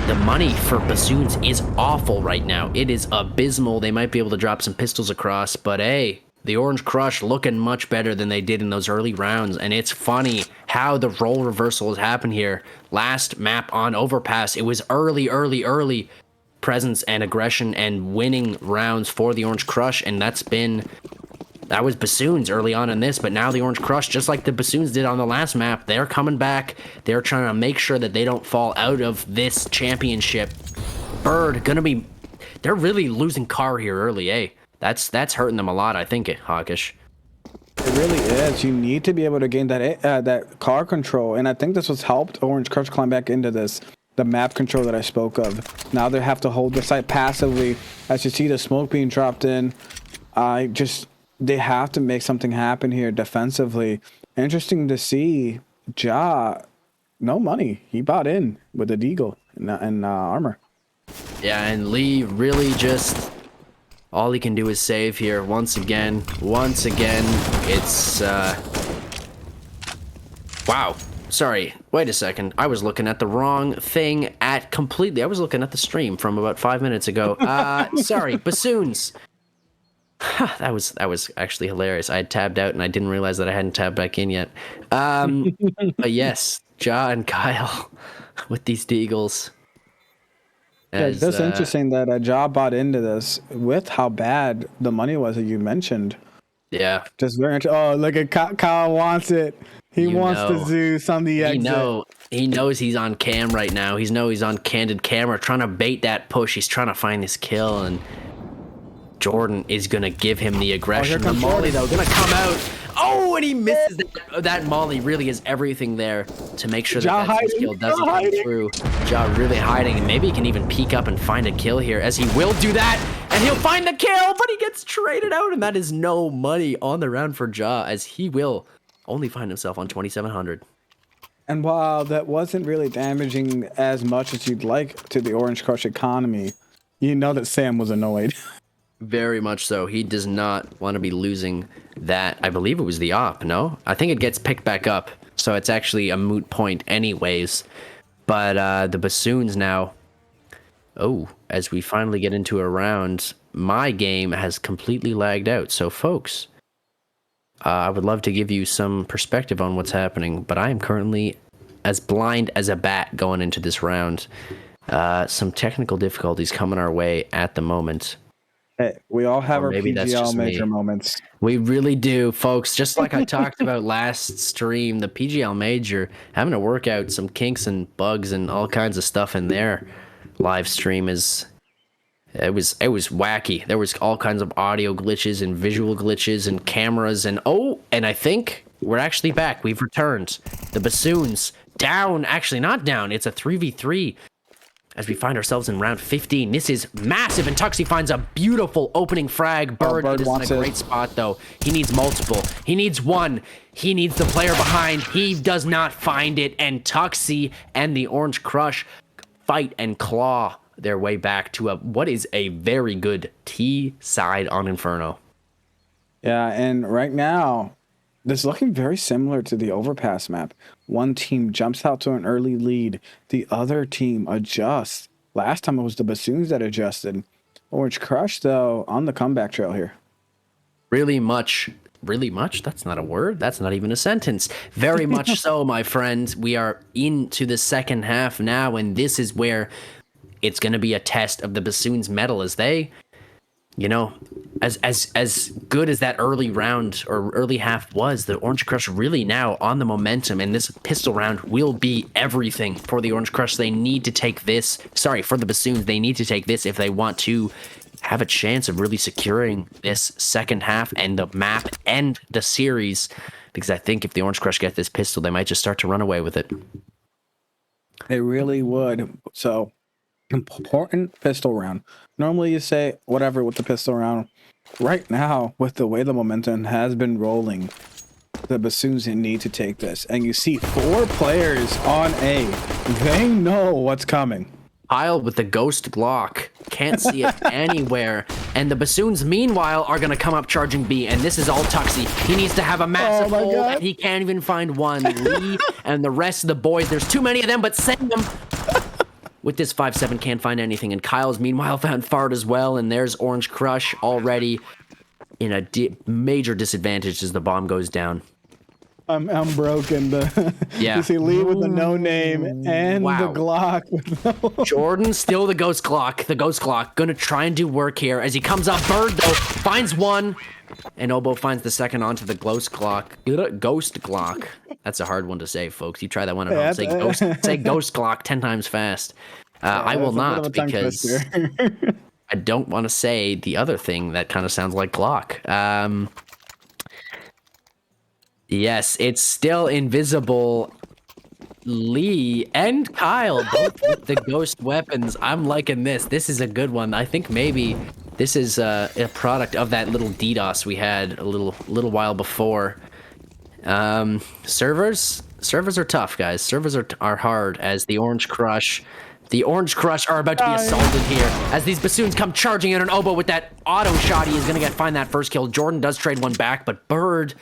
the money for Bassoons is awful right now. It is abysmal. They might be able to drop some pistols across, but hey, the Orange Crush looking much better than they did in those early rounds, and it's funny how the role reversal has happened here. Last map on Overpass, it was early presence and aggression and winning rounds for the Orange Crush, and that was Bassoons early on in this, but now the Orange Crush, just like the Bassoons did on the last map, they're coming back. They're trying to make sure that they don't fall out of this championship. Bird, they're really losing car here early, eh? That's hurting them a lot, I think, Hawkish. It really is. You need to be able to gain that car control, and I think this was helped Orange Crush climb back into this. The map control that I spoke of. Now they have to hold the site passively. As you see the smoke being dropped in, they have to make something happen here defensively. Interesting to see Ja, no money. He bought in with the deagle and armor. Yeah, and Lee really just, all he can do is save here once again. It's, wow. Sorry, wait a second. I was looking at the wrong thing I was looking at the stream from about 5 minutes ago. Sorry, Bassoons. That was actually hilarious. I had tabbed out and I didn't realize that I hadn't tabbed back in yet. But yes, Ja and Kyle with these deagles. That's interesting that Ja bought into this with how bad the money was that you mentioned. Yeah. Just very oh, look at Kyle wants it. He wants the Zeus on the exit. He knows he's on cam right now. He's on candid camera trying to bait that push. He's trying to find this kill, and Jordan is going to give him the aggression. The Molly, though, going to come out. Oh, and he misses that Molly. Really is everything there to make sure that skill doesn't come through. Ja really hiding, and maybe he can even peek up and find a kill here, as he will do that, and he'll find the kill, but he gets traded out, and that is no money on the round for Ja, as he will only find himself on 2,700. And while that wasn't really damaging as much as you'd like to the Orange Crush economy, you know that Sam was annoyed. Very much so. He does not want to be losing that. I believe it was the op, no? I think it gets picked back up, so it's actually a moot point anyways. But the Bassoons now, as we finally get into a round, my game has completely lagged out. So folks, I would love to give you some perspective on what's happening, but I am currently as blind as a bat going into this round. Some technical difficulties coming our way at the moment. Hey, we all have our PGL major moments. We really do, folks. Just like I talked about last stream, the PGL major, having to work out some kinks and bugs and all kinds of stuff in their live stream it was wacky. There was all kinds of audio glitches and visual glitches and cameras and I think we're actually back. We've returned. The Bassoons down, actually not down. It's a 3v3 as we find ourselves in round 15. This is massive, and Tuxie finds a beautiful opening frag. Bird is in a great spot, though. He needs multiple. He needs one. He needs the player behind. He does not find it, and Tuxie and the Orange Crush fight and claw their way back to what is a very good T side on Inferno. Yeah, and right now, this is looking very similar to the Overpass map. One team jumps out to an early lead. The other team adjusts. Last time it was the Bassoons that adjusted. Orange Crush, though, on the comeback trail here. Really much really much? That's not a word. That's not even a sentence. Very much so, my friends. We are into the second half now, and this is where it's going to be a test of the Bassoons' mettle as they, you know, as good as that early round or early half was, the Orange Crush really now on the momentum, and this pistol round will be everything for the Orange Crush. They need to take this. Sorry, for the Bassoons, they need to take this if they want to have a chance of really securing this second half and the map and the series, because I think if the Orange Crush get this pistol, they might just start to run away with it. They really would. So, important pistol round. Normally you say whatever with the pistol round. Right now, with the way the momentum has been rolling, the Bassoons need to take this. And you see 4 players on A. They know what's coming. Kyle with the ghost Glock. Can't see it anywhere. And the Bassoons, meanwhile, are going to come up charging B. And this is all Tuxie. He needs to have a massive hole, and he can't even find one. Lee and the rest of the boys, there's too many of them, but send them. With this 5-7, can't find anything. And Kyle's, meanwhile, found Fart as well. And there's Orange Crush already in a major disadvantage as the bomb goes down. I'm broken. Yeah. You see Lee with the no name and the Glock with no. Jordan still the ghost Glock. The ghost Glock gonna try and do work here as he comes up. Bird though finds one, and Oboe finds the second onto the ghost Glock. Ghost Glock. That's a hard one to say, folks. You try that one at home. Say ghost Glock 10 times fast. I will not, because I don't want to say the other thing that kind of sounds like Glock. Yes, it's still invisible. Lee and Kyle, both with the ghost weapons. I'm liking this. This is a good one. I think maybe this is a product of that little DDoS we had a little while before. Servers are tough, guys. Servers are hard as the Orange Crush are about to be assaulted here as these Bassoons come charging in. An Oboe with that auto shot. He is going to find that first kill. Jordan does trade one back, but Bird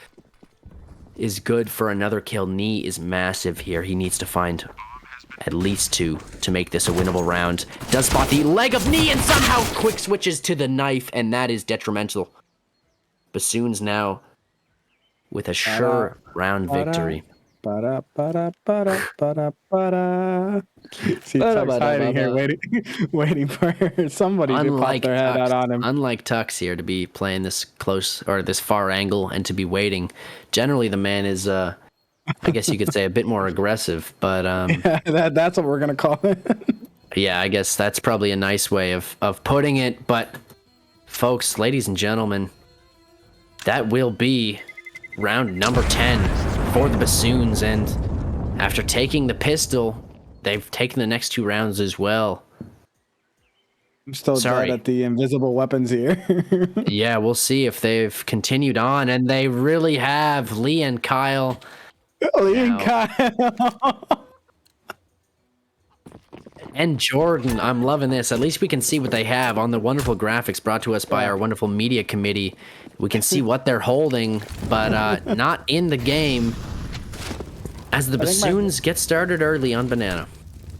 is good for another kill. Knee is massive here. He needs to find at least 2 to make this a winnable round. Does spot the leg of Knee and somehow quick switches to the knife, and that is detrimental. Bassoons now with a sure round victory. See, Tuck's hiding here, waiting for somebody to pop their head out on him. Unlike Tux here to be playing this close or this far angle and to be waiting. Generally, the man is, I guess you could say, a bit more aggressive, but yeah, that's what we're gonna call it. Yeah, I guess that's probably a nice way of putting it. But, folks, ladies and gentlemen, that will be round number 10 for the Bassoons, and after taking the pistol, they've taken the next 2 rounds as well. I'm still dead at the invisible weapons here. Yeah, we'll see if they've continued on, and they really have. Lee and Kyle. And Jordan, I'm loving this. At least we can see what they have on the wonderful graphics brought to us by our wonderful media committee. We can see what they're holding, but not in the game, as the Bassoons get started early on Banana.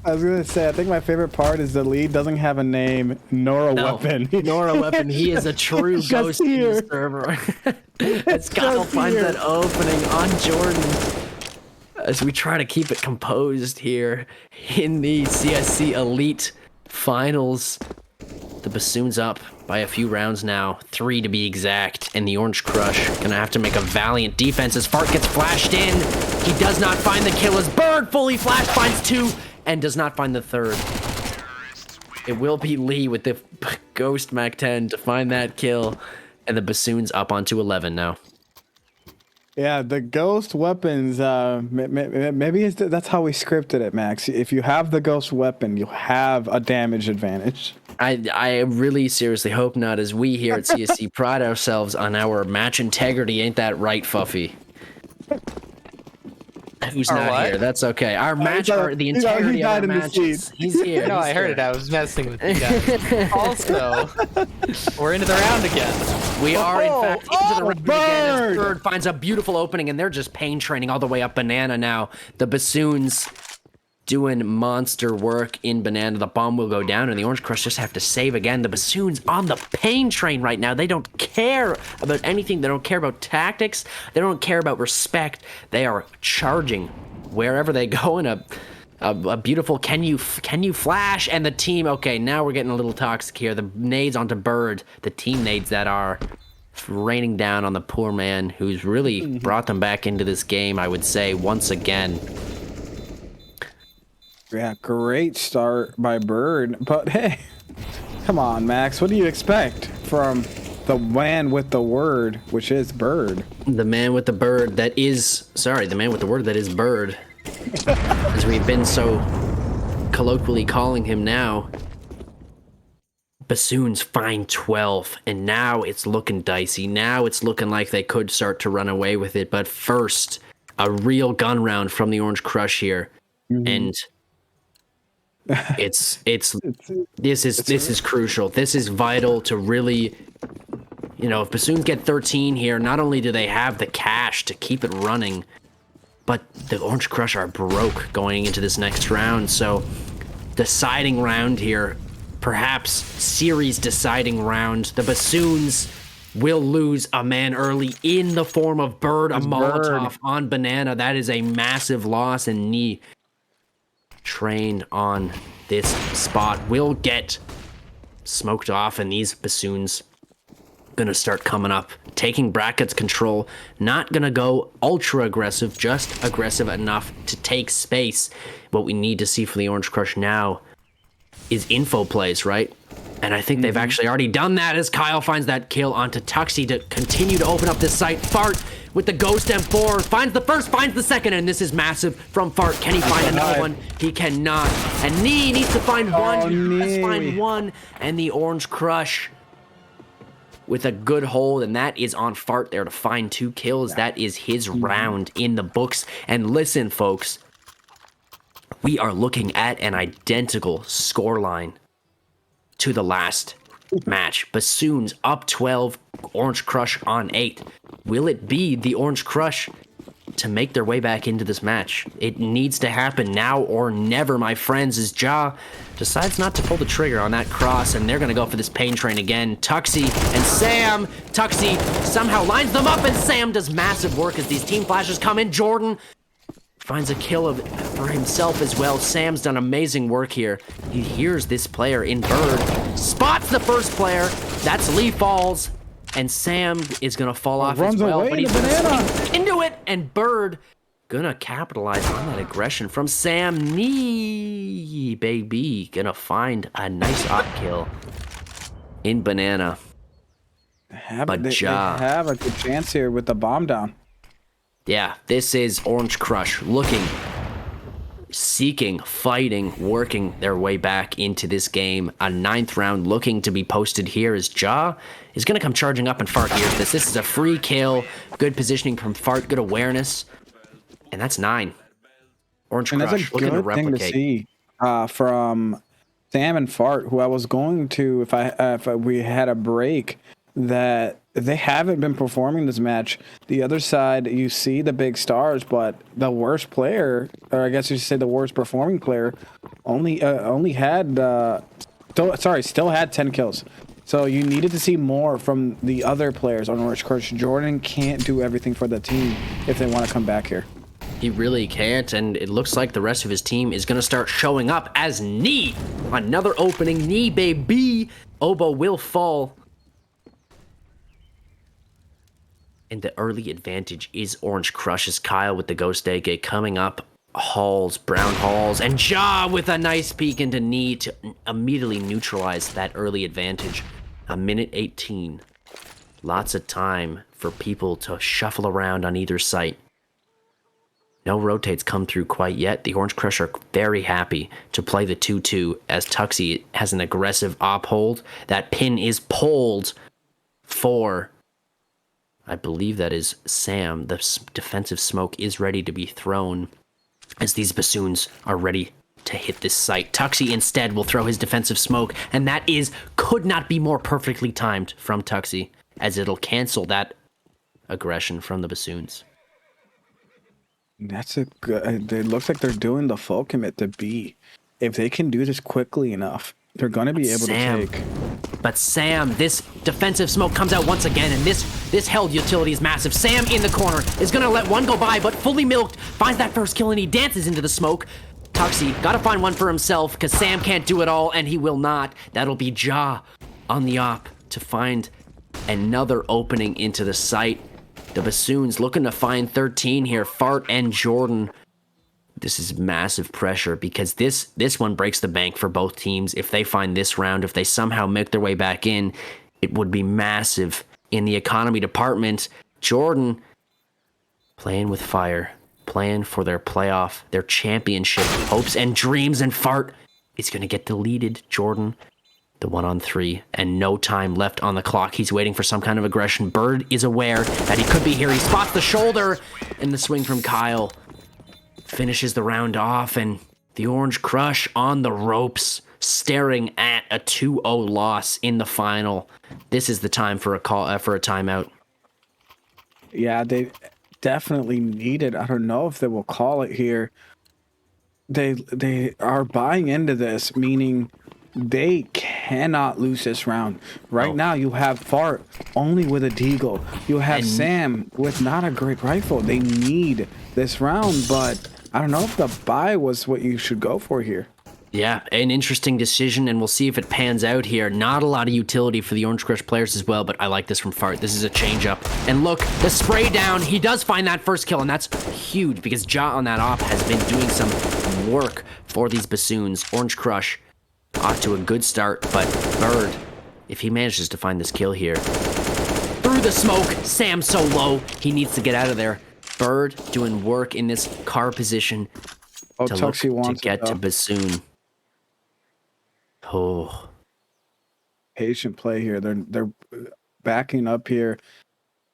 I was going to say, I think my favorite part is the lead doesn't have a name nor a weapon. Nor a weapon. He is a true ghost in the server. As Kyle finds that opening on Jordan, as we try to keep it composed here in the CSC Elite Finals. The Bassoons up by a few rounds now, 3 to be exact, and the Orange Crush gonna have to make a valiant defense as Fart gets flashed in. He does not find the kill as Bird fully flashed finds 2 and does not find the 3rd. It will be Lee with the Ghost Mac-10 to find that kill, and the Bassoons up onto 11 now. Yeah, the ghost weapons, maybe that's how we scripted it, Max. If you have the ghost weapon, you have a damage advantage. I really seriously hope not, as we here at CSC pride ourselves on our match integrity. Ain't that right, Fuffy? Who's not here? That's okay. Our match, the integrity of our matches. He's here. No, I heard it. I was messing with you guys. Also, we're into the round again. We are, in fact, into the round again. As Bird finds a beautiful opening, and they're just pain training all the way up Banana now. The Bassoons doing monster work in Banana. The bomb will go down, and the Orange Crush just have to save again. The Bassoons on the pain train right now. They don't care about anything. They don't care about tactics. They don't care about respect. They are charging wherever they go in a beautiful can you flash, and the team, okay, now we're getting a little toxic here. The nades onto Bird, the team nades that are raining down on the poor man who's really brought them back into this game, I would say, once again. Yeah, great start by Bird, but hey, come on, Max, what do you expect from the man with the word, which is Bird? The man with the bird that is, the man with the word that is Bird. As we've been so colloquially calling him now. Bassoons find 12, and now it's looking dicey. Now it's looking like they could start to run away with it, but first, a real gun round from the Orange Crush here. And this is crucial. This is vital to really, if Bassoons get 13 here, not only do they have the cash to keep it running, but the Orange Crush are broke going into this next round. So deciding round here, perhaps series deciding round. The Bassoons will lose a man early in the form of Bird, a Molotov on Banana. That is a massive loss, and Knee trained on this spot will get smoked off, and these Bassoons gonna start coming up, taking brackets control, not gonna go ultra aggressive, just aggressive enough to take space. What we need to see for the Orange Crush now is info plays, right? And I think they've actually already done that as Kyle finds that kill onto Tuxie to continue to open up this site. Fart with the Ghost M4, finds the first, finds the second, and this is massive from Fart. Can he find another one? He cannot. And Knee needs to find one. He must find one, and the Orange Crush with a good hold, and that is on Fart there to find 2 kills. That is his round in the books. And listen, folks, we are looking at an identical scoreline to the last match. Bassoons up 12, Orange Crush on 8. Will it be the Orange Crush to make their way back into this match? It needs to happen now or never, my friends, as Ja decides not to pull the trigger on that cross, and they're going to go for this pain train again. Tuxie and Sam. Tuxie somehow lines them up, and Sam does massive work as these team flashes come in. Jordan finds a kill for himself as well. Sam's done amazing work here. He hears this player in Bird, spots the first player. That's Lee Falls, and Sam is gonna fall off as well. But he's gonna sneak into it, and Bird gonna capitalize on that aggression from Sam. Knee, baby, gonna find a nice op kill in Banana. They have a good chance here with the bomb down. Yeah, this is Orange Crush looking, seeking, fighting, working their way back into this game. A 9th round looking to be posted here as Ja is going to come charging up, and Fart hears this. This is a free kill. Good positioning from Fart, good awareness. And that's 9. Orange Crush that's a looking to good replicate. thing to see from Sam and Fart, who I was going to, if we had a break, that they haven't been performing this match. The other side, you see the big stars, but the worst player, or I guess you should say the worst performing player, only had still had 10 kills. So you needed to see more from the other players on Orange Crush. Jordan can't do everything for the team if they want to come back here. He really can't, and it looks like the rest of his team is going to start showing up as Knee. Another opening, Knee, baby. Oboe will fall. And the early advantage is Orange Crush's Kyle with the Ghost AK coming up. Halls, Brown Halls, and Ja with a nice peek into Knee to immediately neutralize that early advantage. A minute 18. Lots of time for people to shuffle around on either site. No rotates come through quite yet. The Orange Crush are very happy to play the 2-2 as Tuxie has an aggressive op hold. That pin is pulled for, I believe that is Sam. The defensive smoke is ready to be thrown as these Bassoons are ready to hit this site. Tuxie instead will throw his defensive smoke, and that could not be more perfectly timed from Tuxie, as it'll cancel that aggression from the Bassoons. That's a good. It looks like they're doing the full commit to B. If they can do this quickly enough, they're going to be able to take. But Sam, this defensive smoke comes out once again, and this held utility is massive. Sam in the corner is going to let one go by, but fully milked, finds that first kill, and he dances into the smoke. Tuxie, got to find one for himself, because Sam can't do it all, and he will not. That'll be Ja on the op to find another opening into the site. The Bassoons looking to find 13 here. Fart and Jordan. This is massive pressure because this one breaks the bank for both teams. If they find this round, if they somehow make their way back in, it would be massive in the economy department. Jordan playing with fire, playing for their playoff, their championship hopes and dreams, and Fart is going to get deleted. Jordan, the 1-on-3, and no time left on the clock. He's waiting for some kind of aggression. Bird is aware that he could be here. He spots the shoulder, and the swing from Kyle finishes the round off, and the Orange Crush on the ropes, staring at a 2-0 loss in the final. This is the time for a call for a timeout. Yeah, they definitely need it. I don't know if they will call it here. They are buying into this, meaning they cannot lose this round. Right now, you have Fart only with a deagle. You have Sam with not a great rifle. They need this round, but I don't know if the buy was what you should go for here. Yeah, an interesting decision, and we'll see if it pans out here. Not a lot of utility for the Orange Crush players as well, but I like this from Fart. This is a change-up. And look, the spray down, he does find that first kill, and that's huge because Ja on that op has been doing some work for these Bassoons. Orange Crush off to a good start, but Bird, if he manages to find this kill here, through the smoke, Sam so low, he needs to get out of there. Bird doing work in this car position to look to get to Bassoon. Oh, patient play here. They're backing up here.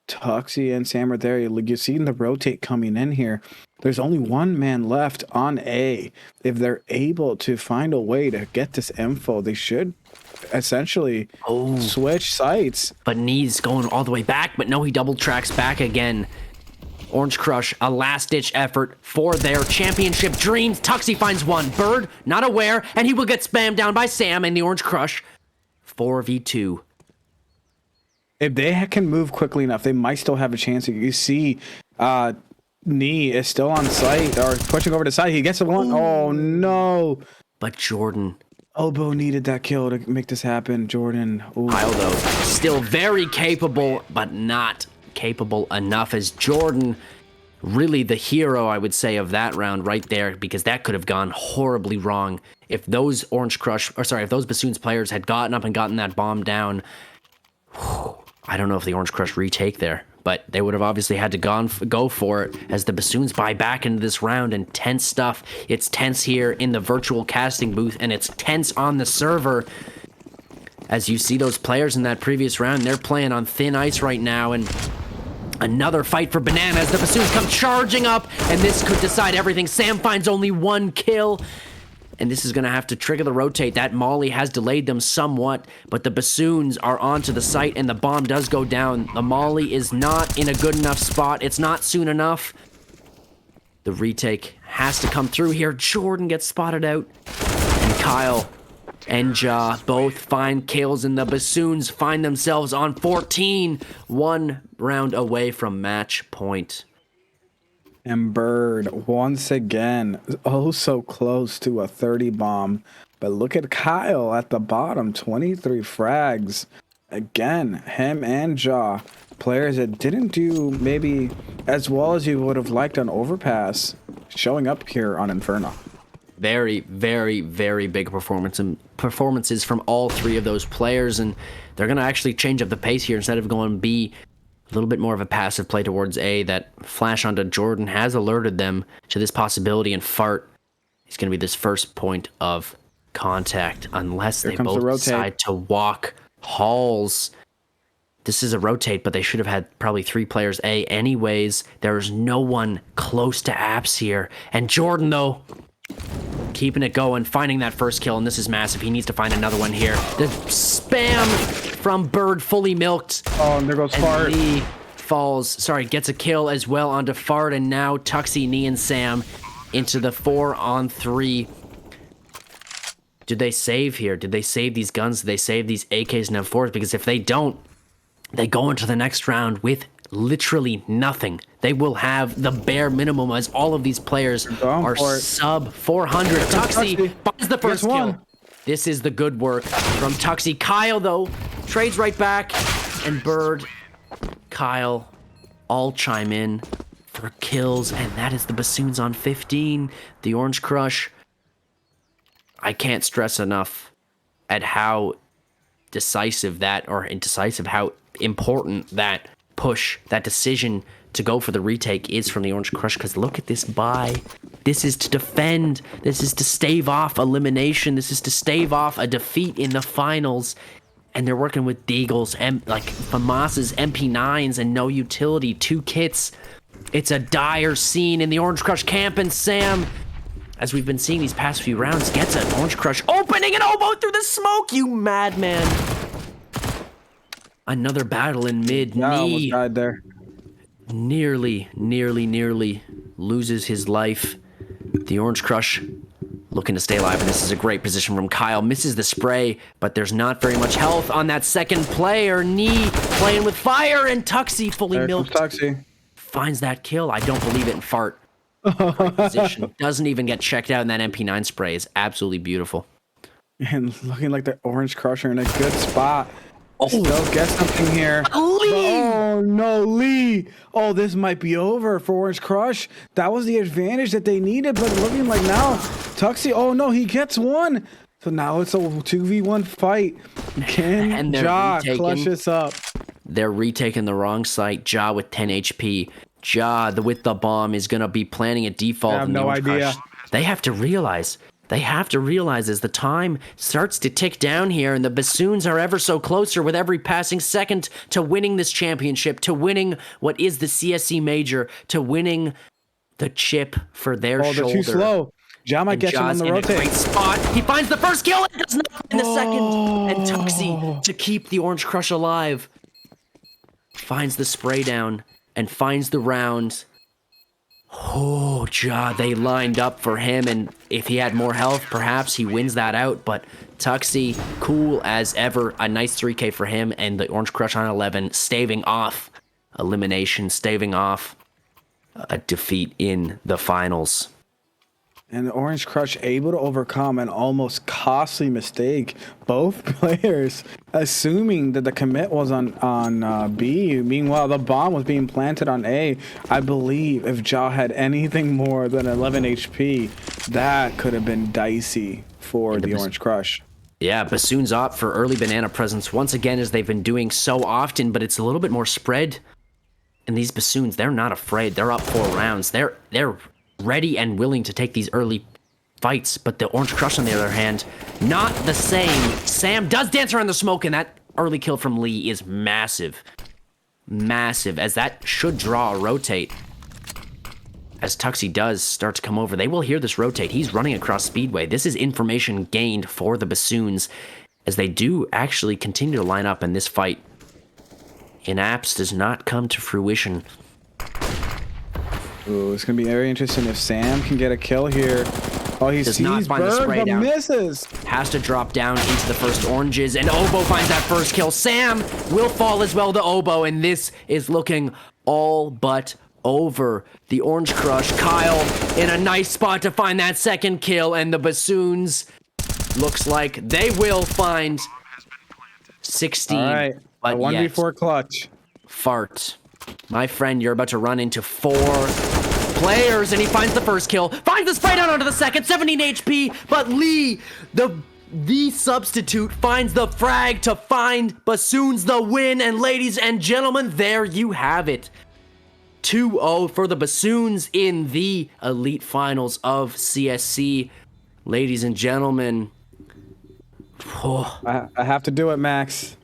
Tuxie and Sam are there. You've seen the rotate coming in here. There's only one man left on A. If they're able to find a way to get this info, they should essentially switch sites. But Knees going all the way back, but no, he double tracks back again. Orange Crush, a last-ditch effort for their championship dreams. Tuxie finds one. Bird, not aware, and he will get spammed down by Sam and the Orange Crush. 4v2. If they can move quickly enough, they might still have a chance. You see, Knee is still on site, or pushing over to side. He gets a one. Oh, no. But Jordan. Elbow needed that kill to make this happen. Jordan. Kyle, though, still very capable, but not capable enough, as Jordan, really the hero, I would say, of that round right there, because that could have gone horribly wrong. If those if those Bassoons players had gotten up and gotten that bomb down, I don't know if the Orange Crush retake there, but they would have obviously had to go for it as the Bassoons buy back into this round, and tense stuff. It's tense here in the virtual casting booth, and it's tense on the server. As you see those players in that previous round, they're playing on thin ice right now, and another fight for Banana as the Bassoons come charging up, and this could decide everything. Sam finds only one kill, and this is going to have to trigger the rotate. That Molly has delayed them somewhat, but the Bassoons are onto the site, and the bomb does go down. The Molly is not in a good enough spot. It's not soon enough. The retake has to come through here. Jordan gets spotted out, and Kyle and Ja both find kills, and the Bassoons find themselves on 14, one round away from match point. And Bird, once again, oh so close to a 30 bomb. But look at Kyle at the bottom, 23 frags. Again, him and Ja, players that didn't do maybe as well as you would have liked on Overpass, showing up here on Inferno. Very, very, very big performances from all three of those players, and they're going to actually change up the pace here. Instead of going B, a little bit more of a passive play towards A. That flash onto Jordan has alerted them to this possibility, and Fart is going to be this first point of contact unless they both decide to walk halls. This is a rotate, but they should have had probably 3 players A anyways. There's no one close to apps here, and Jordan, though, keeping it going, finding that first kill, and this is massive. He needs to find another one here. The spam from Bird fully milked. Oh, and there goes Fart. Lee gets a kill as well onto Fart, and now Tuxie, Nee, and Sam into the 4-on-3. Did they save here? Did they save these guns? Did they save these AKs and M4s? Because if they don't, they go into the next round with literally nothing. They will have the bare minimum, as all of these players are sub 400. Tuxie finds the first kill. This is the good work from Tuxie. Kyle, though, trades right back, and Bird, Kyle, all chime in for kills, and that is the Bassoons on 15. The Orange Crush. I can't stress enough at how decisive how important that push, that decision to go for the retake is from the Orange Crush, because look at this buy. This is to defend. This is to stave off elimination. This is to stave off a defeat in the finals. And they're working with Deagles, like FAMAS's MP9s and no utility, 2 kits. It's a dire scene in the Orange Crush camp, and Sam, as we've been seeing these past few rounds, gets an Orange Crush opening an oboe through the smoke, you madman. Another battle in mid. I almost died there. Nearly loses his life. The Orange Crush looking to stay alive, and this is a great position from Kyle. Misses the spray, but there's not very much health on that second player. Nee playing with fire, and Tuxie fully milked. Tuxie finds that kill. I don't believe it. And Fart. Great position. Doesn't even get checked out, and that MP9 spray is absolutely beautiful. And looking like the Orange Crusher in a good spot. Still get something here. Lee! Oh no, Lee! Oh, this might be over for Orange Crush. That was the advantage that they needed, but looking like now, Tuxie, oh no, he gets one. So now it's a 2v1 fight. Can Ja clutch this up? They're retaking the wrong site. Ja with 10 HP. Ja, with the bomb, is going to be planning a default. I have no idea. They have to realize as the time starts to tick down here, and the Bassoons are ever so closer with every passing second to winning this championship, to winning what is the CSC major, to winning the chip for their shoulder. They're too slow. Ja might get him on the rotate. A great spot. He finds the first kill and does not in the second. And Tuxie, to keep the Orange Crush alive, finds the spray down and finds the round. Oh, Ja, they lined up for him, and if he had more health, perhaps he wins that out, but Tuxie, cool as ever, a nice 3k for him, and the Orange Crush on 11, staving off elimination, staving off a defeat in the finals. And the Orange Crush able to overcome an almost costly mistake. Both players assuming that the commit was on B. Meanwhile, the bomb was being planted on A. I believe if Ja had anything more than 11 HP, that could have been dicey for the Orange Crush. Yeah, Bassoons opt for early banana presence once again, as they've been doing so often, but it's a little bit more spread. And these Bassoons, they're not afraid. They're up 4 rounds. They're ready and willing to take these early fights, but the Orange Crush, on the other hand, not the same. Sam does dance around the smoke, and that early kill from Lee is massive. Massive, as that should draw a rotate. As Tuxie does start to come over, they will hear this rotate. He's running across Speedway. This is information gained for the Bassoons, as they do actually continue to line up, and this fight in apps does not come to fruition. Ooh, it's gonna be very interesting if Sam can get a kill here. Oh, he does not sees find the Bird, spray but down. misses. Has to drop down into the first oranges, and Oboe finds that first kill. Sam will fall as well to Oboe, and this is looking all but over. The Orange Crush, Kyle, in a nice spot to find that second kill, and the Bassoons looks like they will find 16. All right, but a 1v4 clutch. Fart. My friend, you're about to run into 4 players, and he finds the first kill, finds the spray down onto the second, 17 HP, but Lee, the substitute, finds the frag to find Bassoons the win, and ladies and gentlemen, there you have it. 2-0 for the Bassoons in the Elite Finals of CSC. Ladies and gentlemen. I have to do it, Max.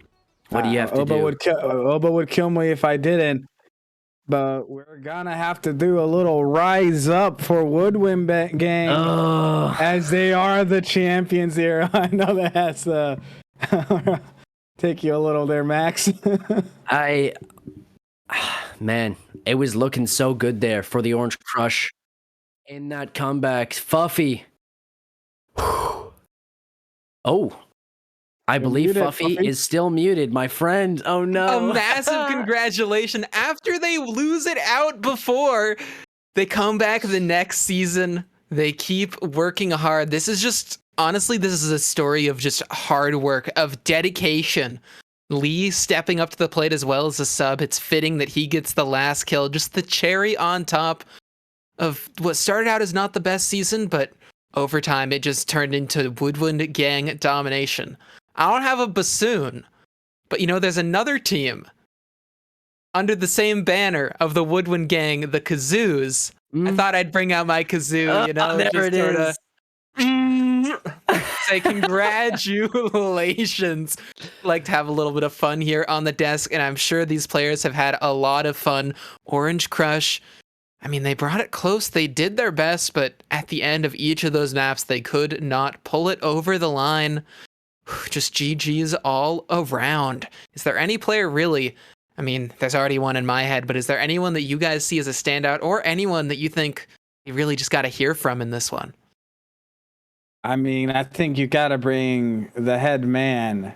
What do you have to do? Oboe would kill me if I didn't. But we're gonna have to do a little rise up for Woodwind Gang, as they are the champions here. I know that has to take you a little there, Max. man, it was looking so good there for the Orange Crush in that comeback. Fuffy. Oh, I believe muted, Fuffy Fuffy. is still muted, my friend. Oh no. A massive congratulation after they lose it out before. They come back the next season. They keep working hard. This is just, honestly, this is a story of just hard work, of dedication. Lee stepping up to the plate as well as a sub. It's fitting that he gets the last kill. Just the cherry on top of what started out as not the best season, but over time it just turned into Woodwind Gang domination. I don't have a bassoon, but there's another team under the same banner of the Woodwind Gang, the Kazoos. I thought I'd bring out my kazoo, there just it sorta is. say congratulations. Like to have a little bit of fun here on the desk, and I'm sure these players have had a lot of fun. Orange Crush, I mean, they brought it close. They did their best, but at the end of each of those maps, they could not pull it over the line. Just GG's all around. Is there any player really? I mean, there's already one in my head, but is there anyone that you guys see as a standout, or anyone that you think you really just got to hear from in this one? I mean, I think you got to bring the head man,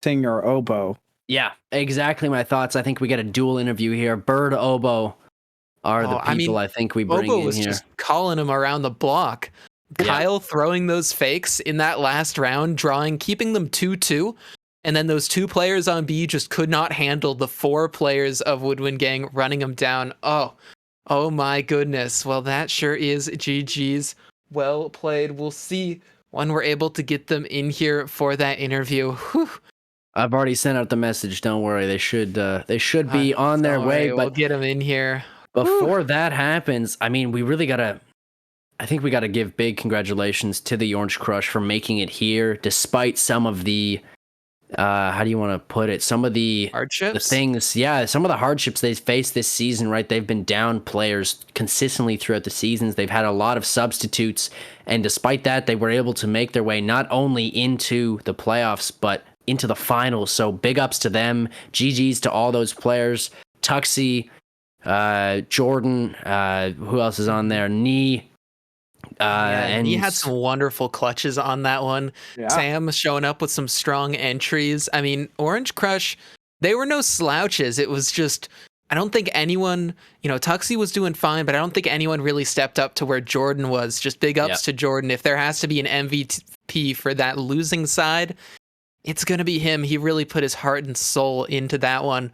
singer Oboe. Yeah, exactly my thoughts. I think we get a dual interview here. Bird, Oboe are the people I think we bring Oboe in was here. just calling him around the block. Yeah. Kyle throwing those fakes in that last round, keeping them 2-2. And then those 2 players on B just could not handle the 4 players of Woodwind Gang running them down. Oh my goodness. Well, that sure is GG's. Well played. We'll see when we're able to get them in here for that interview. Whew. I've already sent out the message. Don't worry. They should be on their way. But we'll get them in here. Before that happens, I mean, we really gotta give big congratulations to the Orange Crush for making it here, despite some of the how do you want to put it? Some of the hardships, some of the hardships they've faced this season, right? They've been down players consistently throughout the seasons. They've had a lot of substitutes, and despite that, they were able to make their way not only into the playoffs, but into the finals. So big ups to them. GG's to all those players. Tuxie, Jordan, who else is on there? Nee. And he had some wonderful clutches on that one. Yeah. Sam showing up with some strong entries. I mean, Orange Crush, they were no slouches. It was just, I don't think anyone, Tuxie was doing fine, but I don't think anyone really stepped up to where Jordan was. Just big ups to Jordan. If there has to be an MVP for that losing side, it's going to be him. He really put his heart and soul into that one.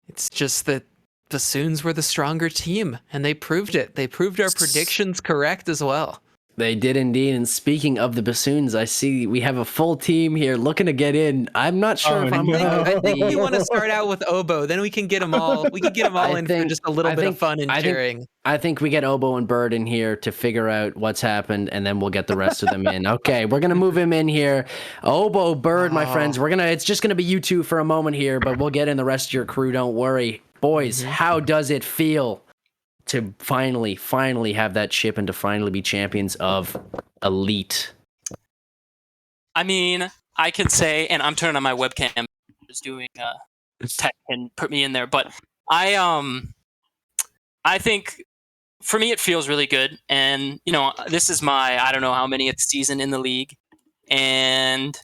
It's just that Bassoons were the stronger team, and they proved it. They proved our predictions correct as well. They did indeed. And speaking of the Bassoons, I see we have a full team here looking to get in. I'm not sure if I'm. I think we want to start out with Oboe. Then we can get them all. We can get them all in for just a little bit of fun and cheering. I think we get Oboe and Bird in here to figure out what's happened, and then we'll get the rest of them in. Okay, we're gonna move him in here. Oboe, Bird, my friends. It's just gonna be you two for a moment here, but we'll get in the rest of your crew. Don't worry, boys. How does it feel to finally have that chip and to finally be champions of Elite? I mean, I can say, and I'm turning on my webcam, just doing tech and put me in there, but I think for me it feels really good, and this is my I don't know how many season in the league, and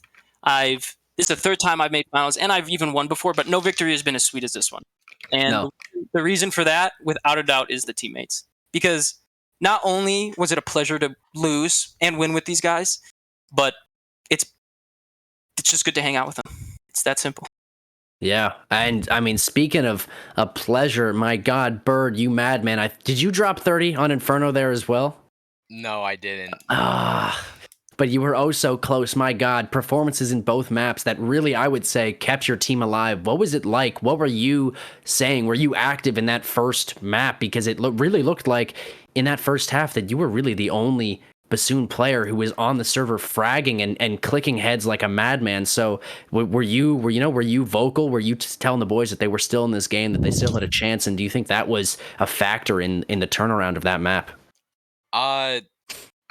this is the 3rd time I've made finals, and I've even won before, but no victory has been as sweet as this one. And the reason for that, without a doubt, is the teammates. Because not only was it a pleasure to lose and win with these guys, but it's just good to hang out with them. It's that simple. Yeah, and I mean, speaking of a pleasure, my God, Bird, you madman! Did you drop 30 on Inferno there as well? No, I didn't. But you were oh so close. My God, performances in both maps that really, I would say, kept your team alive. What was it like? What were you saying? Were you active in that first map? Because it really looked like in that first half that you were really the only Bassoon player who was on the server fragging and clicking heads like a madman. So were you vocal? Were you telling the boys that they were still in this game, that they still had a chance? And do you think that was a factor in the turnaround of that map?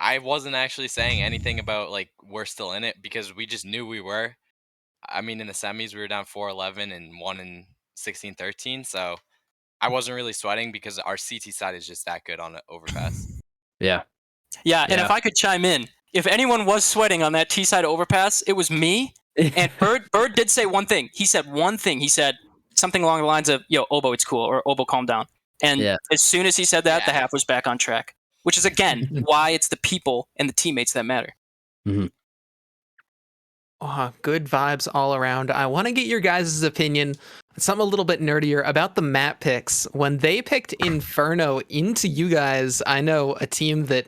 I wasn't actually saying anything about we're still in it, because we just knew we were. I mean, in the semis we were down 4-11 and won in 16-13. So I wasn't really sweating because our CT side is just that good on the overpass. Yeah. Yeah, and if I could chime in, if anyone was sweating on that T side overpass, it was me. And Bird did say one thing. He said one thing. He said something along the lines of, "Yo, Obo, it's cool," or "Obo, calm down." And as soon as he said that, the half was back on track. Which is again why it's the people and the teammates that matter. Mm-hmm. Good vibes all around. I want to get your guys' opinion, something a little bit nerdier, about the map picks. When they picked Inferno into you guys, I know a team that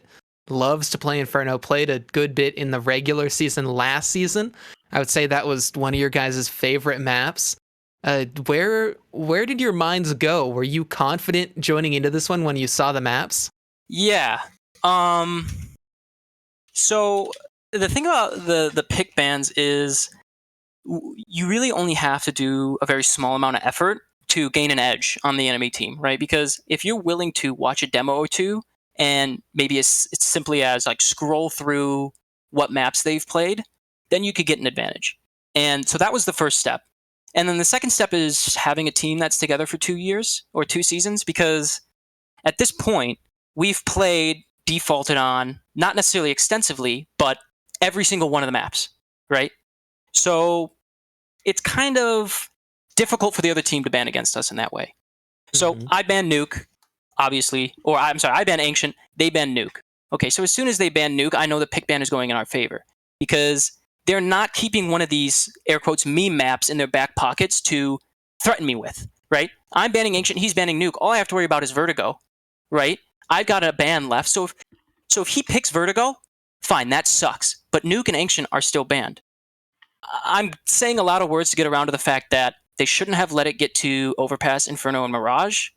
loves to play Inferno, played a good bit in the regular season last season. I would say that was one of your guys' favorite maps. Where did your minds go? Were you confident joining into this one when you saw the maps? Yeah. So the thing about the pick bans is you really only have to do a very small amount of effort to gain an edge on the enemy team, right? Because if you're willing to watch a demo or two, and maybe it's simply as like scroll through what maps they've played, then you could get an advantage. And so that was the first step. And then the second step is having a team that's together for 2 years or 2 seasons, because at this point, we've played defaulted on, not necessarily extensively, but every single one of the maps, right? So it's kind of difficult for the other team to ban against us in that way. So I ban Nuke, obviously, or I'm sorry, I ban Ancient, they ban Nuke. Okay, so as soon as they ban Nuke, I know the pick ban is going in our favor because they're not keeping one of these, air quotes, meme maps in their back pockets to threaten me with, right? I'm banning Ancient, he's banning Nuke. All I have to worry about is Vertigo, right? I've got a ban left. So if he picks Vertigo, fine, that sucks. But Nuke and Ancient are still banned. I'm saying a lot of words to get around to the fact that they shouldn't have let it get to Overpass, Inferno, and Mirage.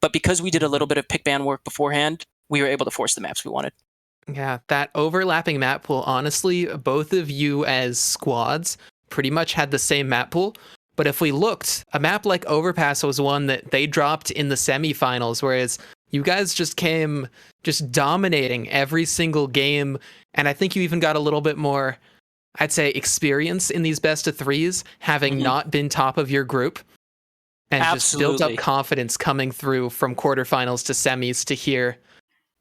But because we did a little bit of pick ban work beforehand, we were able to force the maps we wanted. Yeah, that overlapping map pool, honestly, both of you as squads pretty much had the same map pool. But if we looked, a map like Overpass was one that they dropped in the semifinals, whereas you guys just came just dominating every single game. And I think you even got a little bit more, I'd say, experience in these best of threes, having not been top of your group. And just built up confidence coming through from quarterfinals to semis to here.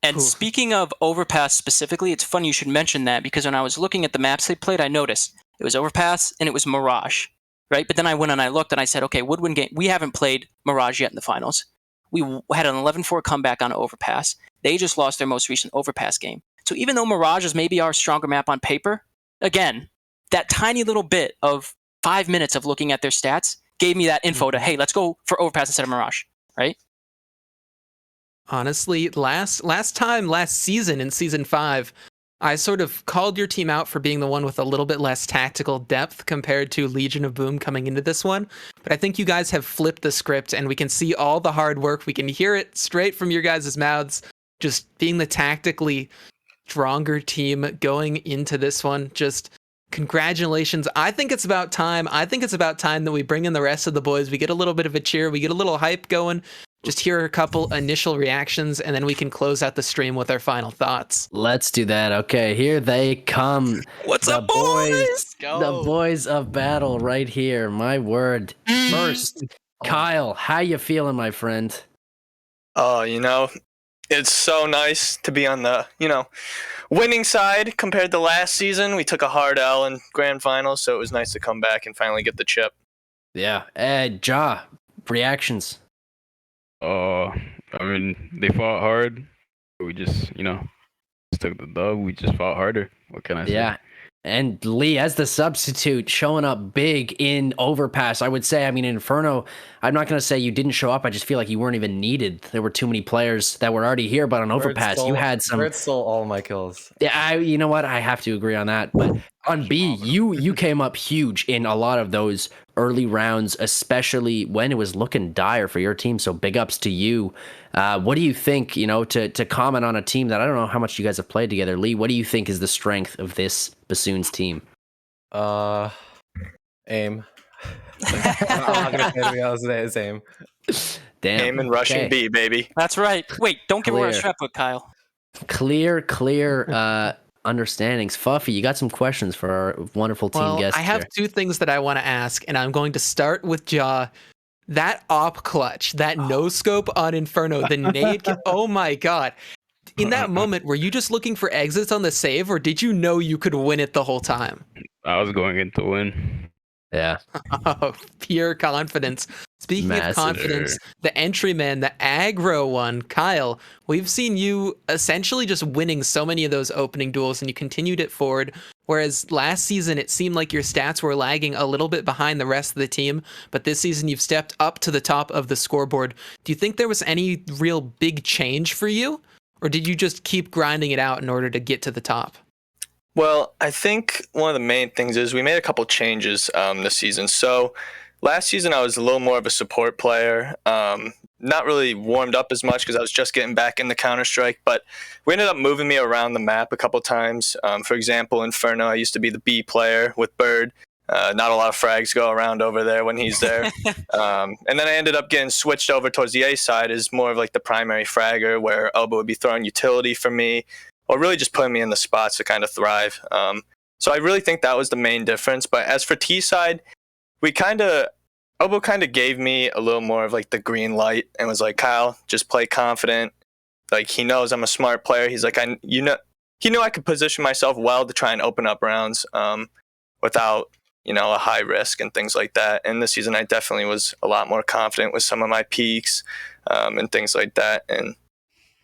And speaking of Overpass specifically, it's funny you should mention that because when I was looking at the maps they played, I noticed it was Overpass and it was Mirage, right? But then I went and I looked and I said, okay, Woodwind game, we haven't played Mirage yet in the finals. We had an 11-4 comeback on Overpass. They just lost their most recent Overpass game. So even though Mirage is maybe our stronger map on paper, again, that tiny little bit of 5 minutes of looking at their stats gave me that info to, hey, let's go for Overpass instead of Mirage, right? Honestly, last season in season 5, I sort of called your team out for being the one with a little bit less tactical depth compared to Legion of Boom coming into this one. But I think you guys have flipped the script and we can see all the hard work. We can hear it straight from your guys' mouths, just being the tactically stronger team going into this one. Just congratulations. I think it's about time. I think it's about time that we bring in the rest of the boys. We get a little bit of a cheer. We get a little hype going. Just hear a couple initial reactions, and then we can close out the stream with our final thoughts. Let's do that. Okay, here they come. What's up, boys? The boys of battle right here. My word. First, Kyle, how you feeling, my friend? Oh, it's so nice to be on the, winning side compared to last season. We took a hard L in grand finals, so it was nice to come back and finally get the chip. Yeah. Ja, reactions. They fought hard. We just, took the dub. We just fought harder. What can I say? Yeah. And Lee, as the substitute, showing up big in Overpass, I would say, Inferno, I'm not going to say you didn't show up. I just feel like you weren't even needed. There were too many players that were already here, but on Overpass, you had some... Bird stole all my kills. Yeah, you know what? I have to agree on that. But on B, you came up huge in a lot of those early rounds, especially when it was looking dire for your team. So big ups to you. What do you think, to comment on a team that I don't know how much you guys have played together? Lee, what do you think is the strength of this Bassoons team? Aim. I'm not gonna say anything else. It's aim. Damn. Aim and rushing B, baby. That's right. Wait, don't give away our strap book, Kyle. Clear understandings. Fuffy, you got some questions for our wonderful team guests. I have two things that I want to ask, and I'm going to start with Ja. that op clutch, that no scope on Inferno, the nade. Oh my god. In that moment, were you just looking for exits on the save, or did you know you could win it the whole time? I was going in to win. Yeah. Oh, pure confidence. Speaking of Massive. confidence, the entryman, the aggro one, Kyle, we've seen you essentially just winning so many of those opening duels, and you continued it forward. Whereas last season, it seemed like your stats were lagging a little bit behind the rest of the team, but this season you've stepped up to the top of the scoreboard. Do you think there was any real big change for you, or did you just keep grinding it out in order to get to the top? Well, I think one of the main things is we made a couple changes this season. So last season I was a little more of a support player, not really warmed up as much because I was just getting back into Counter-Strike, but we ended up moving me around the map a couple times. For example, Inferno, I used to be the B player with Bird. Not a lot of frags go around over there when he's there. And then I ended up getting switched over towards the A side as more of like the primary fragger, where Elbow would be throwing utility for me, or really just putting me in the spots to kind of thrive. So I really think that was the main difference. But as for T side, Elbow kind of gave me a little more of like the green light and was like, Kyle, just play confident. Like, he knows I'm a smart player. He's like, he knew I could position myself well to try and open up rounds without, a high risk and things like that. And this season I definitely was a lot more confident with some of my peaks and things like that. And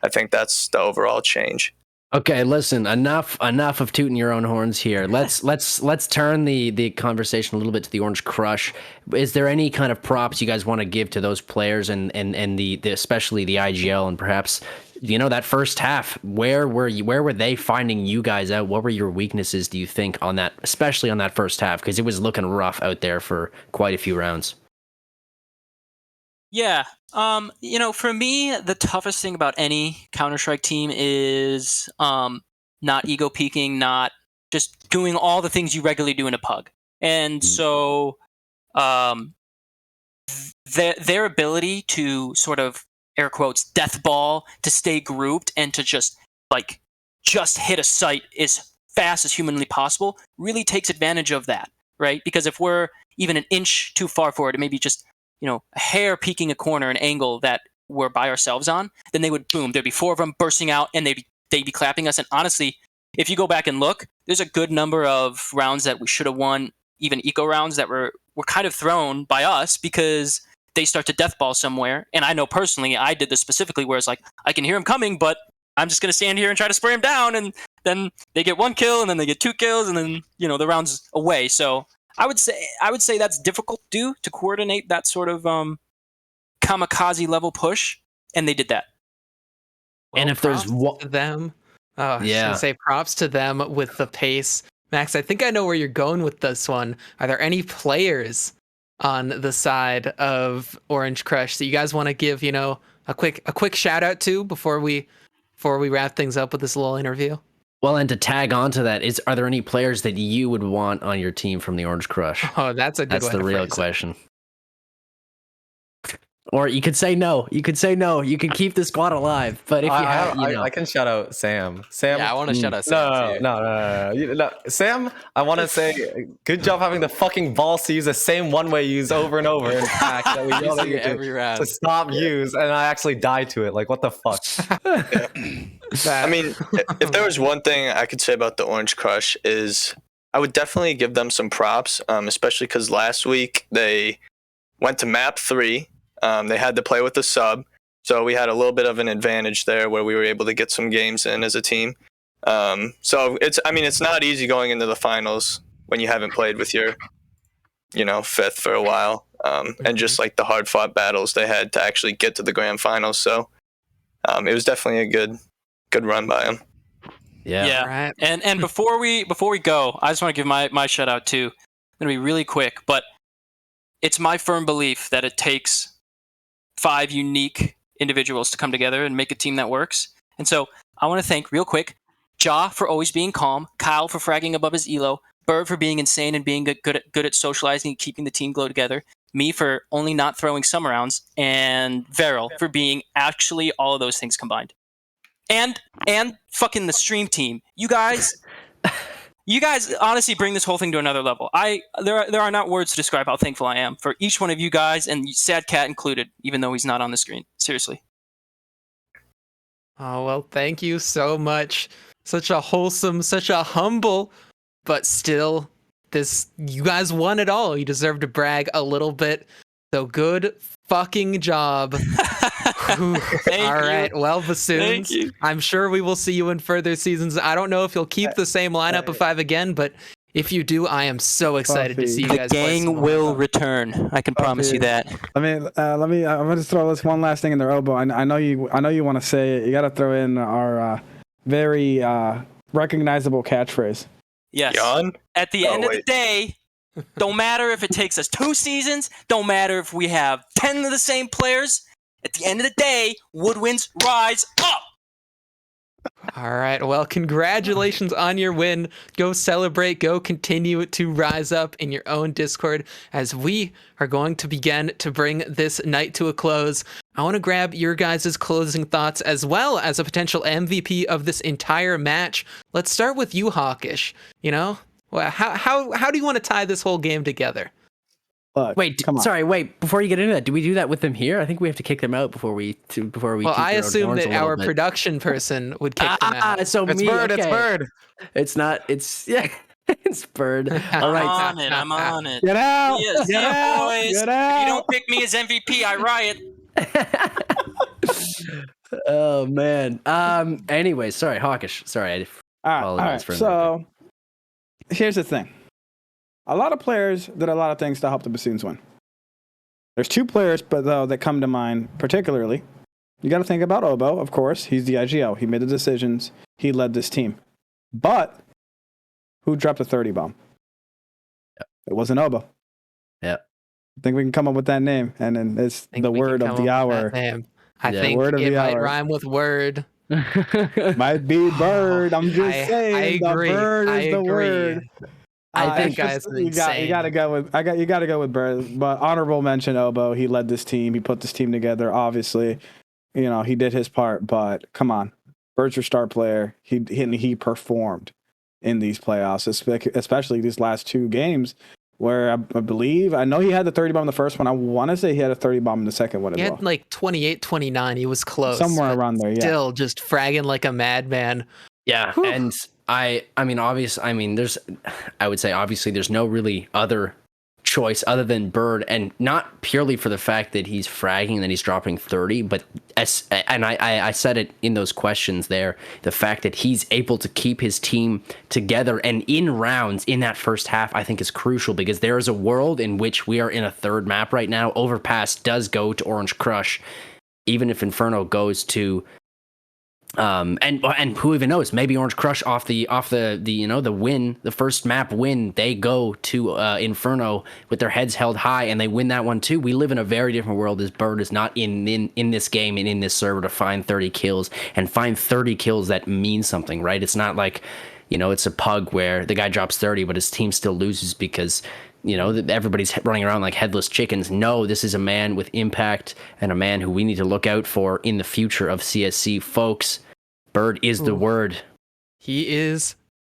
I think that's the overall change. Okay, listen, enough of tooting your own horns here. Let's turn the conversation a little bit to the Orange Crush. Is there any kind of props you guys want to give to those players and the especially the IGL, and perhaps that first half? Where were they finding you guys out? What were your weaknesses, do you think, on that, especially on that first half, because it was looking rough out there for quite a few rounds? Yeah. For me, the toughest thing about any Counter-Strike team is not ego peaking, not just doing all the things you regularly do in a pug. And so their ability to sort of, air quotes, death ball, to stay grouped and to just hit a site as fast as humanly possible really takes advantage of that, right? Because if we're even an inch too far forward, it may be just a hair peeking a corner, an angle that we're by ourselves on, then they would boom. There'd be 4 of them bursting out, and they'd be clapping us. And honestly, if you go back and look, there's a good number of rounds that we should have won, even eco rounds that were kind of thrown by us because they start to deathball somewhere. And I know personally, I did this specifically where it's like, I can hear him coming, but I'm just going to stand here and try to spray him down. And then they get 1 kill, and then they get 2 kills, and then, the round's away. So I would say that's difficult to coordinate that sort of kamikaze level push, and they did that. Well, and if there's to them, I was gonna say props to them with the pace. Max, I think I know where you're going with this one. Are there any players on the side of Orange Crush that you guys want to give, a quick shout out to before we wrap things up with this little interview? Well, and to tag onto that, are there any players that you would want on your team from the Orange Crush? Oh, that's a good one. That's the real question. Or you could say no. You could keep the squad alive. But if I can shout out Sam. Yeah, I want to shout out Sam too. No. Sam, I want to say good job having the fucking balls to use the same one-way use over and over in fact that we yell at you every round to stop use, and I actually die to it. Like, what the fuck? I mean, if there was one thing I could say about the Orange Crush is I would definitely give them some props, especially because last week they went to map 3. They had to play with the sub, so we had a little bit of an advantage there where we were able to get some games in as a team. So it's not easy going into the finals when you haven't played with your, 5th for a while, and just like the hard fought battles they had to actually get to the grand finals. So it was definitely a good run by them. Yeah. Right. And before we go, I just want to give my shout out too. I'm gonna be really quick, but it's my firm belief that it takes 5 unique individuals to come together and make a team that works. And so I want to thank real quick Ja for always being calm, Kyle for fragging above his elo, Bird for being insane and being good at socializing and keeping the team glow together, me for only not throwing some rounds, and Veryl for being actually all of those things combined. And fucking the stream team. You guys You guys honestly bring this whole thing to another level. There are not words to describe how thankful I am for each one of you guys, and Sad Cat included, even though he's not on the screen. Seriously. Oh, well, thank you so much. Such a wholesome, such a humble, but still, you guys won it all. You deserve to brag a little bit. So good fucking job. All right. Well, Bassoons, I'm sure we will see you in further seasons. I don't know if you'll keep the same lineup of 5 again, but if you do, I am so excited to see you guys play. The gang will return. I can promise you that. I'm gonna just throw this one last thing in their elbow. I know you want to say it. You got to throw in our very recognizable catchphrase. Yes. At the end of the day, don't matter if it takes us 2 seasons. Don't matter if we have 10 of the same players. At the end of the day, Woodwinds rise up. All right. Well, congratulations on your win. Go celebrate. Go continue to rise up in your own Discord as we are going to begin to bring this night to a close. I want to grab your guys' closing thoughts as well as a potential MVP of this entire match. Let's start with you, Hawkish. You know, well, how do you want to tie this whole game together? Wait, before you get into that, do we do that with them here? I think we have to kick them out before we. Well, I assume that our production person would kick them out. So it's me, Bird. okay. It's Bird. It's not. It's it's Bird. All right. I'm on it. Get out. Yes, Get out. boys. Get out. If you don't pick me as MVP, I riot. Oh man. Anyway, sorry, Hawkish. Sorry, I apologize for So here's the thing. A lot of players did a lot of things to help the Bassoons win. There's 2 players, but though that come to mind particularly. You got to think about Obo, of course. He's the IGL. He made the decisions. He led this team. But who dropped a 30 bomb? Yep. It wasn't Obo. Yeah. I think we can come up with that name, and then it's the word of the hour. I think it might rhyme with word. Might be Bird. I'm just saying. I agree. The Bird is the word. I think guys, you got to go with Bird. But honorable mention Obo. He led this team. He put this team together. Obviously, he did his part. But come on, Bird's your star player. He performed in these playoffs, especially these last 2 games, where I know he had the 30 bomb in the first one. I want to say he had a 30 bomb in the second one as well. He had like 28, 29. He was close. Somewhere around there, yeah. Still just fragging like a madman. Yeah, and I would say obviously there's no really other choice other than Bird, and not purely for the fact that he's fragging and that he's dropping 30, but I said it in those questions there, the fact that he's able to keep his team together and in rounds in that first half I think is crucial, because there is a world in which we are in a 3rd map right now. Overpass does go to Orange Crush, even if Inferno goes to and who even knows, maybe Orange Crush off the win, the first map win, they go to Inferno with their heads held high and they win that one too. We live in a very different world. This Bird is not in this game and in this server to find 30 kills and find 30 kills that mean something, right? It's not like, it's a pug where the guy drops 30 but his team still loses because everybody's running around like headless chickens. No, this is a man with impact and a man who we need to look out for in the future of CSC, folks. Bird is the word. He is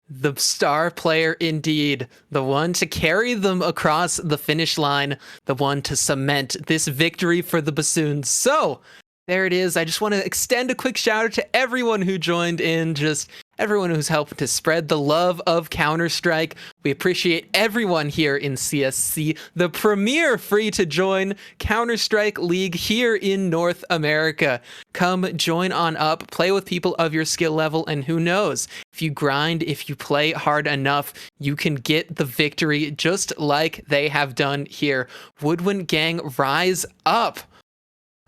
the star player indeed, the one to carry them across the finish line, the one to cement this victory for the Bassoons. So there it is. I just want to extend a quick shout out to everyone who joined in, just everyone who's helped to spread the love of Counter-Strike. We appreciate everyone here in CSC, the premier free-to-join Counter-Strike League here in North America. Come join on up, play with people of your skill level, and who knows, if you grind, if you play hard enough, you can get the victory just like they have done here. Woodwind Gang, rise up!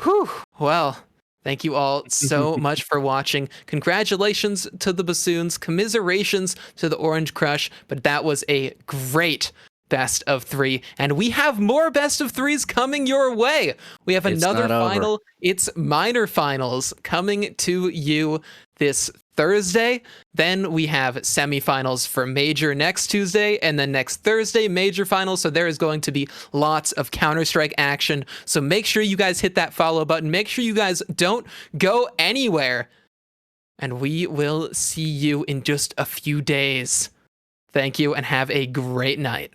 Whew, well, thank you all so much for watching. Congratulations to the Bassoons, commiserations to the Orange Crush, but that was a great best of 3, and we have more best of 3s coming your way. We have another final. It's minor finals coming to you this Thursday. Then we have semifinals for major next Tuesday, and then next Thursday major finals. So there is going to be lots of Counter-Strike action. So make sure you guys hit that follow button. Make sure you guys don't go anywhere, and we will see you in just a few days. Thank you, and have a great night.